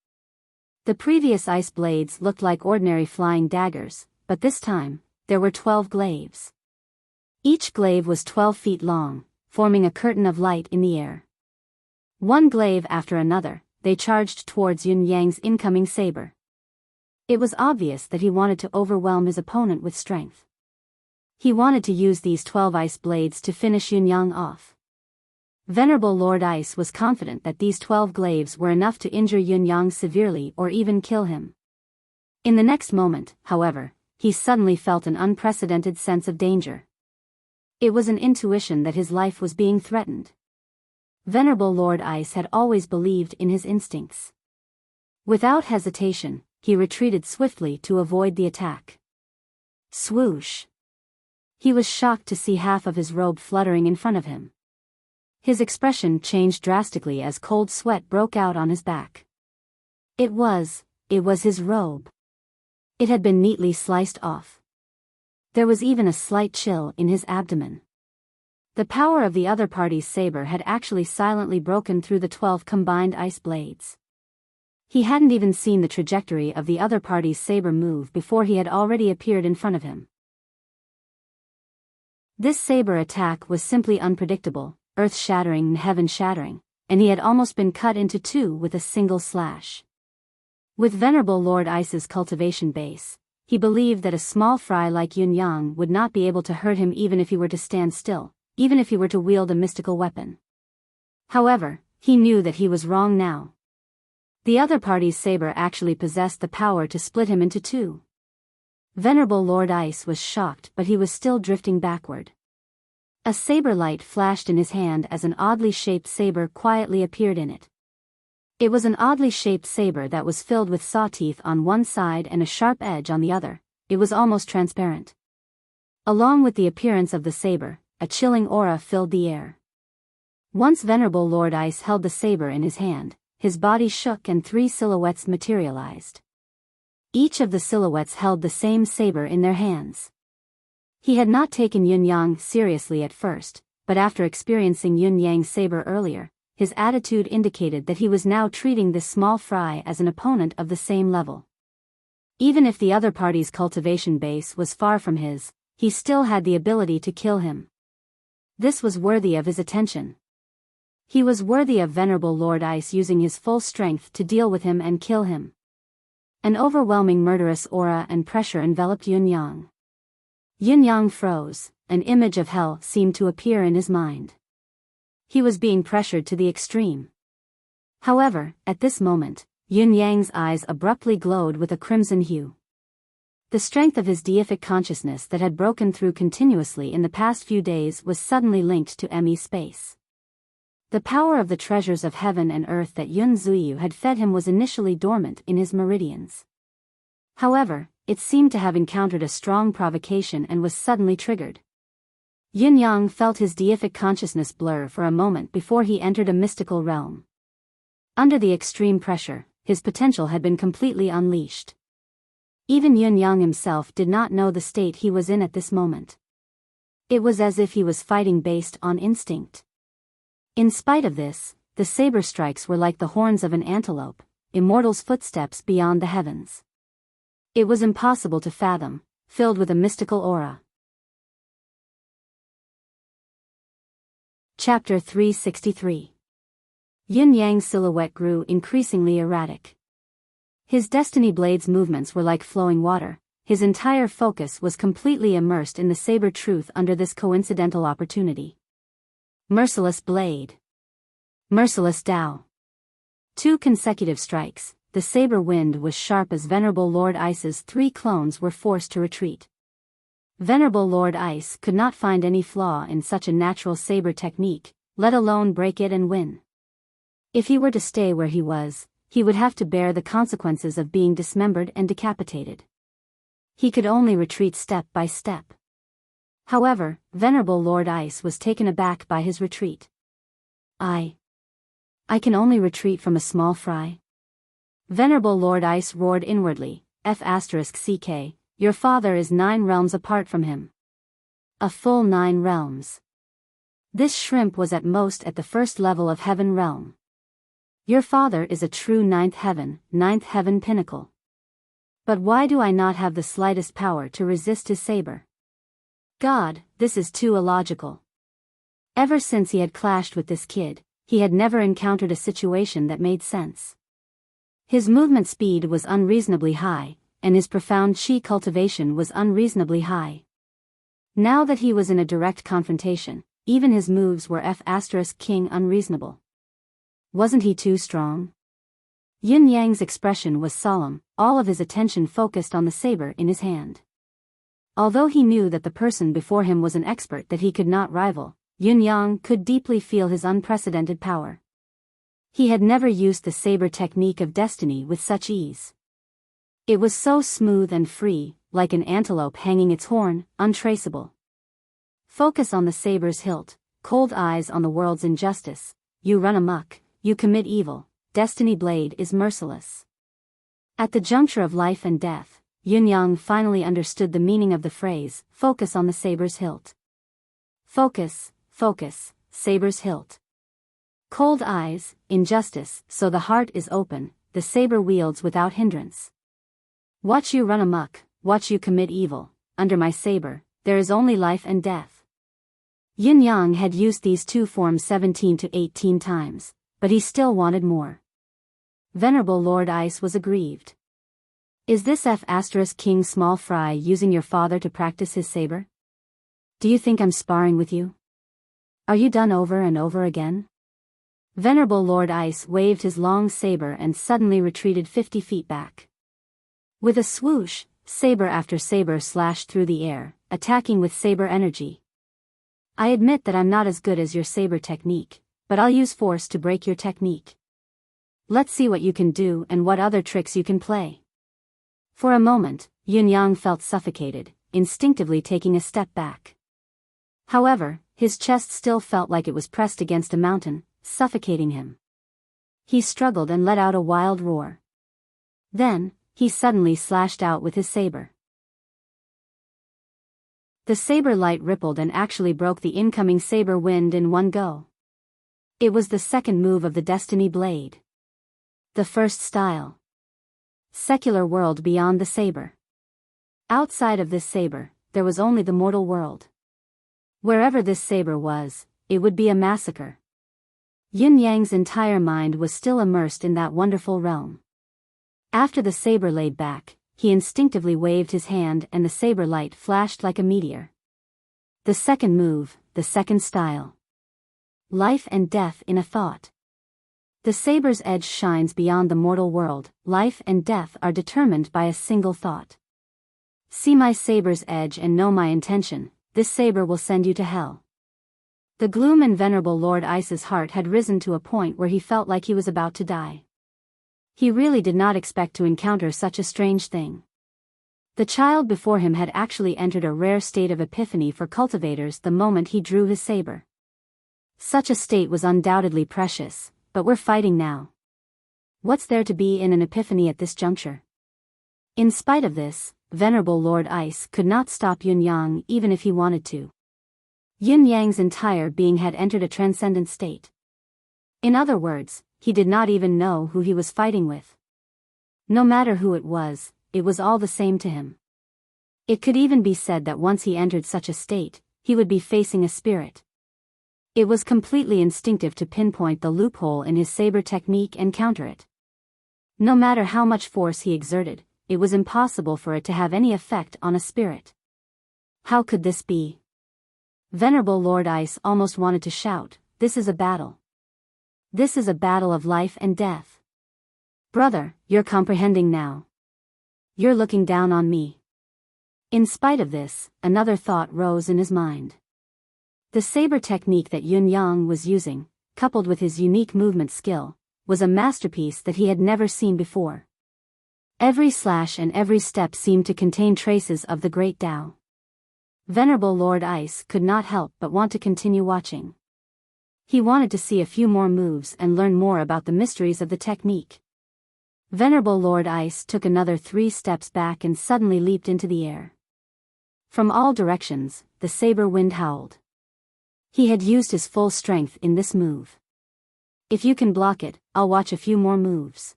The previous ice blades looked like ordinary flying daggers, but this time, there were 12 glaives. Each glaive was 12 feet long, forming a curtain of light in the air. One glaive after another, they charged towards Yun Yang's incoming saber. It was obvious that he wanted to overwhelm his opponent with strength. He wanted to use these 12 ice blades to finish Yun Yang off. Venerable Lord Ice was confident that these 12 glaives were enough to injure Yun Yang severely or even kill him. In the next moment, however, he suddenly felt an unprecedented sense of danger. It was an intuition that his life was being threatened. Venerable Lord Ice had always believed in his instincts. Without hesitation, he retreated swiftly to avoid the attack. Swoosh! He was shocked to see half of his robe fluttering in front of him. His expression changed drastically as cold sweat broke out on his back. It was his robe. It had been neatly sliced off. There was even a slight chill in his abdomen. The power of the other party's saber had actually silently broken through the 12 combined ice blades. He hadn't even seen the trajectory of the other party's saber move before he had already appeared in front of him. This saber attack was simply unpredictable, earth-shattering and heaven-shattering, and he had almost been cut into two with a single slash. With Venerable Lord Ice's cultivation base, he believed that a small fry like Yun Yang would not be able to hurt him even if he were to stand still, even if he were to wield a mystical weapon. However, he knew that he was wrong now. The other party's saber actually possessed the power to split him into two. Venerable Lord Ice was shocked, but he was still drifting backward. A saber light flashed in his hand as an oddly shaped saber quietly appeared in it. It was an oddly shaped saber that was filled with saw teeth on one side and a sharp edge on the other. It was almost transparent. Along with the appearance of the saber, a chilling aura filled the air. Once Venerable Lord Ice held the saber in his hand, his body shook and 3 silhouettes materialized. Each of the silhouettes held the same saber in their hands. He had not taken Yun Yang seriously at first, but after experiencing Yun Yang's saber earlier, his attitude indicated that he was now treating this small fry as an opponent of the same level. Even if the other party's cultivation base was far from his, he still had the ability to kill him. This was worthy of his attention. He was worthy of Venerable Lord Ice using his full strength to deal with him and kill him. An overwhelming murderous aura and pressure enveloped Yun Yang. Yun Yang froze, an image of hell seemed to appear in his mind. He was being pressured to the extreme. However, at this moment, Yun Yang's eyes abruptly glowed with a crimson hue. The strength of his deific consciousness that had broken through continuously in the past few days was suddenly linked to Emmy's space. The power of the treasures of heaven and earth that Yun Zuyu had fed him was initially dormant in his meridians. However, it seemed to have encountered a strong provocation and was suddenly triggered. Yun Yang felt his deific consciousness blur for a moment before he entered a mystical realm. Under the extreme pressure, his potential had been completely unleashed. Even Yun Yang himself did not know the state he was in at this moment. It was as if he was fighting based on instinct. In spite of this, the saber strikes were like the horns of an antelope, immortal's footsteps beyond the heavens. It was impossible to fathom, filled with a mystical aura. Chapter 363. Yin Yang's silhouette grew increasingly erratic. His destiny blade's movements were like flowing water. His entire focus was completely immersed in the saber truth under this coincidental opportunity. Merciless blade. Merciless Tao. 2 consecutive strikes, the saber wind was sharp as Venerable Lord Ice's 3 clones were forced to retreat. Venerable Lord Ice could not find any flaw in such a natural saber technique, let alone break it and win. If he were to stay where he was, he would have to bear the consequences of being dismembered and decapitated. He could only retreat step by step. However, Venerable Lord Ice was taken aback by his retreat. I can only retreat from a small fry. Venerable Lord Ice roared inwardly, F***ck, your father is 9 realms apart from him. A full 9 realms. This shrimp was at most at the first level of heaven realm. Your father is a true 9th heaven pinnacle. But why do I not have the slightest power to resist his saber? God, this is too illogical. Ever since he had clashed with this kid, he had never encountered a situation that made sense. His movement speed was unreasonably high, and his profound chi cultivation was unreasonably high. Now that he was in a direct confrontation, even his moves were F***king unreasonable. Wasn't he too strong? Yin Yang's expression was solemn, all of his attention focused on the saber in his hand. Although he knew that the person before him was an expert that he could not rival, Yin Yang could deeply feel his unprecedented power. He had never used the saber technique of destiny with such ease. It was so smooth and free, like an antelope hanging its horn, untraceable. Focus on the saber's hilt, cold eyes on the world's injustice, you run amok, you commit evil, destiny blade is merciless. At the juncture of life and death, Yin Yang finally understood the meaning of the phrase, focus on the saber's hilt. Focus, saber's hilt. Cold eyes, injustice, so the heart is open, the saber wields without hindrance. Watch you run amok, watch you commit evil, under my saber, there is only life and death. Yin Yang had used these 2 forms 17 to 18 times, but he still wanted more. Venerable Lord Ice was aggrieved. Is this F***king small fry using your father to practice his saber? Do you think I'm sparring with you? Are you done over and over again? Venerable Lord Ice waved his long saber and suddenly retreated 50 feet back. With a swoosh, saber after saber slashed through the air, attacking with saber energy. I admit that I'm not as good as your saber technique, but I'll use force to break your technique. Let's see what you can do and what other tricks you can play. For a moment, Yin Yang felt suffocated, instinctively taking a step back. However, his chest still felt like it was pressed against a mountain, suffocating him. He struggled and let out a wild roar. Then, he suddenly slashed out with his saber. The saber light rippled and actually broke the incoming saber wind in one go. It was the second move of the Destiny Blade. The first style. Secular world beyond the saber. Outside of this saber, there was only the mortal world. Wherever this saber was, it would be a massacre. Yin Yang's entire mind was still immersed in that wonderful realm. After the saber laid back, he instinctively waved his hand and the saber light flashed like a meteor. The second move, the second style. Life and death in a thought. The saber's edge shines beyond the mortal world, life and death are determined by a single thought. See my saber's edge and know my intention, this saber will send you to hell. The gloom in Venerable Lord Ice's heart had risen to a point where he felt like he was about to die. He really did not expect to encounter such a strange thing. The child before him had actually entered a rare state of epiphany for cultivators the moment he drew his saber. Such a state was undoubtedly precious, but we're fighting now. What's there to be in an epiphany at this juncture? In spite of this, Venerable Lord Ice could not stop Yin Yang even if he wanted to. Yin Yang's entire being had entered a transcendent state. In other words, he did not even know who he was fighting with. No matter who it was all the same to him. It could even be said that once he entered such a state, he would be facing a spirit. It was completely instinctive to pinpoint the loophole in his saber technique and counter it. No matter how much force he exerted, it was impossible for it to have any effect on a spirit. How could this be? Venerable Lord Ice almost wanted to shout, "This is a battle. This is a battle of life and death. Brother, you're comprehending now. You're looking down on me." In spite of this, another thought rose in his mind. The saber technique that Yun Yang was using, coupled with his unique movement skill, was a masterpiece that he had never seen before. Every slash and every step seemed to contain traces of the great Tao. Venerable Lord Ice could not help but want to continue watching. He wanted to see a few more moves and learn more about the mysteries of the technique. Venerable Lord Ice took another 3 steps back and suddenly leaped into the air. From all directions, the saber wind howled. He had used his full strength in this move. If you can block it, I'll watch a few more moves.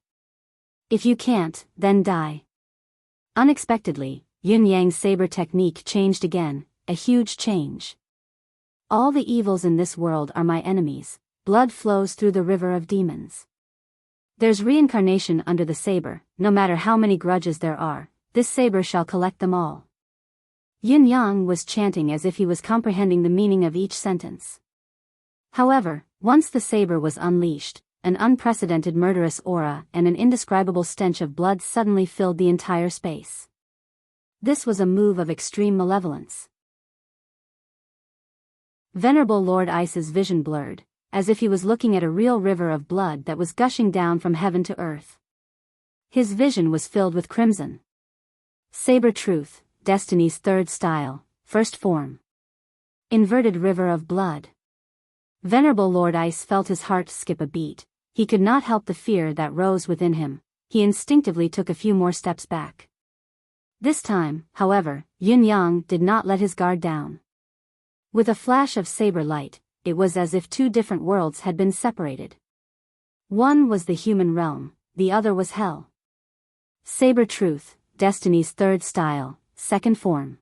If you can't, then die. Unexpectedly, Yun Yang's saber technique changed again, a huge change. All the evils in this world are my enemies, blood flows through the river of demons. There's reincarnation under the saber, no matter how many grudges there are, this saber shall collect them all. Yun Yang was chanting as if he was comprehending the meaning of each sentence. However, once the saber was unleashed, an unprecedented murderous aura and an indescribable stench of blood suddenly filled the entire space. This was a move of extreme malevolence. Venerable Lord Ice's vision blurred, as if he was looking at a real river of blood that was gushing down from heaven to earth. His vision was filled with crimson. Saber truth, destiny's third style, first form. Inverted river of blood. Venerable Lord Ice felt his heart skip a beat. He could not help the fear that rose within him. He instinctively took a few more steps back. This time, however, Yun Yang did not let his guard down. With a flash of saber light, it was as if 2 different worlds had been separated. One was the human realm, the other was hell. Saber truth, destiny's third style, second form.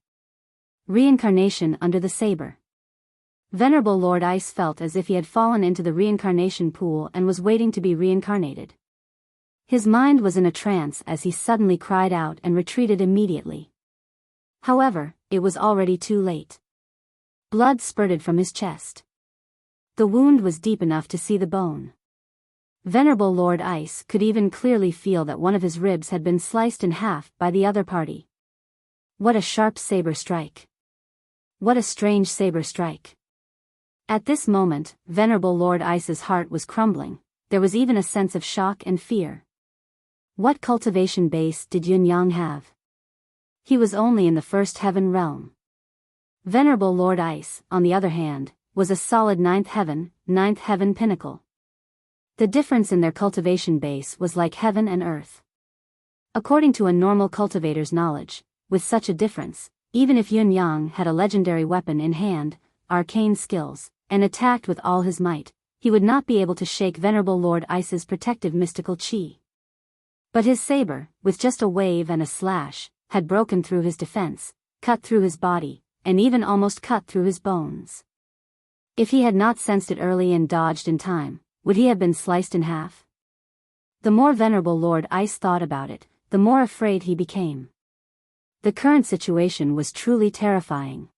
Reincarnation under the saber. Venerable Lord Ice felt as if he had fallen into the reincarnation pool and was waiting to be reincarnated. His mind was in a trance as he suddenly cried out and retreated immediately. However, it was already too late. Blood spurted from his chest. The wound was deep enough to see the bone. Venerable Lord Ice could even clearly feel that one of his ribs had been sliced in half by the other party. What a sharp saber strike. What a strange saber strike. At this moment, Venerable Lord Ice's heart was crumbling. There was even a sense of shock and fear. What cultivation base did Yun Yang have? He was only in the first heaven realm. Venerable Lord Ice, on the other hand, was a solid ninth heaven pinnacle. The difference in their cultivation base was like heaven and earth. According to a normal cultivator's knowledge, with such a difference, even if Yun Yang had a legendary weapon in hand, arcane skills, and attacked with all his might, he would not be able to shake Venerable Lord Ice's protective mystical chi. But his saber, with just a wave and a slash, had broken through his defense, cut through his body, and even almost cut through his bones. If he had not sensed it early and dodged in time, would he have been sliced in half? The more Venerable Lord Ice thought about it, the more afraid he became. The current situation was truly terrifying.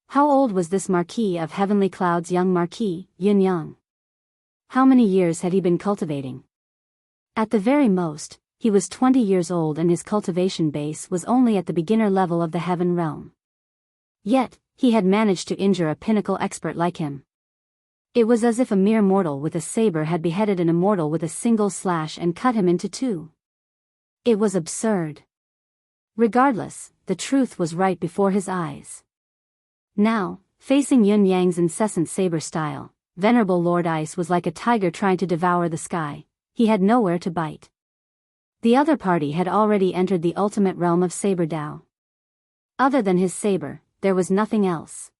How old was this Marquis of Heavenly Cloud's young Marquis, Yun Yang? How many years had he been cultivating? At the very most, he was 20 years old and his cultivation base was only at the beginner level of the heaven realm. Yet, he had managed to injure a pinnacle expert like him. It was as if a mere mortal with a saber had beheaded an immortal with a single slash and cut him into 2. It was absurd. Regardless, the truth was right before his eyes. Now, facing Yun Yang's incessant saber style, Venerable Lord Ice was like a tiger trying to devour the sky. He had nowhere to bite. The other party had already entered the ultimate realm of Saber Dao. Other than his saber, there was nothing else.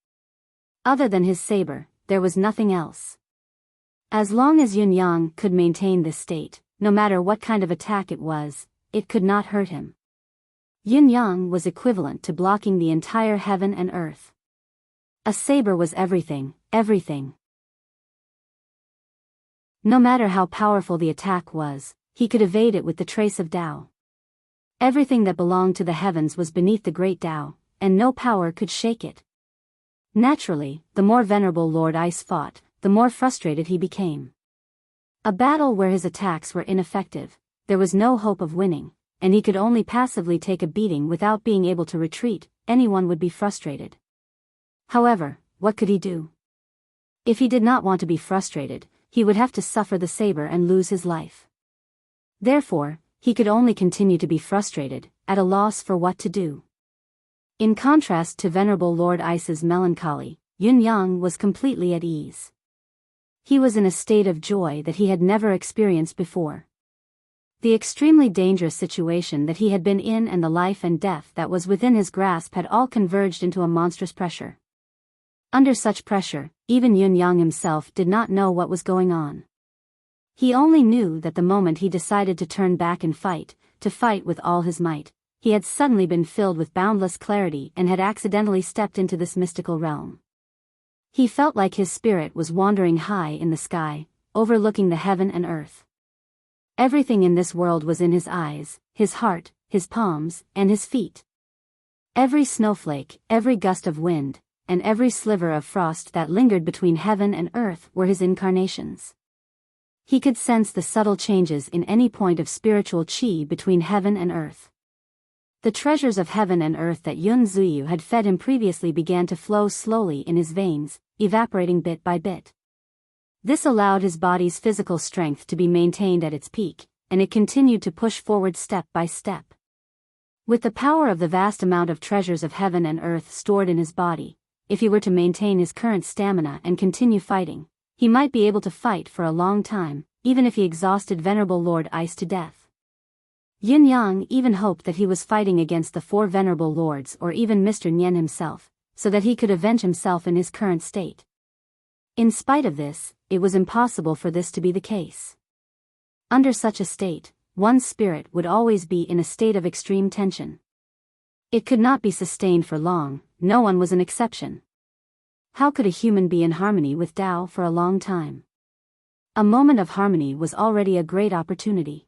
Other than his saber, there was nothing else. As long as Yun Yang could maintain this state, no matter what kind of attack it was, it could not hurt him. Yun Yang was equivalent to blocking the entire heaven and earth. A saber was everything, everything. No matter how powerful the attack was, he could evade it with the trace of Tao. Everything that belonged to the heavens was beneath the great Tao, and no power could shake it. Naturally, the more venerable Lord Ice fought, the more frustrated he became. A battle where his attacks were ineffective, there was no hope of winning, and he could only passively take a beating without being able to retreat. Anyone would be frustrated. However, what could he do? If he did not want to be frustrated, he would have to suffer the saber and lose his life. Therefore, he could only continue to be frustrated, at a loss for what to do. In contrast to Venerable Lord Ice's melancholy, Yun Yang was completely at ease. He was in a state of joy that he had never experienced before. The extremely dangerous situation that he had been in and the life and death that was within his grasp had all converged into a monstrous pressure. Under such pressure, even Yun Yang himself did not know what was going on. He only knew that the moment he decided to turn back and fight, to fight with all his might, he had suddenly been filled with boundless clarity and had accidentally stepped into this mystical realm. He felt like his spirit was wandering high in the sky, overlooking the heaven and earth. Everything in this world was in his eyes, his heart, his palms, and his feet. Every snowflake, every gust of wind, and every sliver of frost that lingered between heaven and earth were his incarnations. He could sense the subtle changes in any point of spiritual qi between heaven and earth. The treasures of heaven and earth that Yun Zuyu had fed him previously began to flow slowly in his veins, evaporating bit by bit. This allowed his body's physical strength to be maintained at its peak, and it continued to push forward step by step. With the power of the vast amount of treasures of heaven and earth stored in his body, if he were to maintain his current stamina and continue fighting, he might be able to fight for a long time, even if he exhausted Venerable Lord Ice to death. Yin Yang even hoped that he was fighting against the 4 venerable lords or even Mr. Nian himself, so that he could avenge himself in his current state. In spite of this, it was impossible for this to be the case. Under such a state, one's spirit would always be in a state of extreme tension. It could not be sustained for long, no one was an exception. How could a human be in harmony with Tao for a long time? A moment of harmony was already a great opportunity.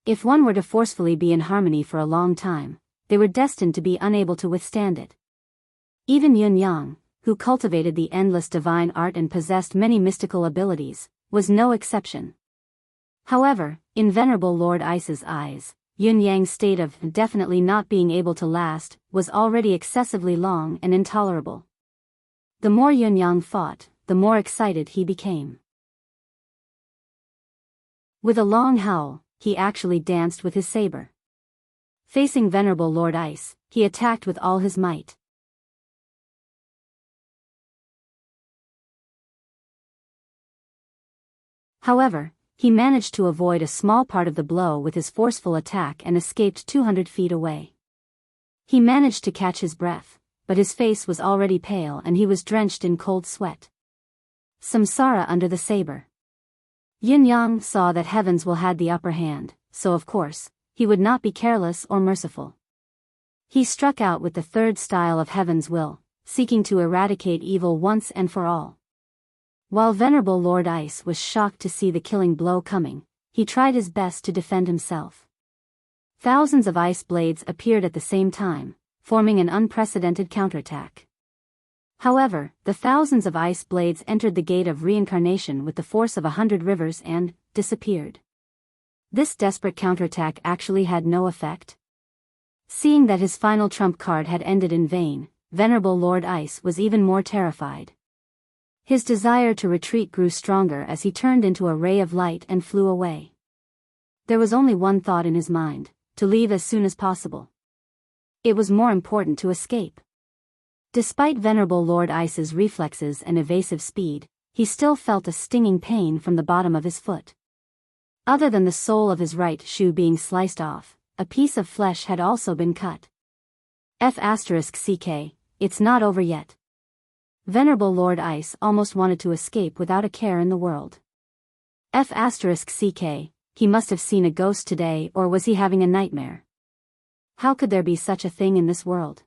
If one were to forcefully be in harmony for a long time, they were destined to be unable to withstand it. Even Yun Yang, who cultivated the endless divine art and possessed many mystical abilities, was no exception. However, in Venerable Lord Ice's eyes, Yun Yang's state of definitely not being able to last was already excessively long and intolerable. The more Yun Yang fought, the more excited he became. With a long howl, he actually danced with his saber. Facing Venerable Lord Ice, he attacked with all his might. However, he managed to avoid a small part of the blow with his forceful attack and escaped 200 feet away. He managed to catch his breath, but his face was already pale and he was drenched in cold sweat. Samsara under the saber. Yin Yang saw that heavens will had the upper hand, so of course, he would not be careless or merciful. He struck out with the 3rd style of heaven's will, seeking to eradicate evil once and for all. While Venerable Lord Ice was shocked to see the killing blow coming, he tried his best to defend himself. Thousands of ice blades appeared at the same time, forming an unprecedented counterattack. However, the thousands of ice blades entered the gate of reincarnation with the force of 100 rivers and disappeared. This desperate counterattack actually had no effect. Seeing that his final trump card had ended in vain, Venerable Lord Ice was even more terrified. His desire to retreat grew stronger as he turned into a ray of light and flew away. There was only one thought in his mind: to leave as soon as possible. It was more important to escape. Despite Venerable Lord Ice's reflexes and evasive speed, he still felt a stinging pain from the bottom of his foot. Other than the sole of his right shoe being sliced off, a piece of flesh had also been cut. F***ck, it's not over yet. Venerable Lord Ice almost wanted to escape without a care in the world. F*ck, he must have seen a ghost today, or was he having a nightmare? How could there be such a thing in this world?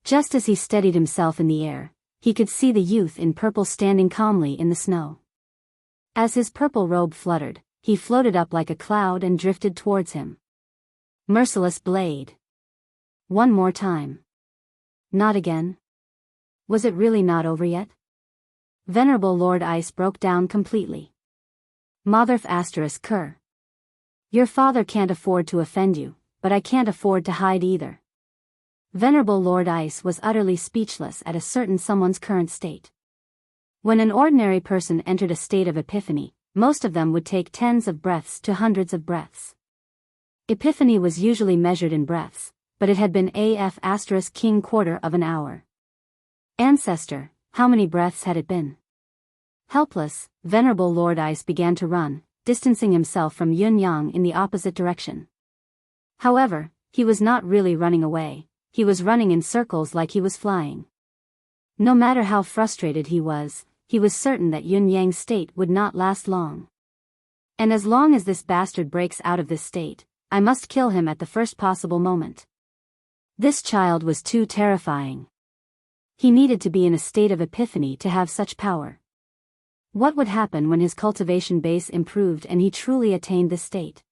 Just as he steadied himself in the air, he could see the youth in purple standing calmly in the snow. As his purple robe fluttered, he floated up like a cloud and drifted towards him. Merciless blade. One more time. Not again. Was it really not over yet? Venerable Lord Ice broke down completely. Motherf *cur. Your father can't afford to offend you, but I can't afford to hide either. Venerable Lord Ice was utterly speechless at a certain someone's current state. When an ordinary person entered a state of epiphany, most of them would take tens of breaths to hundreds of breaths. Epiphany was usually measured in breaths, but it had been AF *king quarter of an hour. Ancestor, how many breaths had it been? Helpless, Venerable Lord Ice began to run, distancing himself from Yun Yang in the opposite direction. However, he was not really running away, he was running in circles like he was flying. No matter how frustrated he was certain that Yun Yang's state would not last long. And as long as this bastard breaks out of this state, I must kill him at the first possible moment. This child was too terrifying. He needed to be in a state of epiphany to have such power. What would happen when his cultivation base improved and he truly attained this state?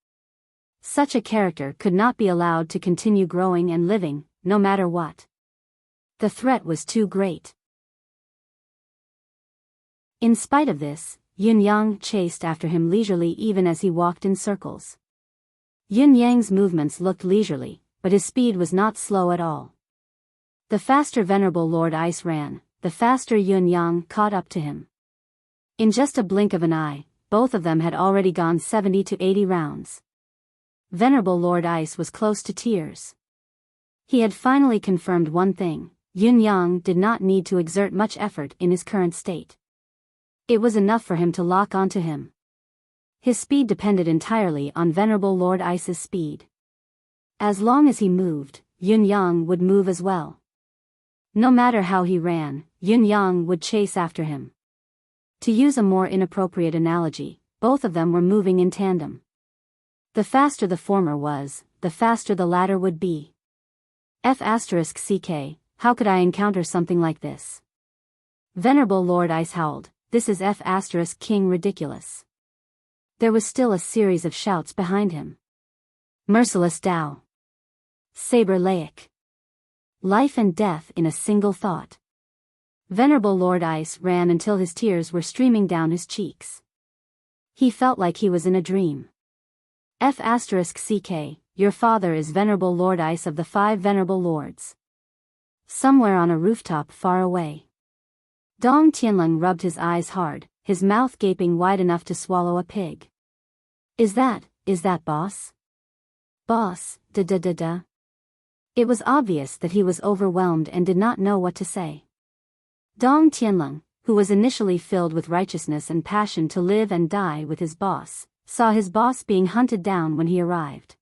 Such a character could not be allowed to continue growing and living, no matter what. The threat was too great. In spite of this, Yun Yang chased after him leisurely even as he walked in circles. Yun Yang's movements looked leisurely, but his speed was not slow at all. The faster Venerable Lord Ice ran, the faster Yun Yang caught up to him. In just a blink of an eye, both of them had already gone 70 to 80 rounds. Venerable Lord Ice was close to tears. He had finally confirmed one thing: Yun Yang did not need to exert much effort in his current state. It was enough for him to lock onto him. His speed depended entirely on Venerable Lord Ice's speed. As long as he moved, Yun Yang would move as well. No matter how he ran, Yun Yang would chase after him. To use a more inappropriate analogy, both of them were moving in tandem. The faster the former was, the faster the latter would be. F*ck, how could I encounter something like this? Venerable Lord Ice howled, this is F*king ridiculous. There was still a series of shouts behind him. Merciless Tao. Saber Laic. Life and death in a single thought. Venerable Lord Ice ran until his tears were streaming down his cheeks. He felt like he was in a dream. F*ck, your father is Venerable Lord Ice of the 5 Venerable Lords. Somewhere on a rooftop far away. Dong Tianlong rubbed his eyes hard, his mouth gaping wide enough to swallow a pig. Is that boss? Boss, da. It was obvious that he was overwhelmed and did not know what to say. Dong Tianlong, who was initially filled with righteousness and passion to live and die with his boss, saw his boss being hunted down when he arrived.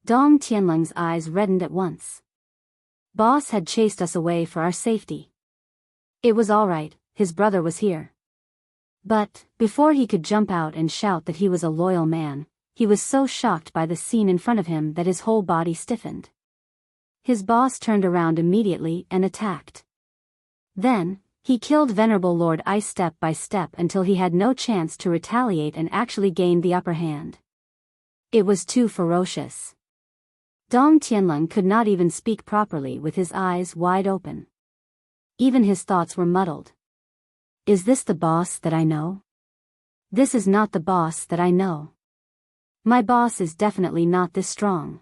Dong Tianlong's eyes reddened at once. Boss had chased us away for our safety. It was all right, his brother was here. But, before he could jump out and shout that he was a loyal man, he was so shocked by the scene in front of him that his whole body stiffened. His boss turned around immediately and attacked. Then, he killed Venerable Lord Ice step by step until he had no chance to retaliate and actually gained the upper hand. It was too ferocious. Dong Tianlong could not even speak properly with his eyes wide open. Even his thoughts were muddled. Is this the boss that I know? This is not the boss that I know. My boss is definitely not this strong.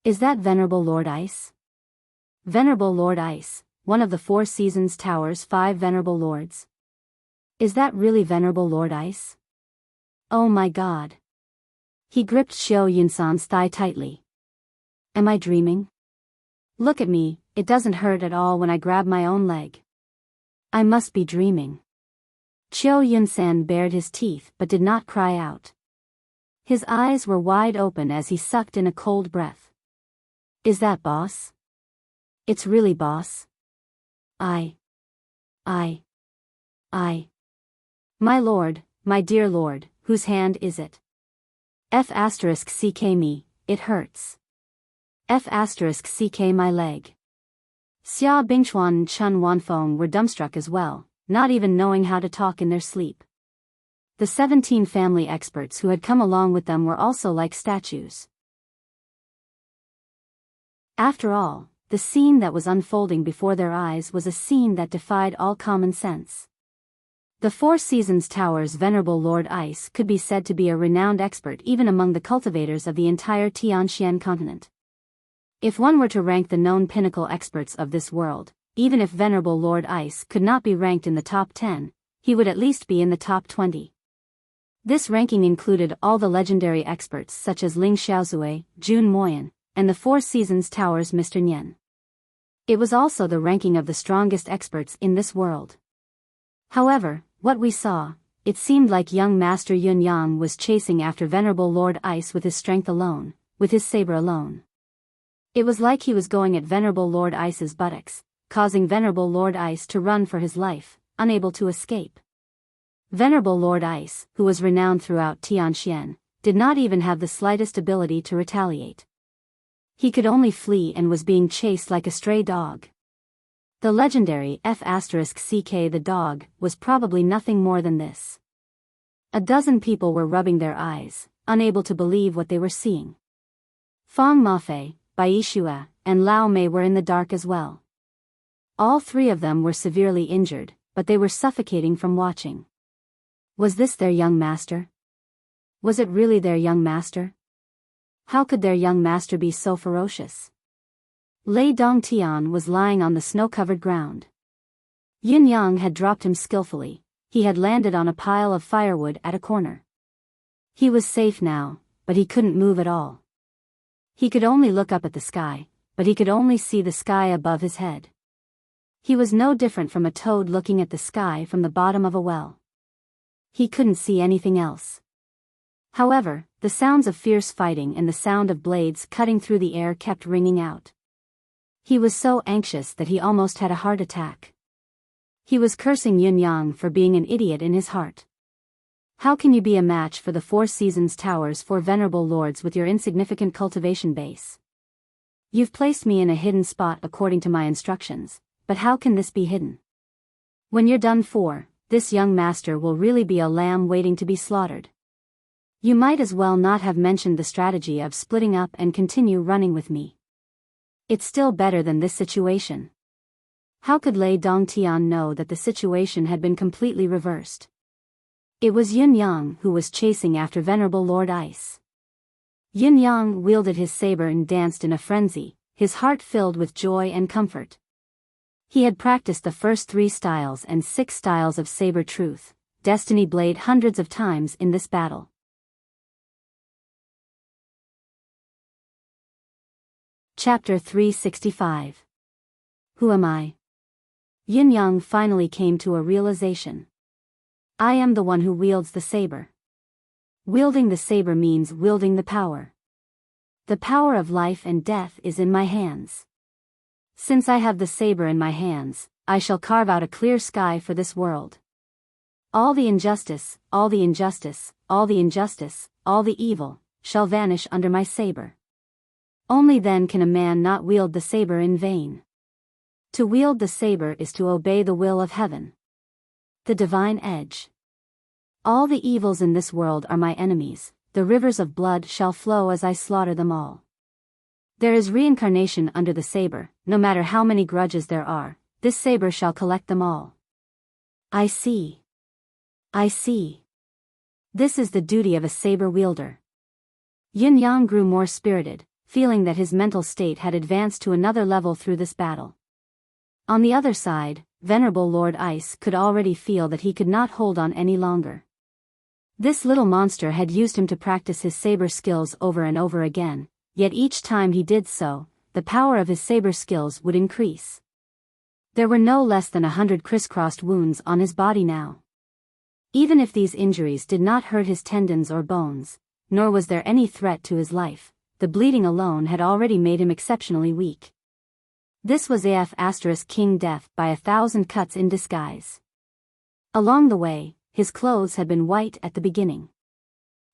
Is that Venerable Lord Ice? Venerable Lord Ice, one of the 4 Seasons Tower's 5 Venerable Lords. Is that really Venerable Lord Ice? Oh my god. He gripped Xiao Yunsan's thigh tightly. Am I dreaming? Look at me, it doesn't hurt at all when I grab my own leg. I must be dreaming. Xiao Yunsan bared his teeth but did not cry out. His eyes were wide open as he sucked in a cold breath. Is that boss? It's really boss? My lord, my dear lord, whose hand is it? F*ck me, it hurts. F*ck my leg. Xia Bingchuan and Chun Wanfeng were dumbstruck as well, not even knowing how to talk in their sleep. The 17 family experts who had come along with them were also like statues. After all, the scene that was unfolding before their eyes was a scene that defied all common sense. The Four Seasons Tower's venerable Lord Ice could be said to be a renowned expert even among the cultivators of the entire Tianxian continent. If one were to rank the known pinnacle experts of this world, even if venerable Lord Ice could not be ranked in the top 10, he would at least be in the top 20. This ranking included all the legendary experts such as Ling Xiaozue, Jun Moyan, and the Four Seasons Tower's Mr. Nian. It was also the ranking of the strongest experts in this world. However, what we saw, it seemed like young Master Yun Yang was chasing after venerable Lord Ice with his strength alone, with his saber alone. It was like he was going at venerable Lord Ice's buttocks, causing venerable Lord Ice to run for his life, unable to escape. Venerable Lord Ice, who was renowned throughout Tianxian, did not even have the slightest ability to retaliate. He could only flee and was being chased like a stray dog. The legendary F*ck the dog was probably nothing more than this. A dozen people were rubbing their eyes, unable to believe what they were seeing. Fang Mafei, Bai Shue, and Lao Mei were in the dark as well. All three of them were severely injured, but they were suffocating from watching. Was this their young master? Was it really their young master? How could their young master be so ferocious? Lei Dongtian was lying on the snow-covered ground. Yin Yang had dropped him skillfully. He had landed on a pile of firewood at a corner. He was safe now, but he couldn't move at all. He could only look up at the sky, but he could only see the sky above his head. He was no different from a toad looking at the sky from the bottom of a well. He couldn't see anything else. However, the sounds of fierce fighting and the sound of blades cutting through the air kept ringing out. He was so anxious that he almost had a heart attack. He was cursing Yun Yang for being an idiot in his heart. How can you be a match for the Four Seasons Tower's four venerable lords with your insignificant cultivation base? You've placed me in a hidden spot according to my instructions, but how can this be hidden? When you're done for, this young master will really be a lamb waiting to be slaughtered. You might as well not have mentioned the strategy of splitting up and continue running with me. It's still better than this situation. How could Lei Dongtian know that the situation had been completely reversed? It was Yun Yang who was chasing after venerable Lord Ice. Yun Yang wielded his saber and danced in a frenzy, his heart filled with joy and comfort. He had practiced the first 3 styles and 6 styles of saber truth, Destiny Blade hundreds of times in this battle. Chapter 365. Who am I? Yin Yang finally came to a realization. I am the one who wields the saber. Wielding the saber means wielding the power. The power of life and death is in my hands. Since I have the saber in my hands, I shall carve out a clear sky for this world. All the injustice, all the injustice, all the injustice, all the evil, shall vanish under my saber. Only then can a man not wield the saber in vain. To wield the saber is to obey the will of heaven. The divine edge. All the evils in this world are my enemies, the rivers of blood shall flow as I slaughter them all. There is reincarnation under the saber, no matter how many grudges there are, this saber shall collect them all. I see. I see. This is the duty of a saber wielder. Yin Yang grew more spirited, feeling that his mental state had advanced to another level through this battle. On the other side, venerable Lord Ice could already feel that he could not hold on any longer. This little monster had used him to practice his saber skills over and over again, yet each time he did so, the power of his saber skills would increase. There were no less than 100 crisscrossed wounds on his body now. Even if these injuries did not hurt his tendons or bones, nor was there any threat to his life, the bleeding alone had already made him exceptionally weak. This was King Death by 1,000 cuts in disguise. Along the way, his clothes had been white at the beginning.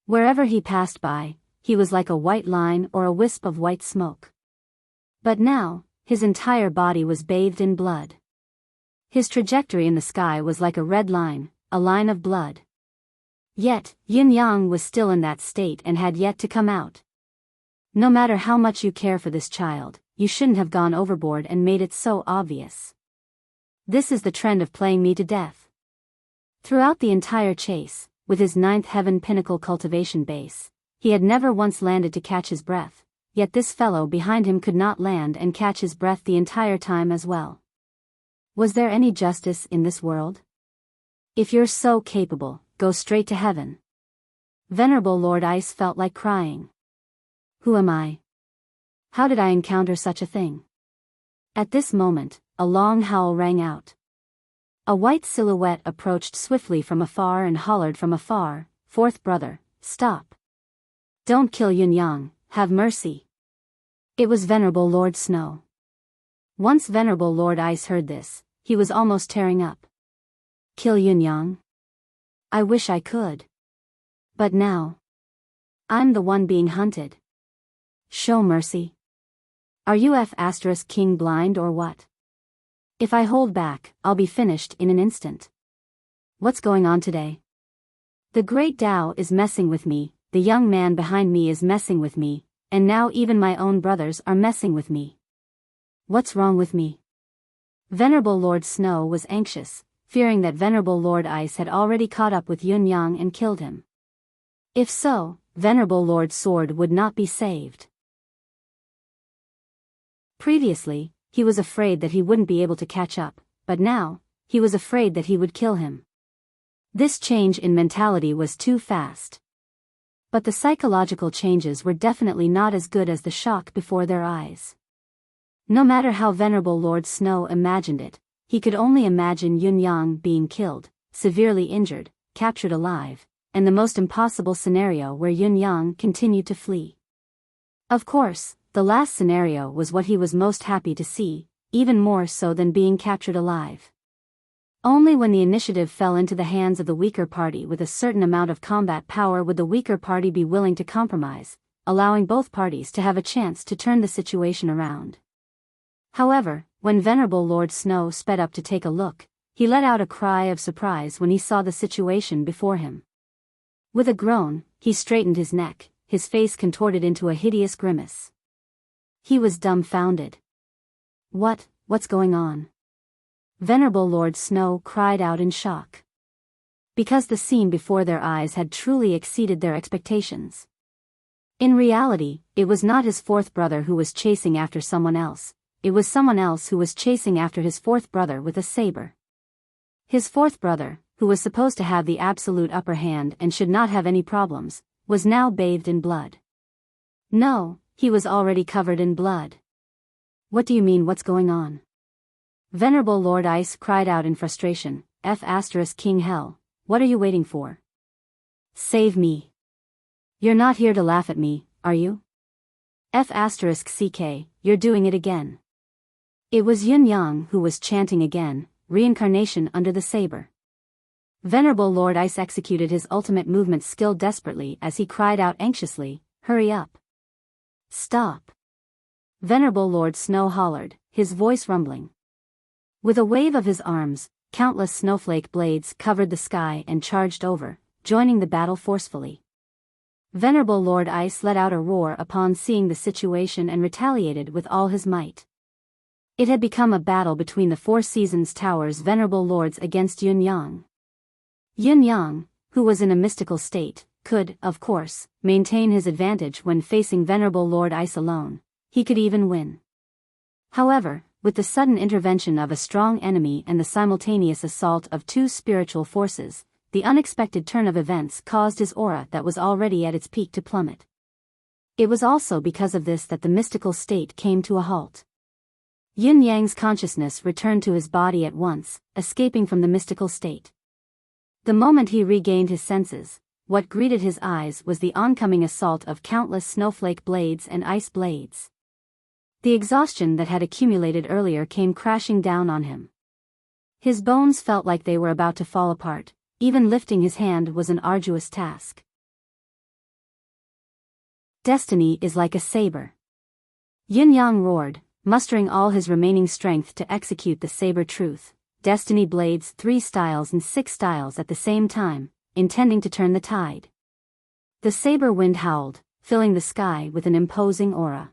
Wherever he passed by, he was like a white line or a wisp of white smoke. But now, his entire body was bathed in blood. His trajectory in the sky was like a red line, a line of blood. Yet, Yin Yang was still in that state and had yet to come out. No matter how much you care for this child, you shouldn't have gone overboard and made it so obvious. This is the trend of playing me to death. Throughout the entire chase, with his ninth heaven pinnacle cultivation base, he had never once landed to catch his breath, yet this fellow behind him could not land and catch his breath the entire time as well. Was there any justice in this world? If you're so capable, go straight to heaven. Venerable Lord Ice felt like crying. Who am I? How did I encounter such a thing? At this moment, a long howl rang out. A white silhouette approached swiftly from afar and hollered from afar, "Fourth brother, stop. Don't kill Yin Yang, have mercy." It was Venerable Lord Snow. Once Venerable Lord Ice heard this, he was almost tearing up. Kill Yin Yang? I wish I could. But now, I'm the one being hunted. Show mercy. Are you King blind or what? If I hold back, I'll be finished in an instant. What's going on today? The great Tao is messing with me, the young man behind me is messing with me, and now even my own brothers are messing with me. What's wrong with me? Venerable Lord Snow was anxious, fearing that Venerable Lord Ice had already caught up with Yin Yang and killed him. If so, Venerable Lord Sword would not be saved. Previously, he was afraid that he wouldn't be able to catch up, but now, he was afraid that he would kill him. This change in mentality was too fast. But the psychological changes were definitely not as good as the shock before their eyes. No matter how Venerable Lord Snow imagined it, he could only imagine Yin Yang being killed, severely injured, captured alive, and the most impossible scenario where Yin Yang continued to flee. Of course, the last scenario was what he was most happy to see, even more so than being captured alive. Only when the initiative fell into the hands of the weaker party with a certain amount of combat power would the weaker party be willing to compromise, allowing both parties to have a chance to turn the situation around. However, when Venerable Lord Snow sped up to take a look, he let out a cry of surprise when he saw the situation before him. With a groan, he straightened his neck, his face contorted into a hideous grimace. He was dumbfounded. What's going on? Venerable Lord Snow cried out in shock. Because the scene before their eyes had truly exceeded their expectations. In reality, it was not his fourth brother who was chasing after someone else, it was someone else who was chasing after his fourth brother with a saber. His fourth brother, who was supposed to have the absolute upper hand and should not have any problems, was now bathed in blood. No, he was already covered in blood. What do you mean, what's going on? Venerable Lord Ice cried out in frustration, King Hell, what are you waiting for? Save me. You're not here to laugh at me, are you? CK, you're doing it again. It was Yin Yang who was chanting again, reincarnation under the saber. Venerable Lord Ice executed his ultimate movement skill desperately as he cried out anxiously, hurry up. Stop. Venerable Lord Snow hollered, his voice rumbling. With a wave of his arms, countless snowflake blades covered the sky and charged over, joining the battle forcefully. Venerable Lord Ice let out a roar upon seeing the situation and retaliated with all his might. It had become a battle between the Four Seasons Tower's venerable lords against Yin Yang. Yin Yang, who was in a mystical state, could, of course, maintain his advantage when facing Venerable Lord Ice alone. He could even win. However, with the sudden intervention of a strong enemy and the simultaneous assault of two spiritual forces, the unexpected turn of events caused his aura that was already at its peak to plummet. It was also because of this that the mystical state came to a halt. Yin Yang's consciousness returned to his body at once, escaping from the mystical state. The moment he regained his senses, what greeted his eyes was the oncoming assault of countless snowflake blades and ice blades. The exhaustion that had accumulated earlier came crashing down on him. His bones felt like they were about to fall apart, Even lifting his hand was an arduous task. Destiny is like a saber. Yin-yang roared, mustering all his remaining strength to execute the saber truth. Destiny blades 3 styles and 6 styles at the same time, intending to turn the tide. The saber wind howled, filling the sky with an imposing aura.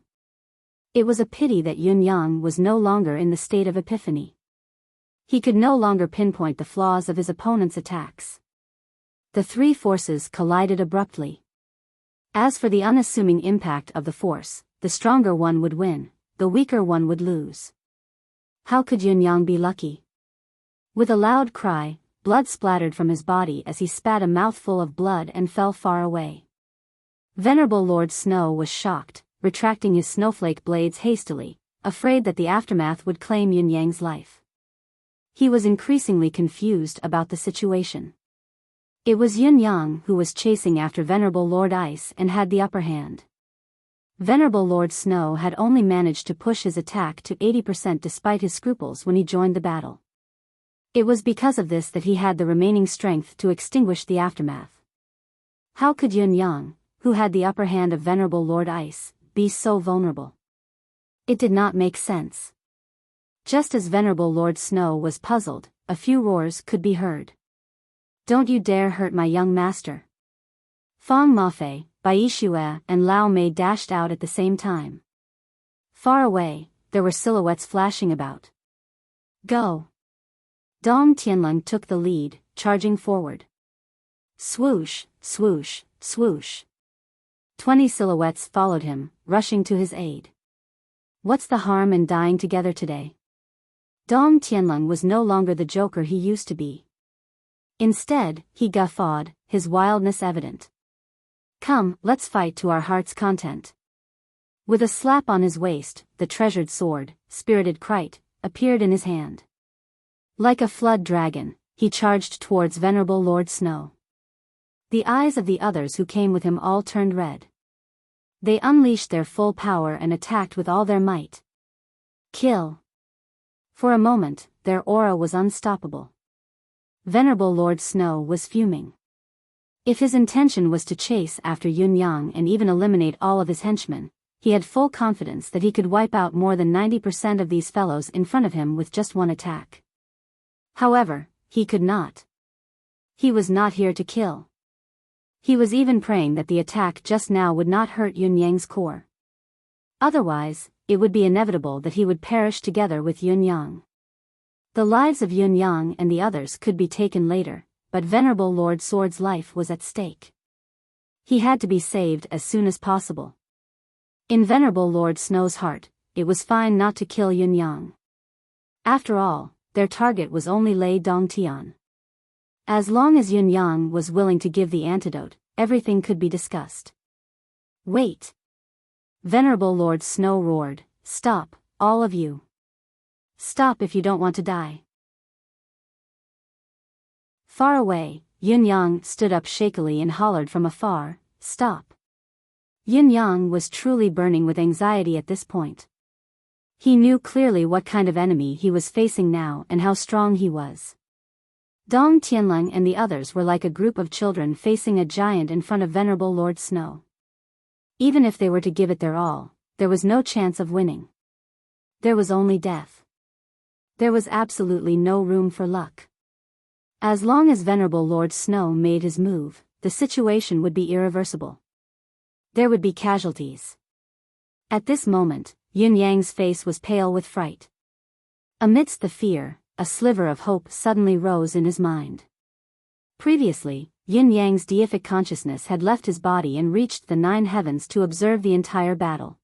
It was a pity that Yin-yang was no longer in the state of epiphany. He could no longer pinpoint the flaws of his opponent's attacks. The 3 forces collided abruptly. As for the unassuming impact of the force, the stronger one would win, the weaker one would lose. How could Yin-yang be lucky? With a loud cry, blood splattered from his body as he spat a mouthful of blood and fell far away. Venerable Lord Snow was shocked, retracting his snowflake blades hastily, afraid that the aftermath would claim Yin-yang's life. He was increasingly confused about the situation. It was Yin-yang who was chasing after Venerable Lord Ice and had the upper hand. Venerable Lord Snow had only managed to push his attack to 80% despite his scruples when he joined the battle. It was because of this that he had the remaining strength to extinguish the aftermath. How could Yin-yang, who had the upper hand of Venerable Lord Ice, be so vulnerable? It did not make sense. Just as Venerable Lord Snow was puzzled, a few roars could be heard. "Don't you dare hurt my young master." Fang Mafei, Bai Shue, and Lao Mei dashed out at the same time. Far away, there were silhouettes flashing about. "Go!" Dong Tianlong took the lead, charging forward. Swoosh, swoosh, swoosh. 20 silhouettes followed him, rushing to his aid. What's the harm in dying together today? Dong Tianlong was no longer the joker he used to be. Instead, he guffawed, his wildness evident. "Come, let's fight to our heart's content." With a slap on his waist, the treasured sword, Spirited Kite, appeared in his hand. Like a flood dragon, he charged towards Venerable Lord Snow. The eyes of the others who came with him all turned red. They unleashed their full power and attacked with all their might. Kill! For a moment, their aura was unstoppable. Venerable Lord Snow was fuming. If his intention was to chase after Yin-yang and even eliminate all of his henchmen, he had full confidence that he could wipe out more than 90% of these fellows in front of him with just one attack. However, he could not. He was not here to kill. He was even praying that the attack just now would not hurt Yin-yang's core. Otherwise, it would be inevitable that he would perish together with Yin-yang. The lives of Yin-yang and the others could be taken later, but Venerable Lord Sword's life was at stake. He had to be saved as soon as possible. In Venerable Lord Snow's heart, it was fine not to kill Yin-yang. After all, their target was only Lei Dongtian. As long as Yin-yang was willing to give the antidote, everything could be discussed. "Wait!" Venerable Lord Snow roared, "Stop, all of you. Stop if you don't want to die." Far away, Yin-yang stood up shakily and hollered from afar, "Stop." Yin-yang was truly burning with anxiety at this point. He knew clearly what kind of enemy he was facing now and how strong he was. Dong Tianlong and the others were like a group of children facing a giant in front of Venerable Lord Snow. Even if they were to give it their all, there was no chance of winning. There was only death. There was absolutely no room for luck. As long as Venerable Lord Snow made his move, the situation would be irreversible. There would be casualties. At this moment, Yin-yang's face was pale with fright. Amidst the fear, a sliver of hope suddenly rose in his mind. Previously, Yin-yang's deific consciousness had left his body and reached the 9 heavens to observe the entire battle.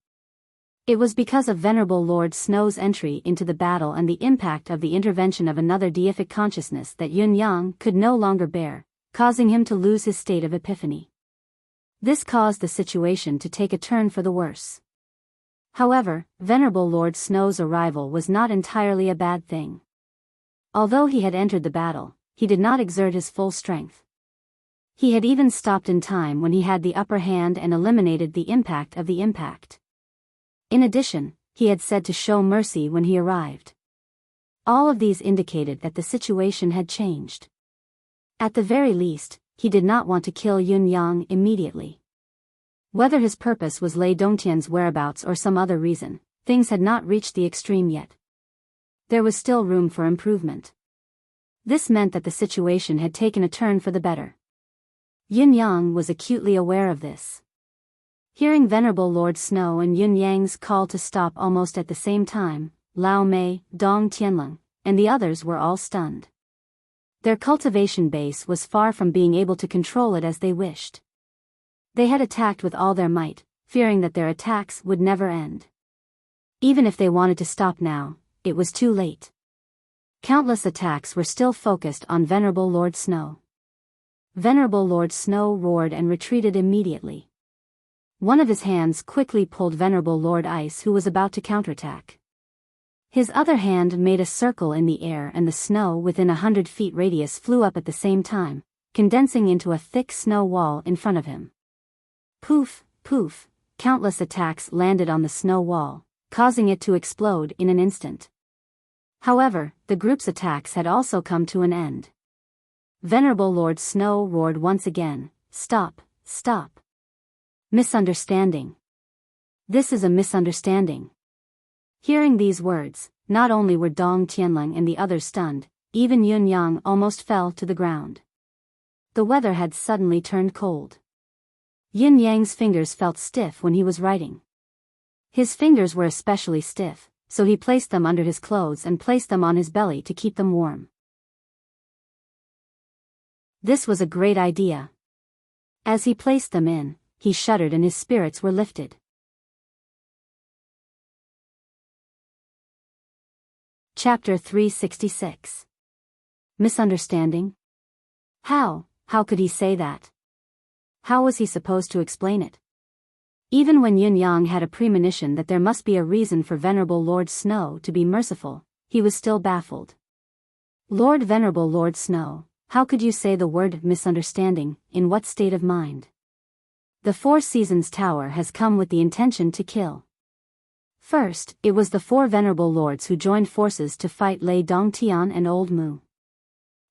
It was because of Venerable Lord Snow's entry into the battle and the impact of the intervention of another deific consciousness that Yin-yang could no longer bear, causing him to lose his state of epiphany. This caused the situation to take a turn for the worse. However, Venerable Lord Snow's arrival was not entirely a bad thing. Although he had entered the battle, he did not exert his full strength. He had even stopped in time when he had the upper hand and eliminated the impact of the impact. In addition, he had said to show mercy when he arrived. All of these indicated that the situation had changed. At the very least, he did not want to kill Yun Yang immediately. Whether his purpose was Lei Dongtian's whereabouts or some other reason, things had not reached the extreme yet. There was still room for improvement. This meant that the situation had taken a turn for the better. Yun Yang was acutely aware of this. Hearing Venerable Lord Snow and Yun Yang's call to stop almost at the same time, Lao Mei, Dong Tianlong, and the others were all stunned. Their cultivation base was far from being able to control it as they wished. They had attacked with all their might, fearing that their attacks would never end. Even if they wanted to stop now, it was too late. Countless attacks were still focused on Venerable Lord Snow. Venerable Lord Snow roared and retreated immediately. One of his hands quickly pulled Venerable Lord Ice, who was about to counterattack. His other hand made a circle in the air, and the snow within 100 feet radius flew up at the same time, condensing into a thick snow wall in front of him. Poof, poof, countless attacks landed on the snow wall, causing it to explode in an instant. However, the group's attacks had also come to an end. Venerable Lord Snow roared once again, "Stop, stop. Misunderstanding. This is a misunderstanding." Hearing these words, not only were Dong Tianlong and the others stunned, even Yun Yang almost fell to the ground. The weather had suddenly turned cold. Yin Yang's fingers felt stiff when he was writing. His fingers were especially stiff, so he placed them under his clothes and placed them on his belly to keep them warm. This was a great idea. As he placed them in, he shuddered and his spirits were lifted. Chapter 366. Misunderstanding? How could he say that? How was he supposed to explain it? Even when Yun Yang had a premonition that there must be a reason for Venerable Lord Snow to be merciful, he was still baffled. Venerable Lord Snow, how could you say the word misunderstanding? In what state of mind? The Four Seasons Tower has come with the intention to kill. First, it was the four Venerable Lords who joined forces to fight Lei Dongtian and Old Mu.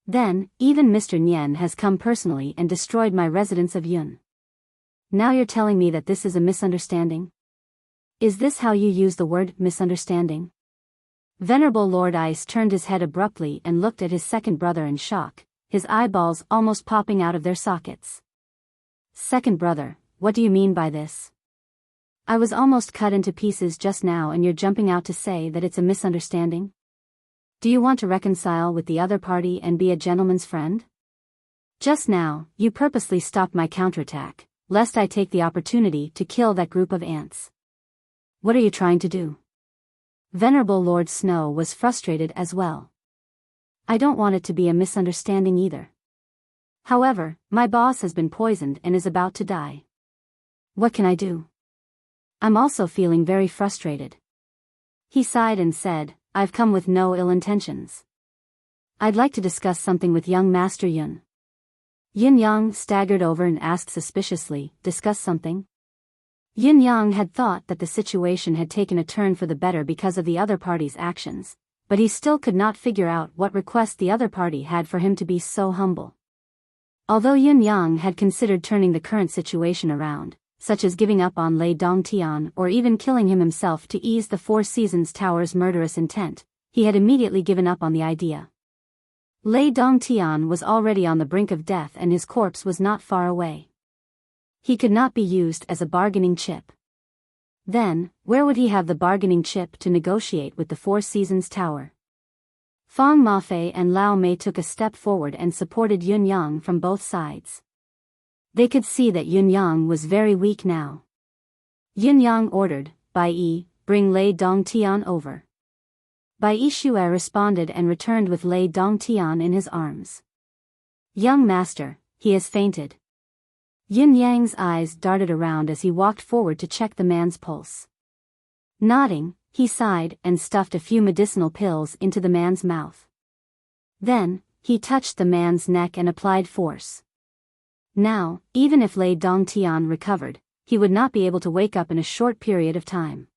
Then, even Mr. Nian has come personally and destroyed my residence of Yun. Now you're telling me that this is a misunderstanding? Is this how you use the word misunderstanding? Venerable Lord Ice turned his head abruptly and looked at his second brother in shock, his eyeballs almost popping out of their sockets. Second brother, what do you mean by this? I was almost cut into pieces just now and you're jumping out to say that it's a misunderstanding? Do you want to reconcile with the other party and be a gentleman's friend? Just now, you purposely stopped my counterattack, lest I take the opportunity to kill that group of ants. What are you trying to do? Venerable Lord Snow was frustrated as well. I don't want it to be a misunderstanding either. However, my boss has been poisoned and is about to die. What can I do? I'm also feeling very frustrated. He sighed and said, I've come with no ill intentions. I'd like to discuss something with young Master Yun. Yin Yang staggered over and asked suspiciously, discuss something? Yin Yang had thought that the situation had taken a turn for the better because of the other party's actions, but he still could not figure out what request the other party had for him to be so humble. Although Yin Yang had considered turning the current situation around, such as giving up on Lei Dongtian or even killing him himself to ease the Four Seasons Tower's murderous intent, he had immediately given up on the idea. Lei Dongtian was already on the brink of death and his corpse was not far away. He could not be used as a bargaining chip. Then, where would he have the bargaining chip to negotiate with the Four Seasons Tower? Fang Mafei and Lao Mei took a step forward and supported Yun Yang from both sides. They could see that Yun Yang was very weak now. Yun Yang ordered, Bai Yi, bring Lei Dongtian over. Bai Yi Shue responded and returned with Lei Dongtian in his arms. Young master, he has fainted. Yun Yang's eyes darted around as he walked forward to check the man's pulse. Nodding, he sighed and stuffed a few medicinal pills into the man's mouth. Then, he touched the man's neck and applied force. Now, even if Lei Dongtian recovered, he would not be able to wake up in a short period of time.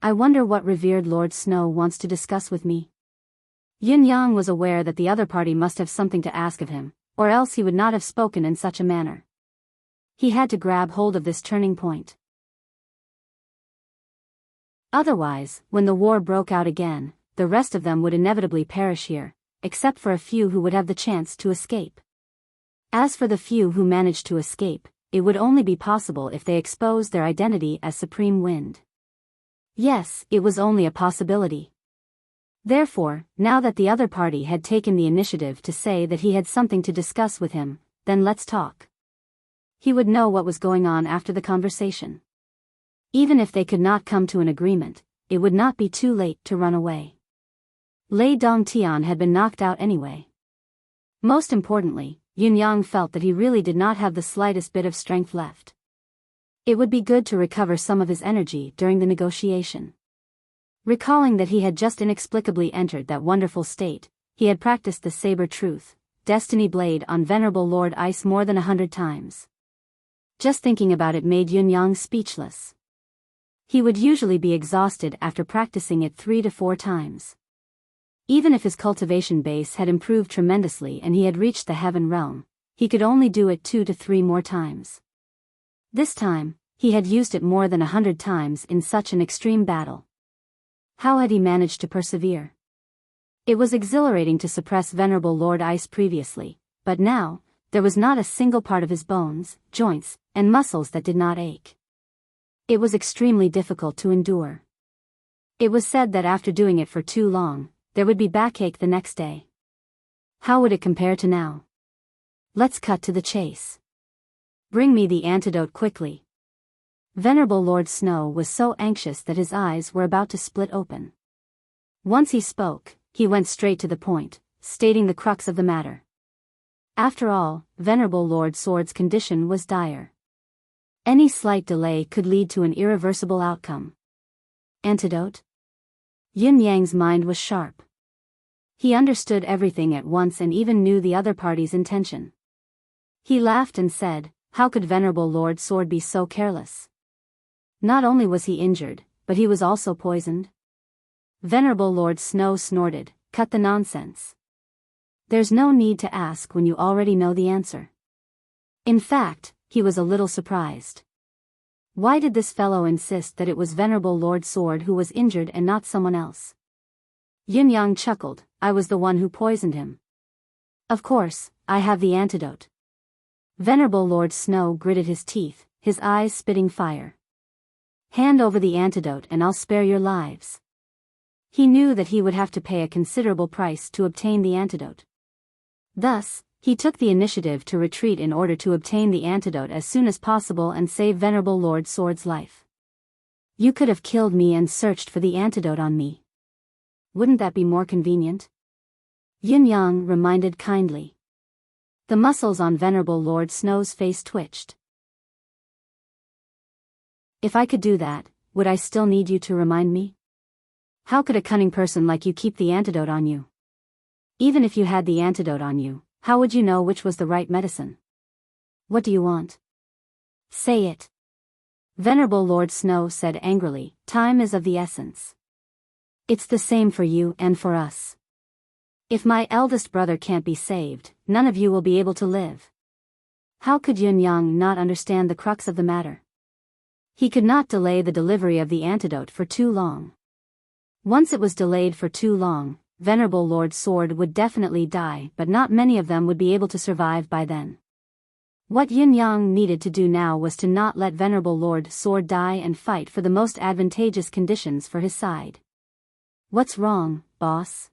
I wonder what revered Lord Snow wants to discuss with me. Yin Yang was aware that the other party must have something to ask of him, or else he would not have spoken in such a manner. He had to grab hold of this turning point. Otherwise, when the war broke out again, the rest of them would inevitably perish here, except for a few who would have the chance to escape. As for the few who managed to escape, it would only be possible if they exposed their identity as Supreme Wind. Yes, it was only a possibility. Therefore, now that the other party had taken the initiative to say that he had something to discuss with him, then let's talk. He would know what was going on after the conversation. Even if they could not come to an agreement, it would not be too late to run away. Lei Dongtian had been knocked out anyway. Most importantly, Yunyang felt that he really did not have the slightest bit of strength left. It would be good to recover some of his energy during the negotiation. Recalling that he had just inexplicably entered that wonderful state, he had practiced the saber truth, destiny blade on Venerable Lord Ice more than 100 times. Just thinking about it made Yunyang speechless. He would usually be exhausted after practicing it 3 to 4 times. Even if his cultivation base had improved tremendously and he had reached the heaven realm, he could only do it 2 to 3 more times. This time, he had used it more than 100 times in such an extreme battle. How had he managed to persevere? It was exhilarating to suppress Venerable Lord Ice previously, but now, there was not a single part of his bones, joints, and muscles that did not ache. It was extremely difficult to endure. It was said that after doing it for too long, there would be backache the next day. How would it compare to now? Let's cut to the chase. Bring me the antidote quickly. Venerable Lord Snow was so anxious that his eyes were about to split open. Once he spoke, he went straight to the point, stating the crux of the matter. After all, Venerable Lord Sword's condition was dire. Any slight delay could lead to an irreversible outcome. Antidote? Yin Yang's mind was sharp. He understood everything at once and even knew the other party's intention. He laughed and said, "How could Venerable Lord Sword be so careless? Not only was he injured, but he was also poisoned." Venerable Lord Snow snorted, "Cut the nonsense. There's no need to ask when you already know the answer." In fact, he was a little surprised. Why did this fellow insist that it was Venerable Lord Sword who was injured and not someone else? Yin Yang chuckled, "I was the one who poisoned him. Of course, I have the antidote." Venerable Lord Snow gritted his teeth, his eyes spitting fire. "Hand over the antidote and I'll spare your lives." He knew that he would have to pay a considerable price to obtain the antidote. Thus, he took the initiative to retreat in order to obtain the antidote as soon as possible and save Venerable Lord Sword's life. "You could have killed me and searched for the antidote on me. Wouldn't that be more convenient?" Yin Yang reminded kindly. The muscles on Venerable Lord Snow's face twitched. "If I could do that, would I still need you to remind me? How could a cunning person like you keep the antidote on you? Even if you had the antidote on you, how would you know which was the right medicine? What do you want? Say it." Venerable Lord Snow said angrily, "Time is of the essence. It's the same for you and for us. If my eldest brother can't be saved, none of you will be able to live." How could Yun Yang not understand the crux of the matter? He could not delay the delivery of the antidote for too long. Once it was delayed for too long, Venerable Lord Sword would definitely die, but not many of them would be able to survive by then. What Yin Yang needed to do now was to not let Venerable Lord Sword die and fight for the most advantageous conditions for his side. "What's wrong, boss?"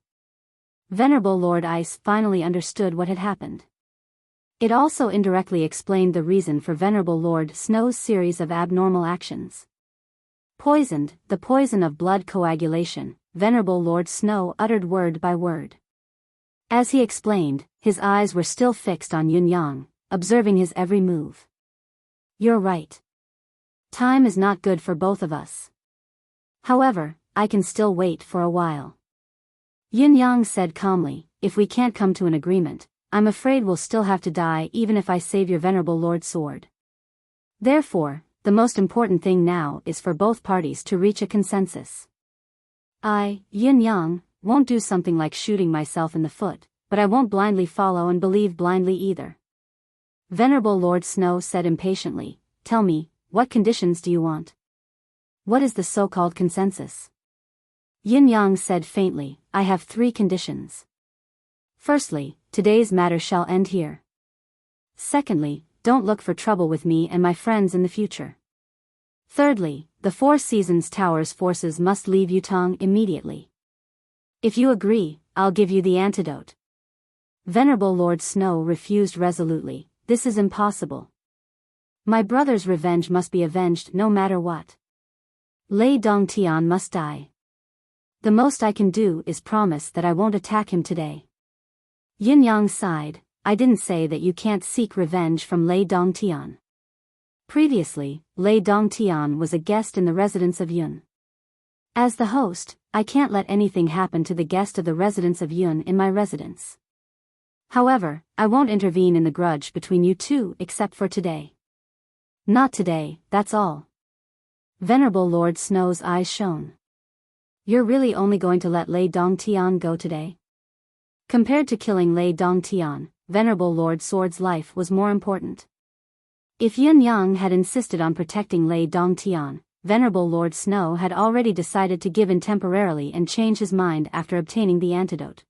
Venerable Lord Ice finally understood what had happened. It also indirectly explained the reason for Venerable Lord Snow's series of abnormal actions. Poisoned, the poison of blood coagulation, Venerable Lord Snow uttered word by word. As he explained, his eyes were still fixed on Yun Yang, observing his every move. "You're right. Time is not good for both of us. However, I can still wait for a while." Yun Yang said calmly, "If we can't come to an agreement, I'm afraid we'll still have to die even if I save your Venerable Lord Sword. Therefore, the most important thing now is for both parties to reach a consensus. I, Yin Yang, won't do something like shooting myself in the foot, but I won't blindly follow and believe blindly either. Venerable Lord Snow said impatiently, "Tell me, what conditions do you want? What is the so-called consensus?" Yin Yang said faintly, "I have 3 conditions. Firstly, today's matter shall end here. Secondly, don't look for trouble with me and my friends in the future. Thirdly, the 4 Seasons Tower's forces must leave Yutong immediately. If you agree, I'll give you the antidote." Venerable Lord Snow refused resolutely. "This is impossible. My brother's revenge must be avenged no matter what. Lei Dongtian must die. The most I can do is promise that I won't attack him today." Yin Yang sighed. "I didn't say that you can't seek revenge from Lei Dongtian. Previously, Lei Dongtian was a guest in the residence of Yun. As the host, I can't let anything happen to the guest of the residence of Yun in my residence. However, I won't intervene in the grudge between you two except for today." "Not today, that's all." Venerable Lord Snow's eyes shone. "You're really only going to let Lei Dongtian go today?" Compared to killing Lei Dongtian, Venerable Lord Sword's life was more important. If Yin Yang had insisted on protecting Lei Dongtian, Venerable Lord Snow had already decided to give in temporarily and change his mind after obtaining the antidote.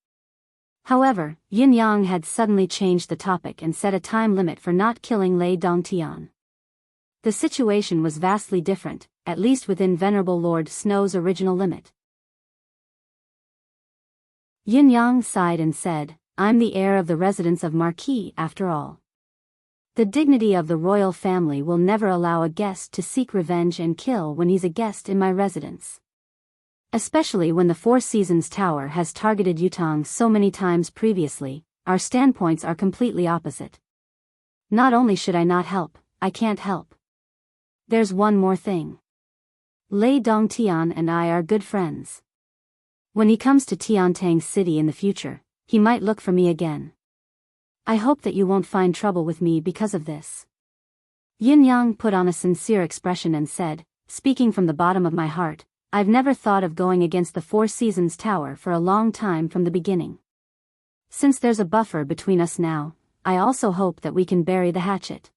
However, Yin Yang had suddenly changed the topic and set a time limit for not killing Lei Dongtian. The situation was vastly different, at least within Venerable Lord Snow's original limit. Yin Yang sighed and said, "I'm the heir of the residence of Marquis after all. The dignity of the royal family will never allow a guest to seek revenge and kill when he's a guest in my residence. Especially when the 4 Seasons Tower has targeted Yutong so many times previously, our standpoints are completely opposite. Not only should I not help, I can't help. There's one more thing. Lei Dongtian and I are good friends. When he comes to Tiantang City in the future, he might look for me again. I hope that you won't find trouble with me because of this." Yin Yang put on a sincere expression and said, "Speaking from the bottom of my heart, I've never thought of going against the 4 Seasons Tower for a long time from the beginning. Since there's a buffer between us now, I also hope that we can bury the hatchet.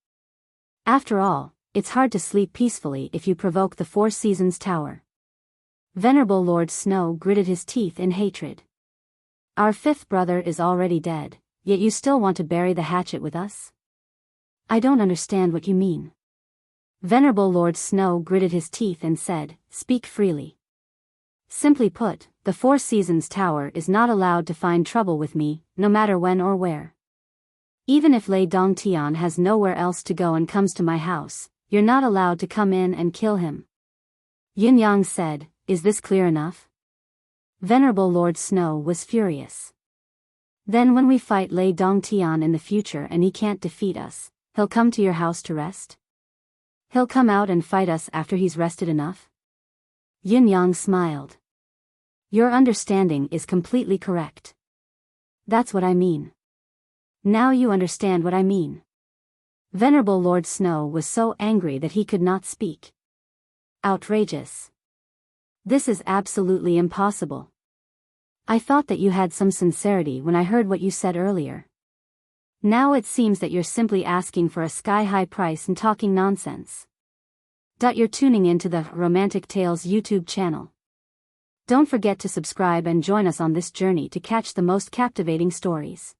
After all, it's hard to sleep peacefully if you provoke the 4 Seasons Tower." Venerable Lord Snow gritted his teeth in hatred. "Our 5th brother is already dead. Yet you still want to bury the hatchet with us? I don't understand what you mean." Venerable Lord Snow gritted his teeth and said, "Speak freely. Simply put, the 4 Seasons Tower is not allowed to find trouble with me, no matter when or where. Even if Lei Dongtian has nowhere else to go and comes to my house, you're not allowed to come in and kill him." Yin Yang said, "Is this clear enough?" Venerable Lord Snow was furious. "Then when we fight Lei Dongtian in the future and he can't defeat us, he'll come to your house to rest? He'll come out and fight us after he's rested enough?" Yin Yang smiled. "Your understanding is completely correct. That's what I mean. Now you understand what I mean." Venerable Lord Snow was so angry that he could not speak. "Outrageous. This is absolutely impossible. I thought that you had some sincerity when I heard what you said earlier. Now it seems that you're simply asking for a sky-high price and talking nonsense." You're tuning into the Romantic Tales YouTube channel. Don't forget to subscribe and join us on this journey to catch the most captivating stories.